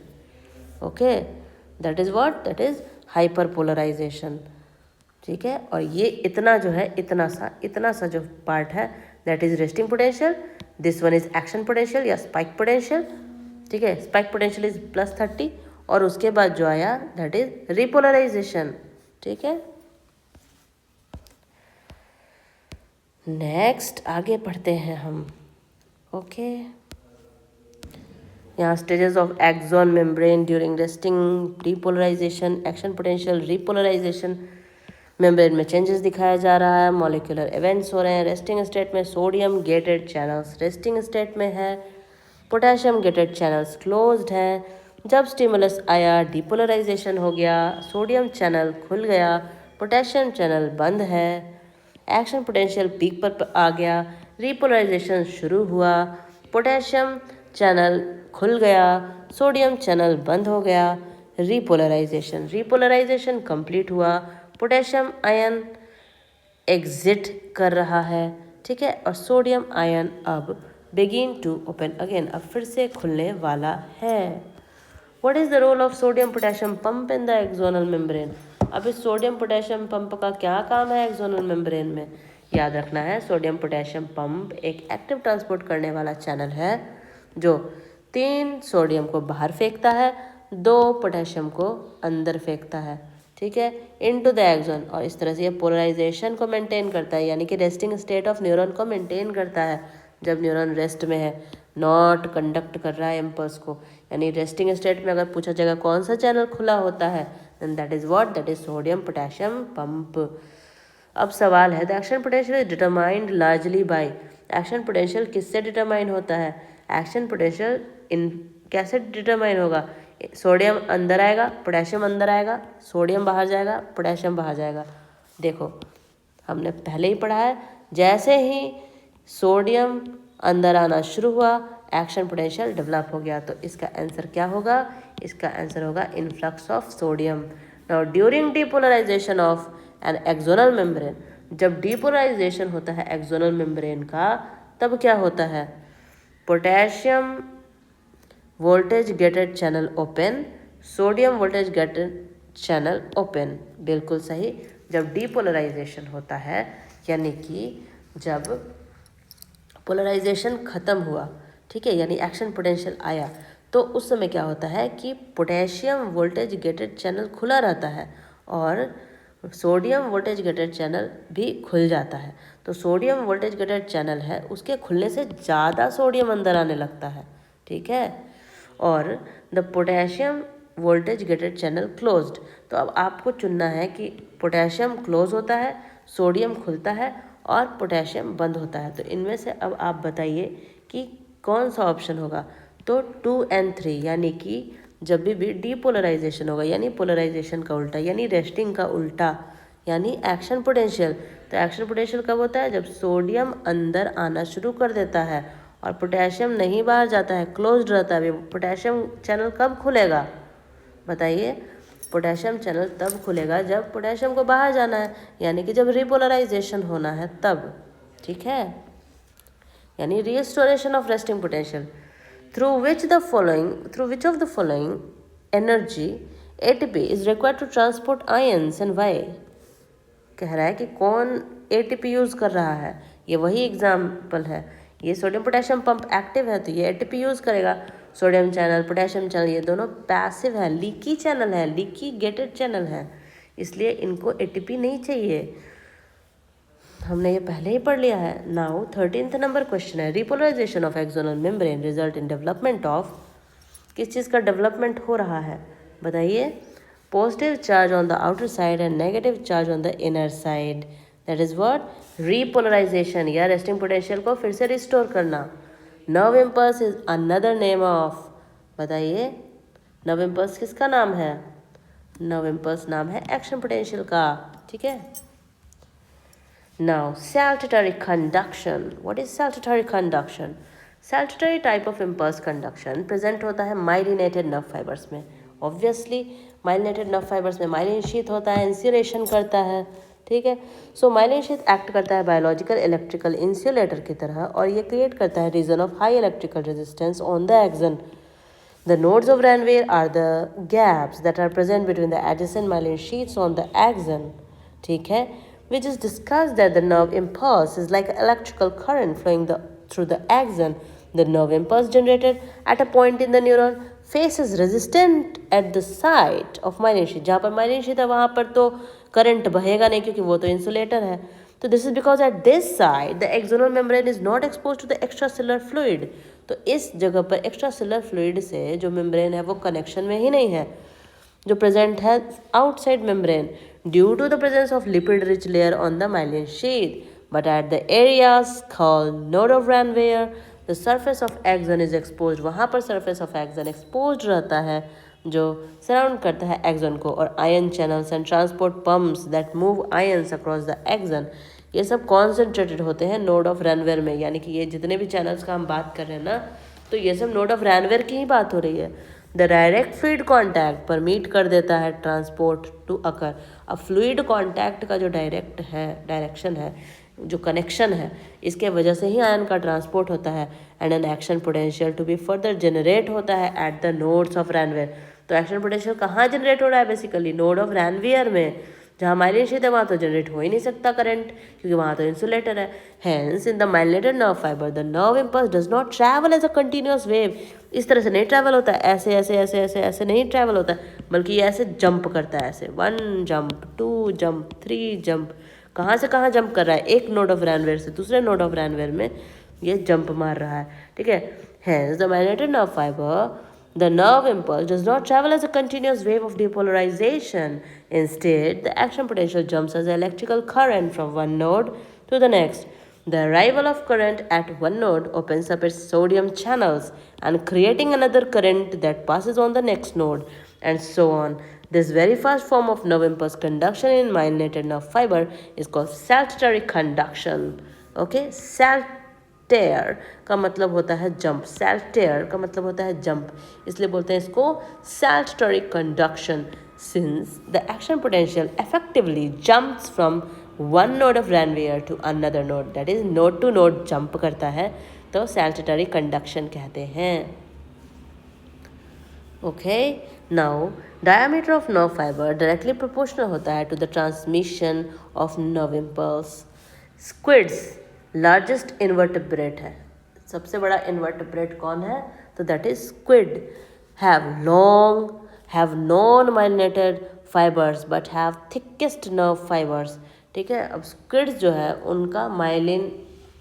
Okay, that is what, that is hyperpolarisation. ठीक है, और ये इतना जो है इतना सा जो पार्ट है that is resting potential, this one is action potential या स्पाइक पोटेंशियल। ठीक है, स्पाइक पोटेंशियल इज +30 और उसके बाद जो आया दैट इज रिपोलराइजेशन। ठीक है, नेक्स्ट आगे पढ़ते हैं हम। ओके, यहाँ stages of axon membrane during resting, depolarisation, action potential, repolarisation. Membrane में चेंजेस दिखाया जा रहा है, मॉलिक्यूलर इवेंट्स हो रहे हैं। रेस्टिंग स्टेट में sodium gated channels resting state में है, पोटेशियम गेटेड चैनल्स क्लोज्ड है। जब स्टिमुलस आया डीपोलराइजेशन हो गया, सोडियम चैनल खुल गया, पोटेशियम चैनल बंद है। एक्शन पोटेंशियल पीक पर आ गया, रिपोलराइजेशन शुरू हुआ, पोटेशियम चैनल खुल गया, सोडियम चैनल बंद हो गया। रिपोलराइजेशन कंप्लीट हुआ, पोटेशियम आयन एग्जिट कर रहा है। ठीक है, और सोडियम आयन अब बिगिन टू ओपन अगेन, अब फिर से खुलने वाला है। What is the role of sodium potassium pump in the axonal membrane. अब इस सोडियम पोटेशियम पंप का क्या काम है एक्सोनल मेम्ब्रेन में, याद रखना है। सोडियम पोटेशियम पंप एक एक्टिव ट्रांसपोर्ट करने वाला चैनल है जो 3 सोडियम को बाहर फेंकता है, 2 पोटेशियम को अंदर फेंकता है। ठीक है, इनटू द एक्सोन, और इस तरह से ये पोलराइजेशन को मेंटेन करता है, यानी कि रेस्टिंग स्टेट ऑफ न्यूरॉन को मेंटेन करता है। जब न्यूरॉन रेस्ट में है, नॉट कंडक्ट कर रहा है इम्पल्स को, यानी रेस्टिंग स्टेट में अगर पूछा जाएगा कौन सा चैनल खुला होता है, then that is what, that is sodium potassium pump. अब सवाल है, the action potential is determined largely by. Action potential किससे डिटरमाइन होता है, एक्शन पोटेंशियल इन कैसे डिटरमाइन होगा, सोडियम अंदर आएगा, पोटेशियम अंदर आएगा, सोडियम बाहर जाएगा, पोटेशियम बाहर जाएगा। देखो हमने पहले ही पढ़ा है, जैसे ही सोडियम अंदर आना शुरू हुआ एक्शन पोटेंशियल डेवलप हो गया, तो इसका आंसर क्या होगा, इसका आंसर होगा influx of sodium. Now during depolarisation of an axonal membrane, जब डीपोलराइजेशन होता है एक्सोनल मेम्ब्रेन का, तब क्या होता है, potassium voltage gated channel open, sodium voltage gated channel open. बिल्कुल सही, जब डीपोलराइजेशन होता है यानी कि जब पोलराइजेशन ख़त्म हुआ, ठीक है, यानी एक्शन पोटेंशियल आया, तो उस समय क्या होता है कि पोटेशियम वोल्टेज गेटेड चैनल खुला रहता है और सोडियम वोल्टेज गेटेड चैनल भी खुल जाता है। तो सोडियम वोल्टेज गेटेड चैनल है, उसके खुलने से ज़्यादा सोडियम अंदर आने लगता है। ठीक है, और the potassium voltage gated channel closed, तो अब आपको चुनना है कि पोटेशियम क्लोज होता है, सोडियम खुलता है और पोटेशियम बंद होता है। तो इनमें से अब आप बताइए कि कौन सा ऑप्शन होगा। तो 2 and 3 यानी कि जब भी डीपोलराइजेशन होगा यानी पोलराइजेशन का उल्टा यानी रेस्टिंग का उल्टा यानी एक्शन पोटेंशियल। तो एक्शन पोटेंशियल कब होता है? जब सोडियम अंदर आना शुरू कर देता है और पोटेशियम नहीं बाहर जाता है, क्लोज्ड रहता है। पोटेशियम चैनल कब खुलेगा बताइए? पोटेशियम चैनल तब खुलेगा जब पोटेशियम को बाहर जाना है, यानी कि जब रिपोलराइजेशन होना है तब। ठीक है, यानी restoration of resting potential through which of the following energy ATP is required to transport ions and why. कह रहा है कि कौन ATP यूज़ कर रहा है, ये वही एग्जाम्पल है। ये सोडियम पोटेशियम पंप एक्टिव है तो ये ATP यूज़ करेगा। सोडियम चैनल पोटेशियम चैनल ये दोनों पैसिव है, लीकी चैनल है, लीकी गेटेड चैनल है, इसलिए इनको ATP नहीं चाहिए। हमने ये पहले ही पढ़ लिया है। नाउ 13th नंबर क्वेश्चन है, repolarization of axonal membrane result in development of, किस चीज़ का डेवलपमेंट हो रहा है बताइए? Positive charge on the outer side and negative charge on the inner side, that is what? Repolarization या रेस्टिंग पोटेंशियल को फिर से रिस्टोर करना। Nerve impulse is another name of, बताइए नर्व इम्पल्स किसका नाम है? नर्व इम्पल्स नाम है एक्शन पोटेंशियल का। ठीक है, now saltatory conduction. What is saltatory conduction? Saltatory type of impulse conduction present होता है myelinated nerve fibers में। Obviously myelinated nerve fibers में myelin sheath होता है, insulation करता है। ठीक है, सो myelin sheath एक्ट करता है बायोलॉजिकल इलेक्ट्रिकल इंसुलेटर की तरह और ये क्रिएट करता है region of high electrical resistance on the axon. The nodes of Ranvier are the gaps that are present between the adjacent myelin sheaths on the axon. ठीक है, we just discussed that the nerve impulse is like electrical current flowing through the axon. The nerve impulse generated at a point in the neuron faces resistance at the site of myelin sheath. जहाँ पर myelin sheath है वहाँ पर तो current बहेगा नहीं क्योंकि वो तो इंसुलेटर है। तो this is because at this side the axonal membrane is not expose to the extracellular fluid. तो इस जगह पर एक्स्ट्रासेलुलर फ्लूइड से जो मेम्ब्रेन है वो कनेक्शन में ही नहीं है, जो प्रेजेंट है outside membrane due to the presence of lipid rich layer on the myelin sheath. But at the areas called node of Ranvier the surface of axon is expose. वहाँ पर surface of action expose रहता है जो surround करता है action को, और ion channels and transport pumps that move ions across the action, ये सब कॉन्सेंट्रेटेड होते हैं नोड ऑफ रैनवेयर में। यानी कि ये जितने भी चैनल्स का हम बात कर रहे हैं ना, तो ये सब नोड ऑफ रैनवेयर की ही बात हो रही है। The direct fluid contact permit कर देता है ट्रांसपोर्ट टू अकर। अब फ्लूइड कॉन्टैक्ट का जो डायरेक्शन है, जो कनेक्शन है, इसके वजह से ही आयन का ट्रांसपोर्ट होता है and an action potential to be further generate होता है at the nodes of Ranvier. तो एक्शन पोटेंशियल कहाँ जनरेट हो रहा है? बेसिकली नोड ऑफ रैनवेयर में। जहाँ माइलिन शीथ है वहाँ तो जनरेट हो ही नहीं सकता करंट क्योंकि वहाँ तो इंसुलेटर है। Hence in the myelinated nerve fibre the nerve impulse does not travel as a continuous wave. इस तरह से नहीं ट्रैवल होता है, ऐसे ऐसे ऐसे ऐसे ऐसे नहीं ट्रैवल होता है, बल्कि ये ऐसे जंप करता है, ऐसे 1 जंप 2 जंप 3 जंप। कहाँ से कहाँ जंप कर रहा है? एक नोड ऑफ रैनवेयर से दूसरे नोड ऑफ रैनवेयर में ये जंप मार रहा है। ठीक है, hence the myelinated nerve fibre the nerve impulse does not travel as a continuous wave of depolarization. Instead, the action potential jumps as an electrical current from one node to the next. The arrival of current at one node opens up its sodium channels and creating another current that passes on the next node, and so on. This very first form of nerve impulse conduction in myelinated nerve fiber is called saltatory conduction. Okay, टेयर का मतलब होता है jump, self टेयर का मतलब होता है jump, इसलिए बोलते हैं इसको saltatory conduction. Since the action potential effectively jumps from one node of Ranvier to another node, that is node to node jump करता है, तो saltatory conduction कहते हैं. Okay, now diameter of nerve fiber directly proportional होता है to the transmission of nerve impulse. Squids largest invertebrate है, सबसे बड़ा इन्वर्टिब्रेट कौन है? तो that is squid. Have non myelinated fibres but have thickest nerve fibres. ठीक है, अब स्क्विड्स जो है उनका माइलिन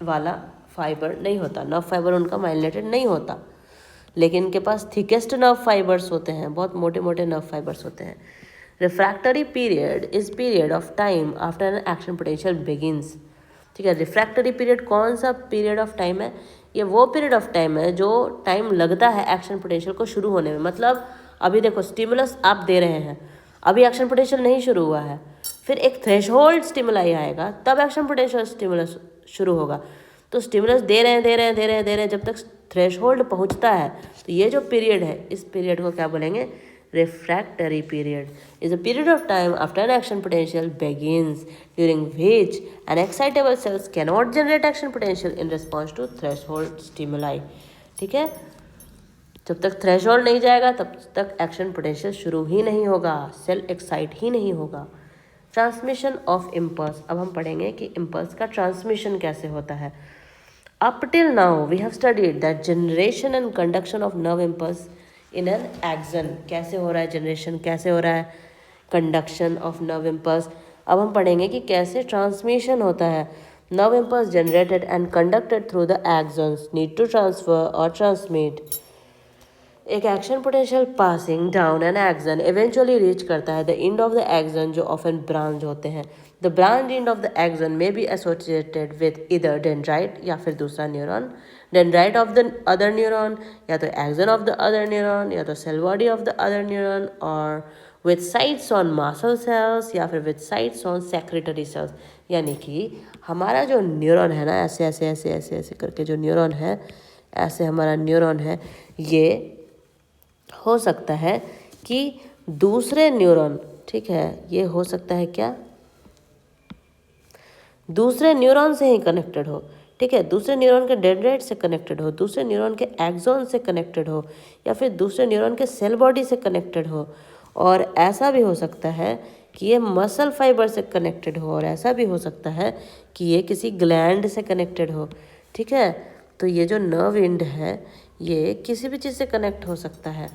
वाला फाइबर नहीं होता, नर्व फाइबर उनका माइलिनेटेड नहीं होता, लेकिन इनके पास थिकेस्ट नर्व फाइबर्स होते हैं, बहुत मोटे मोटे नर्व फाइबर्स होते हैं। Refractory period is period of time after N action potential begins. ठीक है, रिफ्रैक्टरी पीरियड कौन सा पीरियड ऑफ टाइम है? ये वो पीरियड ऑफ टाइम है जो टाइम लगता है एक्शन पोटेंशियल को शुरू होने में। मतलब अभी देखो स्टिमुलस आप दे रहे हैं, अभी एक्शन पोटेंशियल नहीं शुरू हुआ है, फिर एक थ्रेशहोल्ड स्टिमुलाई आएगा तब एक्शन पोटेंशियल स्टिमुलस शुरू होगा। तो स्टिमुलस दे रहे हैं जब तक थ्रेशहोल्ड पहुंचता है, तो ये जो पीरियड है इस पीरियड को क्या बोलेंगे, refractory period is a period of time after an action potential begins during which an excitable cells cannot generate action potential in response to threshold stimuli। ठीक है, जब तक थ्रेशहोल्ड नहीं जाएगा तब तक एक्शन पोटेंशियल शुरू ही नहीं होगा, सेल एक्साइट ही नहीं होगा। ट्रांसमिशन ऑफ इम्पल्स, अब हम पढ़ेंगे कि इम्पल्स का ट्रांसमिशन कैसे होता है। Up till now we have studied that generation and conduction of nerve impulse in an axon, कैसे हो रहा है जनरेशन, कैसे हो रहा है कंडक्शन ऑफ नर्व इम्पल्स। अब हम पढ़ेंगे कि कैसे ट्रांसमिशन होता है। Nerve impulse generated and conducted through the axons need to transfer और ट्रांसमिट। एक action potential passing down an axon eventually reach करता है the end of the axon, जो ऑफन ब्रांच होते हैं। The branch end of the axon may be associated with either dendrite या फिर दूसरा neuron, dendrite of the other neuron, या तो axon of the other neuron, या तो cell body of the other neuron, और with sites on muscle cells, या फिर with sites on secretory cells. यानी कि हमारा जो न्यूरॉन है ना, ऐसे ऐसे ऐसे ऐसे ऐसे करके जो न्यूरॉन है, ऐसे हमारा न्यूरॉन है, ये हो सकता है कि दूसरे न्यूरॉन, ठीक है, ये हो सकता है क्या, दूसरे न्यूरॉन से ही कनेक्टेड हो। ठीक है, दूसरे न्यूरॉन के डेंड्राइट से कनेक्टेड हो, दूसरे न्यूरॉन के एक्सॉन से कनेक्टेड हो, या फिर दूसरे न्यूरॉन के सेल बॉडी से कनेक्टेड हो। और ऐसा भी हो सकता है कि ये मसल फाइबर से कनेक्टेड हो, और ऐसा भी हो सकता है कि ये किसी ग्लैंड से कनेक्टेड हो। ठीक है, तो ये जो नर्व एंड है ये किसी भी चीज़ से कनेक्ट हो सकता है।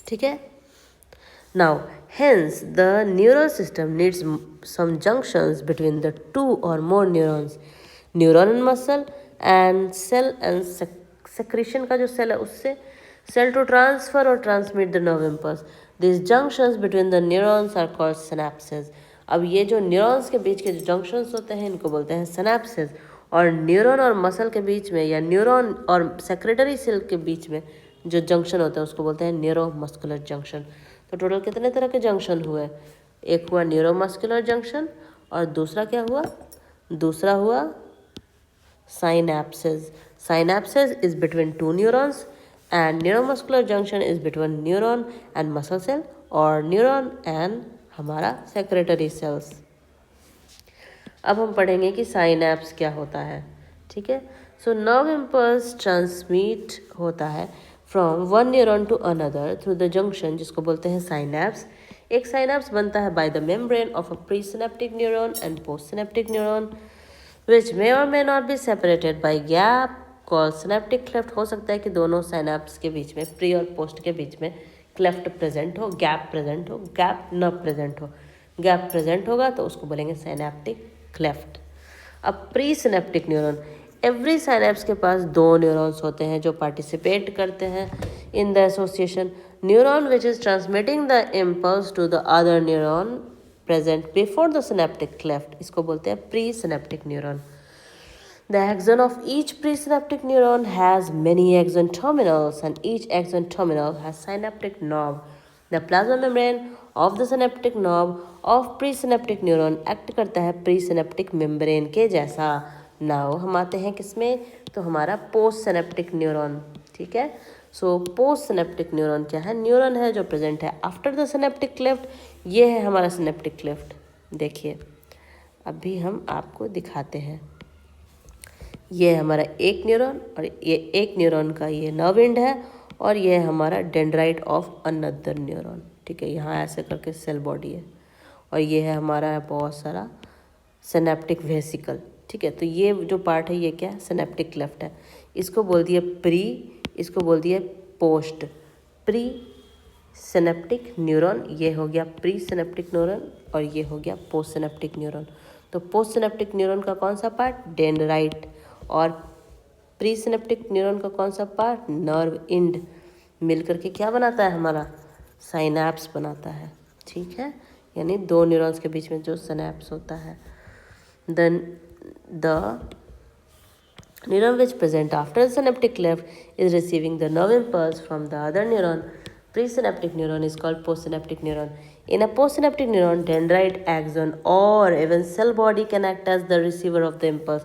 ठीक है, now hence the neural system needs some junctions between the two or more neurons, neuron and muscle and cell and secretion का जो सेल है उससे cell to transfer or transmit the nerve impulse। these junctions between the neurons are called synapses। अब ये जो neurons के बीच के जो जंक्शंस होते हैं इनको बोलते हैं सिनेप्सेस। और न्यूरॉन और मसल के बीच में या न्यूरॉन और सेक्रेटरी सेल के बीच में जो जंक्शन होता है उसको बोलते हैं न्यूरोमस्कुलर जंक्शन। तो टोटल कितने तरह के जंक्शन हुए, एक हुआ न्यूरोमस्कुलर जंक्शन और दूसरा क्या हुआ, दूसरा हुआ synapses. Synapses is between two neurons and neuromuscular junction is between neuron and muscle cell और न्यूरॉन एंड हमारा सेक्रेटरी सेल्स। अब हम पढ़ेंगे कि साइनेप्स क्या होता है। ठीक है, सो नर्व इम्पल्स ट्रांसमिट होता है from one neuron to another through the junction, जिसको बोलते हैं साइनेप्स। एक साइनेप्स बनता है by the membrane of a pre synaptic neuron and post synaptic neuron which may or may not be separated by gap called synaptic cleft. हो सकता है कि दोनों साइनेप्स के बीच में, प्री और पोस्ट के बीच में क्लेफ्ट प्रेजेंट हो, गैप प्रेजेंट हो, गैप न प्रेजेंट हो। गैप प्रेजेंट होगा तो उसको बोलेंगे साइनेप्टिक क्लेफ्ट। अब pre synaptic neuron, every synapse के पास दो न्यूरॉन्स होते हैं जो पार्टिसिपेट करते हैं in the association. Neuron which is transmitting the impulse to the other neuron present before the synaptic cleft, इसको बोलते हैं pre synaptic neuron. The axon of each presynaptic neuron has many axon terminals and each axon terminal has synaptic knob. The plasma membrane of the synaptic knob of presynaptic neuron act करता है presynaptic membrane के जैसा। Now हम आते हैं किसमें, तो हमारा पोस्ट सिनेप्टिक न्यूरॉन। ठीक है, सो पोस्ट सिनेप्टिक न्यूरॉन क्या है, न्यूरॉन है जो प्रेजेंट है आफ्टर द सिनेप्टिक क्लेफ्ट। ये है हमारा सिनेप्टिक क्लेफ्ट। देखिए अभी हम आपको दिखाते हैं, ये हमारा एक न्यूरॉन और ये एक न्यूरॉन का ये नर्व एंड है और ये है हमारा डेंड्राइट ऑफ अनदर न्यूरॉन। ठीक है, यहाँ ऐसे करके सेल बॉडी है और ये है हमारा बहुत सारा सिनेप्टिक वेसिकल। ठीक है, तो ये जो पार्ट है ये क्या है, सिनेप्टिक क्लेफ्ट है। इसको बोल दिया प्री, इसको बोल दिया पोस्ट। प्री सिनेप्टिक न्यूरॉन ये हो गया प्री सिनेप्टिक न्यूरॉन और ये हो गया पोस्ट सिनेप्टिक न्यूरॉन। तो पोस्ट सिनेप्टिक न्यूरॉन का कौन सा पार्ट, डेंड्राइट, और प्री सिनेप्टिक न्यूरॉन का कौन सा पार्ट, नर्व एंड, मिल करके क्या बनाता है हमारा, साइनेप्स बनाता है। ठीक है, यानी दो न्यूरॉन्स के बीच में जो सिनेप्स होता है। Then the Neuron which present after the synaptic cleft is receiving the nerve impulse from the other neuron. Presynaptic neuron is called postsynaptic neuron. In a postsynaptic neuron, dendrite, axon or even cell body can act as the receiver of the impulse.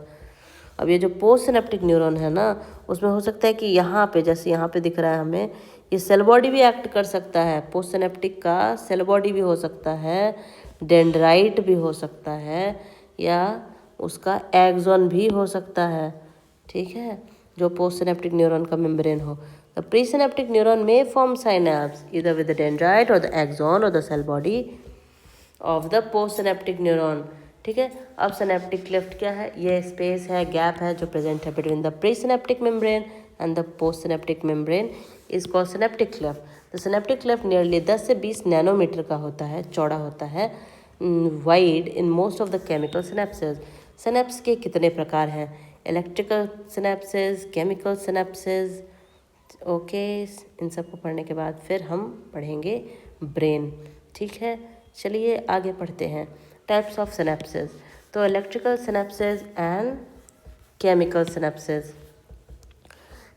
अब ये जो post synaptic neuron है ना, उसमें हो सकता है कि यहाँ पे, जैसे यहाँ पे दिख रहा है हमें, ये सेल बॉडी भी एक्ट कर सकता है। पोस्ट सिनेप्टिक का सेल बॉडी भी हो सकता है, डेंड्राइट भी हो सकता है, या उसका एक्सॉन भी हो सकता है, ठीक है, जो पोस्ट सिनेप्टिक न्यूरॉन का मेम्ब्रेन हो। The pre synaptic neuron may form synapse either with the dendrite और द एक्सॉन और the cell body of the post synaptic neuron, ठीक है। अब सिनेप्टिक क्लेफ्ट क्या है? ये स्पेस है, गैप है जो प्रेजेंट है between the pre synaptic membrane and the post synaptic membrane is called synaptic cleft. The synaptic cleft nearly 10 से 20 नैनोमीटर का होता है, चौड़ा होता है, wide in most of the chemical synapses. Synapse के कितने प्रकार हैं? Electrical synapses, chemical synapses, okay. इन सबको पढ़ने के बाद फिर हम पढ़ेंगे ब्रेन, ठीक है। चलिए आगे पढ़ते हैं। टाइप्स ऑफ सिनेप्सेस, तो electrical synapses and chemical synapses.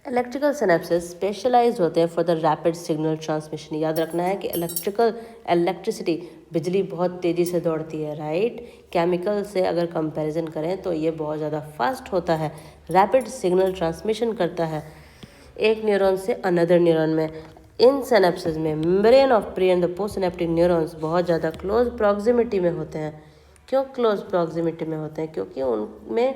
Electrical synapses specialised होते हैं for the rapid signal transmission. याद रखना है कि इलेक्ट्रिसिटी, बिजली बहुत तेज़ी से दौड़ती है, राइट। केमिकल से अगर कंपैरिजन करें तो ये बहुत ज़्यादा फास्ट होता है, रैपिड सिग्नल ट्रांसमिशन करता है एक न्यूरॉन से अनदर न्यूरॉन में। इन सिनेप्सेस में membrane of pre and the post synaptic neurons बहुत ज़्यादा क्लोज प्रॉक्सिमिटी में होते हैं। क्यों क्लोज प्रॉक्सिमिटी में होते हैं? क्योंकि उनमें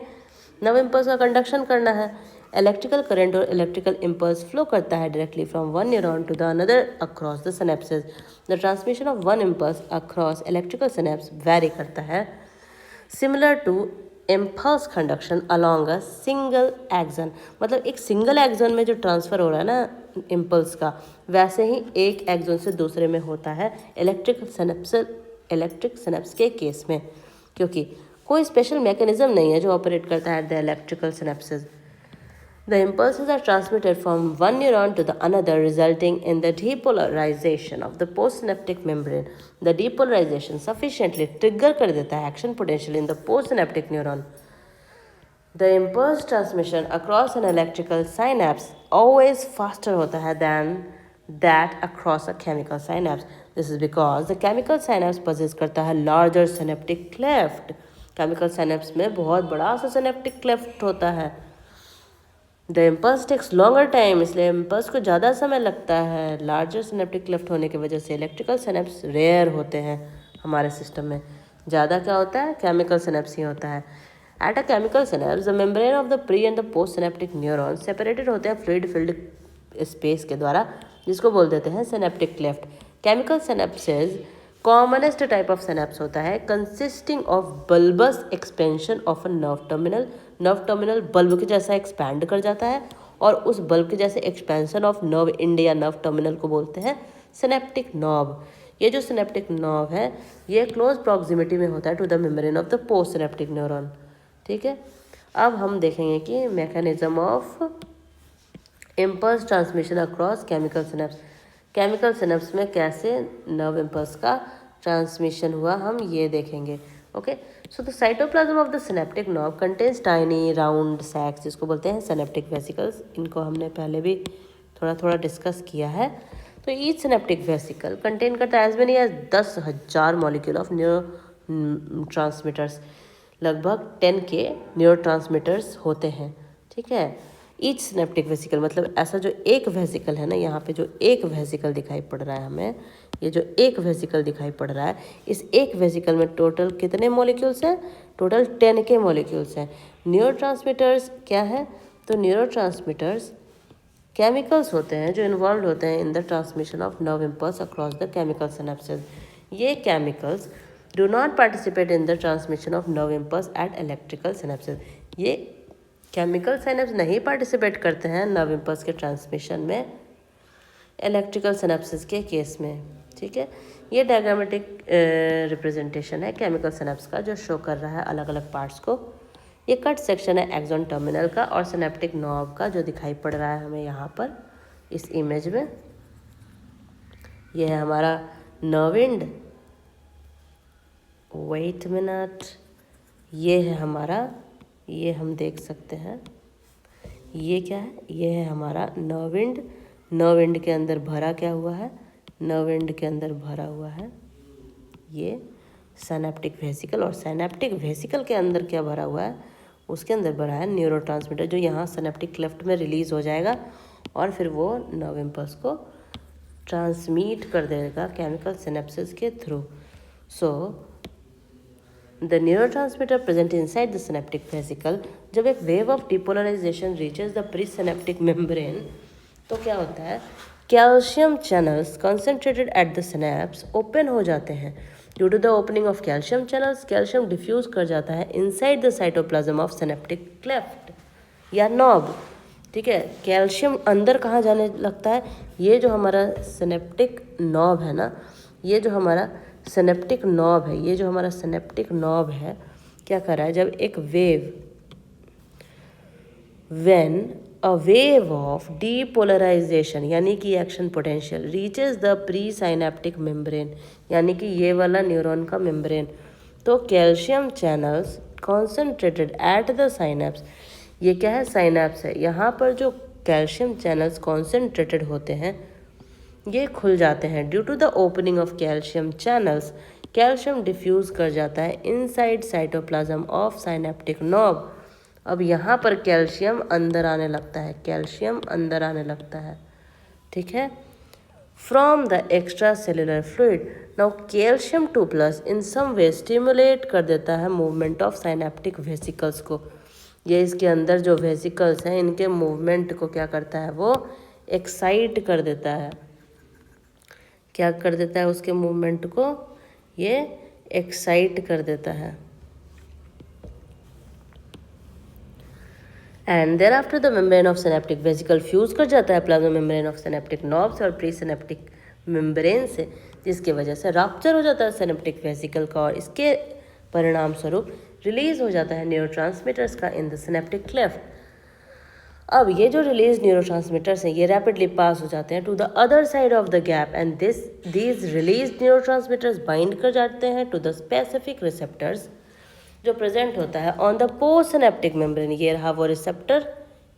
नर्व इम्पल्स का कंडक्शन करना है। इलेक्ट्रिकल करंट और इलेक्ट्रिकल इम्पल्स फ्लो करता है directly from one neuron to the another across the synapses. The transmission of one impulse across electrical synapse vary करता है, similar to impulse conduction along a single axon. मतलब एक single action में जो transfer हो रहा है ना इम्पल्स का, वैसे ही एक एक्सन से दूसरे में होता है इलेक्ट्रिक सिनेप्स के केस में, क्योंकि कोई स्पेशल मैकेनिज्म नहीं है जो ऑपरेट करता है the electrical synapses. The impulses are transmitted from one neuron to the another, resulting in the depolarization of the postsynaptic membrane. The depolarization sufficiently trigger कर देता है action potential in the postsynaptic neuron. The impulse transmission across an electrical synapse always faster होता है than that across a chemical synapse. This is because the chemical synapse possess करता है larger synaptic cleft. Chemical synapse में बहुत बड़ा सा synaptic cleft होता है। The impulse takes longer time, इसलिए इम्पल्स को ज़्यादा समय लगता है। लार्जर सिनेप्टिक क्लेफ्ट होने की वजह से इलेक्ट्रिकल सिनेप्स रेयर होते हैं हमारे सिस्टम में। ज़्यादा क्या होता है? केमिकल सिनेप्स ही होता है। At a chemical synapse the membrane of the pre and the post synaptic neuron separated होते हैं फ्लूइड फिल्ड स्पेस के द्वारा, जिसको बोल देते हैं synaptic cleft. Chemical synapses commonest type of synapse होता है, consisting of bulbous expansion of a nerve terminal. Nerve terminal bulb के जैसा एक्सपैंड कर जाता है, और उस बल्ब के जैसे एक्सपेंशन ऑफ नर्व एंड या नर्व टर्मिनल को बोलते हैं सिनेप्टिक नॉब। ये जो सिनेप्टिक नॉब है ये क्लोज प्रॉक्सिमिटी में होता है to the membrane of the post synaptic neuron, ठीक है। अब हम देखेंगे कि mechanism of impulse transmission across chemical synapse. Chemical synapse में कैसे नर्व इम्पल्स का ट्रांसमिशन हुआ हम ये देखेंगे, okay. So the cytoplasm of the synaptic nerve contains tiny round sacs, जिसको बोलते हैं सिनेप्टिक वेसिकल्स। इनको हमने पहले भी थोड़ा थोड़ा डिस्कस किया है। तो ईच सिनेप्टिक वेसिकल कंटेन करता है as many as 10,000 molecule of neuro transmitters. लगभग 10 के न्यूरो ट्रांसमीटर्स होते हैं, ठीक है। ईच सिनेप्टिक वेसिकल मतलब ऐसा जो एक वेसिकल है ना, यहाँ पे जो एक वेसिकल दिखाई पड़ रहा है हमें, ये जो एक वेसिकल दिखाई पड़ रहा है, इस एक वेसिकल में टोटल कितने मॉलिक्यूल्स हैं? टोटल 10 के मॉलिक्यूल्स हैं। न्यूरोट्रांसमीटर्स क्या है? तो न्यूरोट्रांसमीटर्स केमिकल्स होते हैं जो इन्वॉल्व होते हैं in the transmission of nerve impulse across the chemical synapses. ये chemicals do not participate in the transmission of nerve impulse at electrical synapses. ये केमिकल सिनेप्स नहीं पार्टिसिपेट करते हैं नर्व इम्पल्स के ट्रांसमिशन में इलेक्ट्रिकल सिनेप्सिस के case में, ठीक है। ये डायग्रामेटिक रिप्रेजेंटेशन है केमिकल सिनेप्स का, जो शो कर रहा है अलग अलग पार्ट्स को। ये कट सेक्शन है एक्सॉन टर्मिनल का और सिनेप्टिक नॉब का, जो दिखाई पड़ रहा है हमें यहाँ पर इस इमेज में। ये है हमारा नर्व एंड, वेट मिनट, ये है हमारा, ये हम देख सकते हैं ये क्या है, ये है हमारा नर्व एंड। नर्व एंड के अंदर भरा क्या हुआ है, नर्व एंड के अंदर भरा हुआ है ये सिनेप्टिक वेसिकल, और सिनेप्टिक वेसिकल के अंदर क्या भरा हुआ है, उसके अंदर भरा है न्यूरोट्रांसमीटर, जो यहाँ सिनेप्टिक क्लेफ्ट में रिलीज हो जाएगा और फिर वो नर्व इम्पल्स को ट्रांसमिट कर देगा केमिकल सिनेप्सिस के through. So the neurotransmitter present inside the synaptic vesicle, जब एक wave of depolarization reaches the pre synaptic membrane, तो क्या होता है, calcium channels concentrated at the synapse open हो जाते हैं। Due to the opening of calcium channels, calcium diffuse कर जाता है inside the cytoplasm of synaptic cleft या नॉब। ठीक है, कैल्शियम अंदर कहाँ जाने लगता है, ये जो हमारा सिनेप्टिक नॉब है ना, ये जो हमारा सिनेप्टिक नॉब है, ये जो हमारा सिनेप्टिक नॉब है, क्या कर रहा है, जब एक wave, when a wave of depolarization यानी कि action potential reaches the pre synaptic membrane, यानी कि ये वाला न्यूरॉन का मेम्ब्रेन, तो calcium channels concentrated at the synapse, ये क्या है, साइनेप्स है, यहाँ पर जो कैल्शियम चैनल्स कॉन्सेंट्रेटेड होते हैं ये खुल जाते हैं। Due to the opening of calcium channels, calcium diffuse कर जाता है inside cytoplasm of synaptic knob. अब यहाँ पर कैल्शियम अंदर आने लगता है, कैल्शियम अंदर आने लगता है, ठीक है, from the extra cellular fluid. Now calcium 2+ in some way stimulate कर देता है मूवमेंट ऑफ साइनेप्टिक वेसिकल्स को। ये इसके अंदर जो वेसिकल्स हैं इनके मूवमेंट को क्या करता है, वो एक्साइट कर देता है। क्या कर देता है, उसके मूवमेंट को ये एक्साइट कर देता है। And thereafter the membrane of synaptic vesicle fuse कर जाता है plasma membrane of synaptic knob से और प्री सिनेप्टिक मेम्ब्रेन से, जिसकी वजह से रप्चर हो जाता है सिनेप्टिक वेसिकल का, और इसके परिणाम स्वरूप रिलीज हो जाता है न्यूरोट्रांसमीटर्स का इन द सिनेप्टिक क्लेफ्ट। अब ये जो रिलीज न्यूरोट्रांसमीटर्स हैं ये रैपिडली पास हो जाते हैं to the other side of the gap, and these release neurotransmitters bind कर जाते हैं टू द स्पेसिफिक रिसेप्टर्स जो प्रेजेंट होता है on the post synaptic membrane. ये रहा वो रिसेप्टर,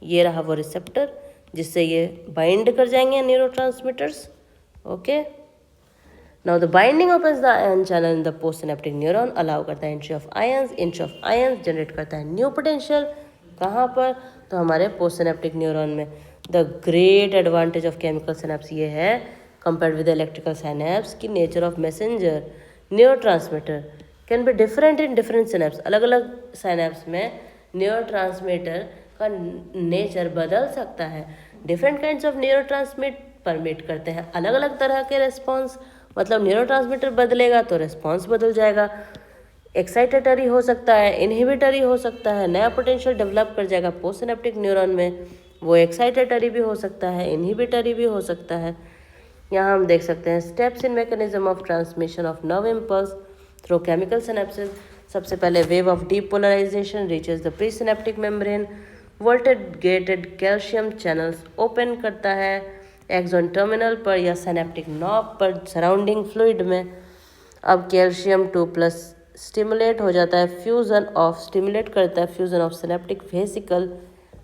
ये रहा वो रिसेप्टर जिससे ये बाइंड कर जाएंगे neurotransmitters. Okay, now the binding opens the ion channel in the post synaptic neuron, allow करता है एंट्री ऑफ आयंस जनरेट करता है न्यू पोटेंशियल। कहाँ पर, तो हमारे पोस्ट सिनेप्टिक न्यूरॉन में। The great advantage of chemical synapse ये है कंपेयर्ड विद इलेक्ट्रिकल सिनेप्स की nature of messenger neurotransmitter can be different in different synapse. अलग अलग सिनेप्स में न्यूरोट्रांसमीटर का नेचर बदल सकता है। डिफरेंट काइंड्स ऑफ न्यूरोट्रांसमिट परमिट करते हैं अलग अलग तरह के रेस्पॉन्स, मतलब न्यूरोट्रांसमीटर बदलेगा तो रेस्पॉन्स बदल जाएगा। एक्साइटेटरी हो सकता है, इनहिबिटरी हो सकता है, नया पोटेंशियल डेवलप कर जाएगा पोस्ट सिनेप्टिक न्यूरॉन में, वो एक्साइटेटरी भी हो सकता है, इनहिबिटरी भी हो सकता है। यहाँ हम देख सकते हैं steps in mechanism of transmission of nerve impulse through chemical synapses. सबसे पहले wave of depolarization reaches the pre synaptic membrane, voltage gated calcium channels open करता है एक्सॉन टर्मिनल पर या सिनेप्टिक नॉब पर सराउंडिंग फ्लूइड में। अब कैल्शियम 2+ स्टिमुलेट हो जाता है स्टिमुलेट करता है fusion of synaptic vesicle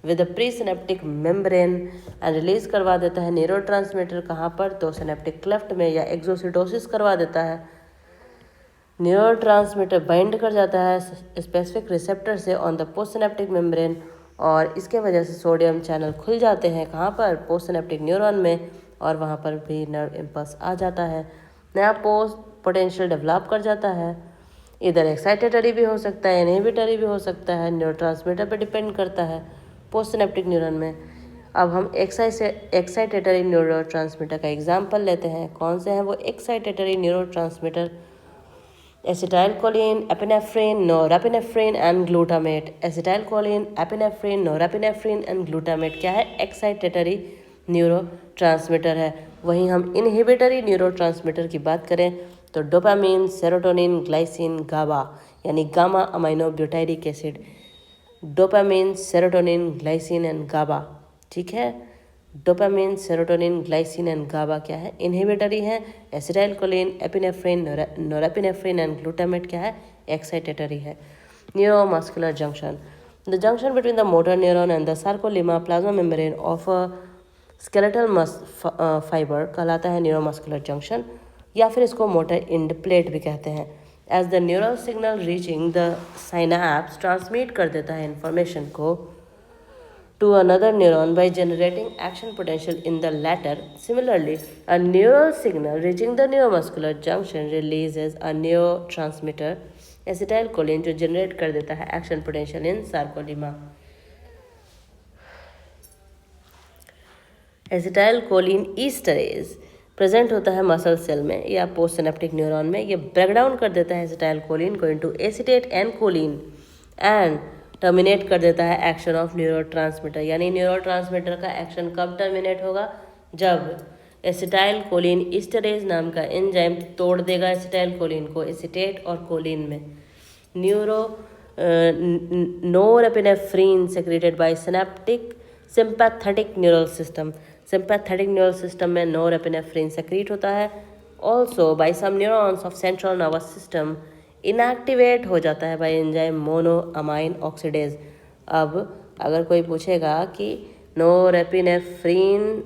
with pre synaptic membrane and release करवा देता है न्यूरोट्रांसमीटर। कहाँ पर, तो सिनेप्टिक क्लेफ्ट में, या एक्सोसिटोसिस करवा देता है। न्यूरोट्रांसमीटर बाइंड कर जाता है स्पेसिफिक रिसेप्टर से on the post synaptic membrane, और इसके वजह से सोडियम चैनल खुल जाते हैं। कहाँ पर, पोस्ट सिनेप्टिक न्यूरॉन में, और वहाँ पर भी नर्व इम्पल्स आ जाता है, नया पोस्ट पोटेंशियल डेवलप कर जाता है। इधर एक्साइटेटरी भी हो सकता है, इनहिबिटरी भी हो सकता है, न्यूरोट्रांसमीटर पर डिपेंड करता है पोस्ट सिनेप्टिक न्यूरॉन में। अब हम एक्साइटेटरी न्यूरोट्रांसमीटर का एग्जाम्पल लेते हैं। कौन से हैं वो excitatory neurotransmitter? Acetylcholine, epinephrine, norepinephrine and glutamate. Acetylcholine, epinephrine, norepinephrine and glutamate क्या है, एक्साइटेटरी न्यूरोट्रांसमीटर है। वहीं हम इनहिबिटरी न्यूरोट्रांसमीटर की बात करें तो डोपामिन, सेरोटोनिन, ग्लाइसिन, गाबा यानी gamma amino butyric acid. Dopamine, serotonin, glycine and GABA, ठीक है। Dopamine, serotonin, glycine and GABA क्या है, इनहिबिटरी है। Acetylcholine, epinephrine, norepinephrine and glutamate क्या है, एक्साइटेटरी है। Neuromuscular junction, The junction between the motor neuron and the sarcolemma plasma membrane of a skeletal fiber कहलाता है न्यूरोमस्कुलर जंक्शन, या फिर इसको मोटर इंड प्लेट भी कहते हैं. As the neural signal reaching the synapse transmit कर देता है इंफॉर्मेशन को to another neuron by generating action potential in the latter. Similarly, a neural signal reaching the neuromuscular junction releases a neurotransmitter acetylcholine जो generate कर देता है action potential in sarcolemma. Acetylcholinesterase present होता है muscle cell में या post synaptic neuron में. ये ब्रेक डाउन कर देता है एसिटाइलकोलिन को into acetate and Colin and terminate कर देता है एक्शन ऑफ न्यूरोट्रांसमीटर. यानी न्यूरोट्रांसमीटर का एक्शन कब टर्मिनेट होगा? जब एसिटाइलकोलिन ईस्टरेज नाम का एंजाइम तोड़ देगा एसिटाइलकोलिन को एसीटेट और कोलिन में. Norepinephrine secreted by synaptic sympathetic neural system. Sympathetic neural system में नोरेपिनेफ्रीन सेक्रेट होता है. Also by some neurons of central nervous system inactivate हो जाता है बाय एंजाइम मोनोअमाइन ऑक्सीडेज. अब अगर कोई पूछेगा कि नोरेपिनेफ्रीन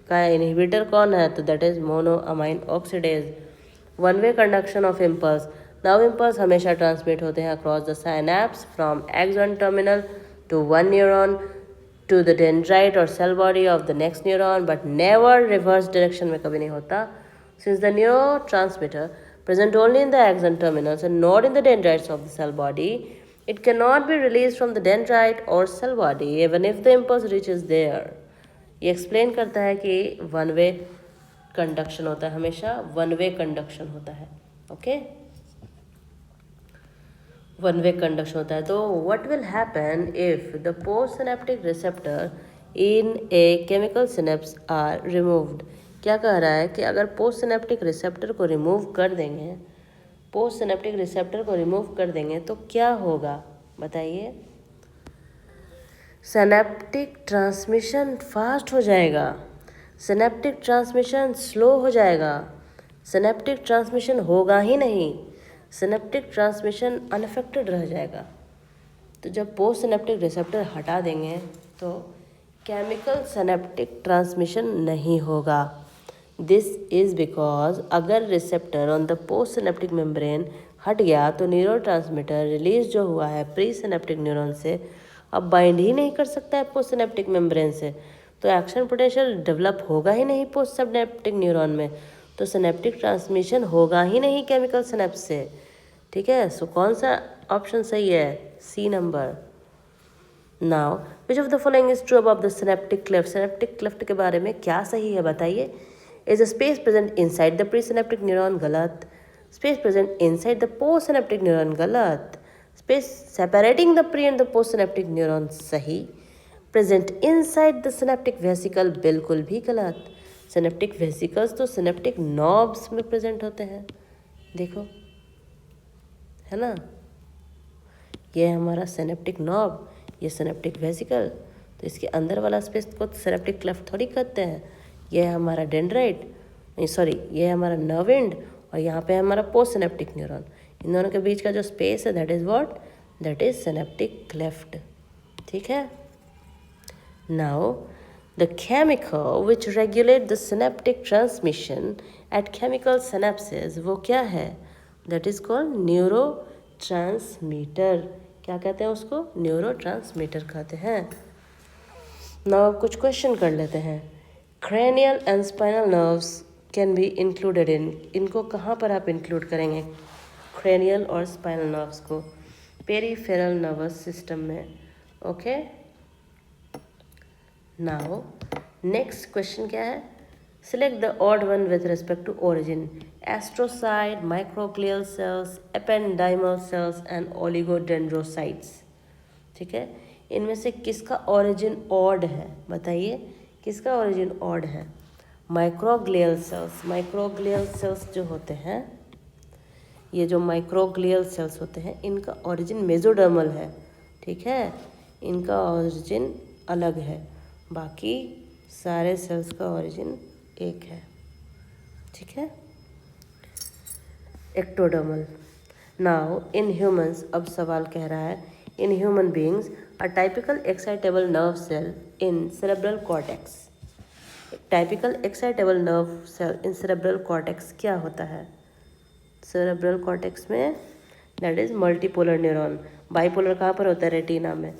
का इनहिबिटर कौन है, तो that is monoamine oxidase. One way conduction of impulse. Now impulse हमेशा ट्रांसमिट होते हैं across the synapse from axon terminal to one neuron to the dendrite or cell body of the next neuron, but never reverse direction में कभी नहीं होता. Since the neurotransmitter present only in the axon terminals and not in the dendrites of the cell body, it cannot be released from the dendrite or cell body even if the impulse reaches there. ये explain करता है कि one way conduction होता है, हमेशा one way conduction होता है. Okay? One way conduction होता है. तो what will happen if the post synaptic receptor in a chemical synapse are removed. क्या कह रहा है कि अगर पोस्ट सिनेप्टिक रिसेप्टर को रिमूव कर देंगे, पोस्ट सिनेप्टिक रिसेप्टर को रिमूव कर देंगे तो क्या होगा बताइए? सिनेप्टिक ट्रांसमिशन फास्ट हो जाएगा, सिनेप्टिक ट्रांसमिशन स्लो हो जाएगा, सिनेप्टिक ट्रांसमिशन होगा ही नहीं, सिनेप्टिक ट्रांसमिशन अनअफेक्टेड रह जाएगा. तो जब पोस्ट सिनेप्टिक रिसेप्टर हटा देंगे तो केमिकल सिनेप्टिक ट्रांसमिशन नहीं होगा. दिस इज़ बिकॉज अगर receptor on the post synaptic membrane हट गया तो न्यूरोट्रांसमीटर रिलीज जो हुआ है प्री सिनेप्टिक न्यूरॉन से अब बाइंड ही नहीं कर सकता है पोस्ट सिनेप्टिक मेम्ब्रेन से. तो एक्शन पोटेंशियल डेवलप होगा ही नहीं पोस्ट सिनेप्टिक न्यूरॉन में, तो सिनेप्टिक ट्रांसमिशन होगा ही नहीं केमिकल सिनेप्स से. ठीक है, सो कौन सा ऑप्शन सही है? C number. Now which of the following is true about the synaptic cleft. Synaptic cleft के बारे में क्या सही है बताइए? Is a space present inside the pre synaptic neuron. गलत. Space present inside the post synaptic neuron. गलत. Space separating the pre and the post synaptic neuron. सही. Present inside the synaptic vesicle. बिल्कुल भी गलत. सिनेप्टिक वेसिकल्स तो synaptic knobs में present होते हैं, देखो है ना. ये हमारा सिनेप्टिक नॉब, ये सिनेप्टिक वेसिकल, तो इसके अंदर वाला स्पेस को सिनेप्टिक क्लेफ्ट थोड़ी कहते हैं. ये है हमारा डेंड्राइट, नहीं सॉरी, ये है हमारा नर्व एंड और यहाँ पे है हमारा पोस्ट सिनेप्टिक न्यूरॉन. इन दोनों के बीच का जो स्पेस है that is what? That is synaptic cleft. ठीक है. Now the chemical which regulate the synaptic transmission at chemical synapses वो क्या है? That is called neurotransmitter. क्या कहते हैं उसको? न्यूरोट्रांसमीटर कहते हैं. नाउ कुछ क्वेश्चन कर लेते हैं. cranial and spinal nerves can be included in. इनको कहाँ पर आप इंक्लूड करेंगे? cranial और spinal nerves को peripheral nervous system में. ओके. Now, next question क्या है? Select the odd one with respect to origin. Astrocyte, microglial cells, ependymal cells and oligodendrocytes. ठीक है. इनमें से किसका origin odd है? बताइए किसका origin odd है? Microglial cells. माइक्रोग्लियल सेल्स जो होते हैं, ये जो माइक्रोग्लियल सेल्स होते हैं इनका origin मेसोडर्मल है. ठीक है, इनका origin अलग है, बाकी सारे सेल्स का ओरिजिन एक है. ठीक है. एक्टोडर्मल. नाउ इन ह्यूमंस, अब सवाल कह रहा है in human beings a typical excitable nerve cell in cerebral cortex. Typical excitable nerve cell in cerebral cortex क्या होता है? सेरेब्रल कॉर्टेक्स में that is multipolar neuron. Bipolar कहाँ पर होता है? रेटिना में।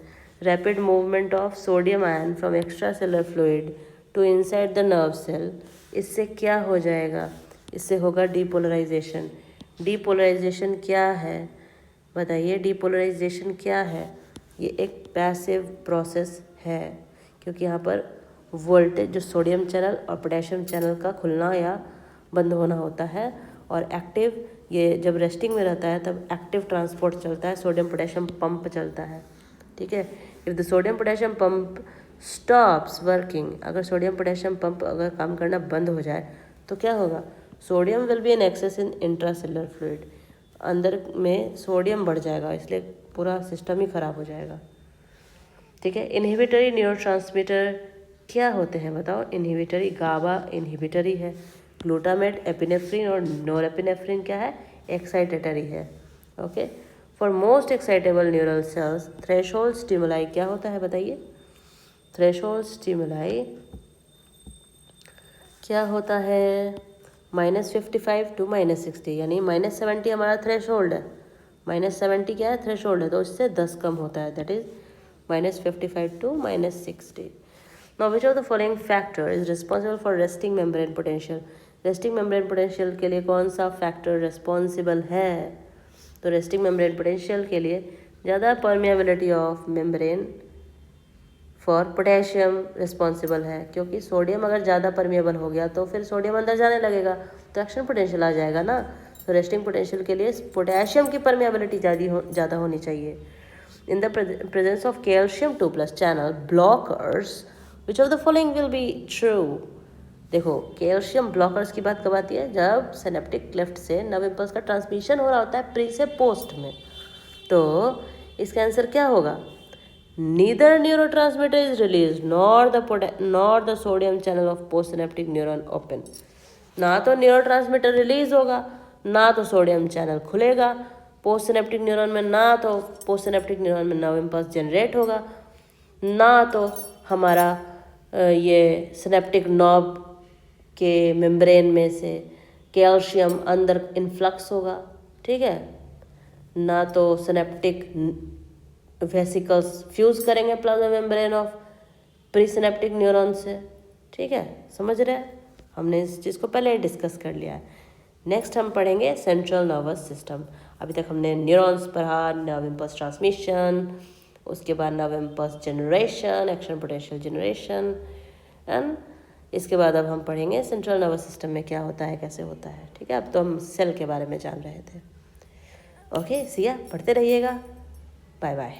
Rapid movement of sodium ion from extra cellular fluid to inside the nerve cell. इससे क्या हो जाएगा? इससे होगा डीपोलराइजेशन। डीपोलराइजेशन क्या है बताइए? डीपोलराइजेशन क्या है? ये एक पैसिव प्रोसेस है, क्योंकि यहाँ पर वोल्टेज जो सोडियम चैनल और पोटेशियम चैनल का खुलना या बंद होना होता है, और एक्टिव ये जब रेस्टिंग में रहता है तब एक्टिव ट्रांसपोर्ट चलता है, सोडियम पोटेशियम पंप चलता है। ठीक है, if the sodium potassium pump stops working, अगर सोडियम पोटेशियम पंप अगर काम करना बंद हो जाए तो क्या होगा? Sodium will be in excess in intracellular fluid, अंदर में सोडियम बढ़ जाएगा, इसलिए पूरा सिस्टम ही खराब हो जाएगा। ठीक है, इनहिबिटरी न्यूरोट्रांसमीटर क्या होते हैं बताओ? इनहिबिटरी गाबा इनहिबिटरी है, ग्लूटामेट एपिनेफ्रिन और नोरेपिनेफ्रिन क्या है? एक्साइटेटरी है। Okay, for most excitable neural sales threshold stimuli क्या होता है बताइए? थ्रेशोल्ड स्टिमुलाई क्या होता है? -55 to -60, यानी -70 हमारा थ्रेशोल्ड है। -70 क्या है? थ्रेशोल्ड है, तो इससे 10 कम होता है, that is -55 to -60। Now, which of the following factor is responsible for resting membrane potential? Resting membrane potential के लिए कौन सा फैक्टर रिस्पॉन्सिबल है? तो रेस्टिंग मेम्ब्रेन पोटेंशियल के लिए ज़्यादा permeability of membrane for potassium responsible है, क्योंकि सोडियम अगर ज़्यादा परमिएबल हो गया तो फिर सोडियम अंदर जाने लगेगा तो एक्शन पोटेंशियल आ जाएगा ना। तो रेस्टिंग पोटेंशियल के लिए पोटेशियम की परमिएबिलिटी ज़्यादा होनी चाहिए। In the presence of calcium 2+ channel blockers which of the following will be true? देखो, कैल्शियम ब्लॉकर्स की बात कब आती है? जब सिनेप्टिक क्लेफ्ट से नर्व इम्पल्स का ट्रांसमिशन हो रहा होता है प्री से पोस्ट में। तो इसका आंसर क्या होगा? Neither neurotransmitter is release nor the sodium channel of post synaptic neuron open. ना तो न्यूरोट्रांसमीटर रिलीज होगा, ना तो सोडियम चैनल खुलेगा पोस्ट सिनेप्टिक न्यूरॉन में, ना तो पोस्ट सिनेप्टिक न्यूरॉन में नर्व इम्पल्स जनरेट होगा, ना तो हमारा ये सिनेप्टिक नॉब के मेम्ब्रेन में से कैल्शियम अंदर इन्फ्लक्स होगा। ठीक है, ना तो सिनेप्टिक वेसिकल्स फ्यूज करेंगे plasma membrane of pre synaptic neuron से। ठीक है, समझ रहे हैं? हमने इस चीज़ को पहले ही डिस्कस कर लिया है। नेक्स्ट हम पढ़ेंगे सेंट्रल नर्वस सिस्टम। अभी तक हमने न्यूरॉन्स पढ़ा, नर्व इम्पल्स ट्रांसमिशन, उसके बाद nerve impulse generation, action potential generation, and इसके बाद अब हम पढ़ेंगे सेंट्रल नर्वस सिस्टम में क्या होता है, कैसे होता है। ठीक है, अब तो हम सेल के बारे में जान रहे थे। ओके, सिया पढ़ते रहिएगा। Bye bye.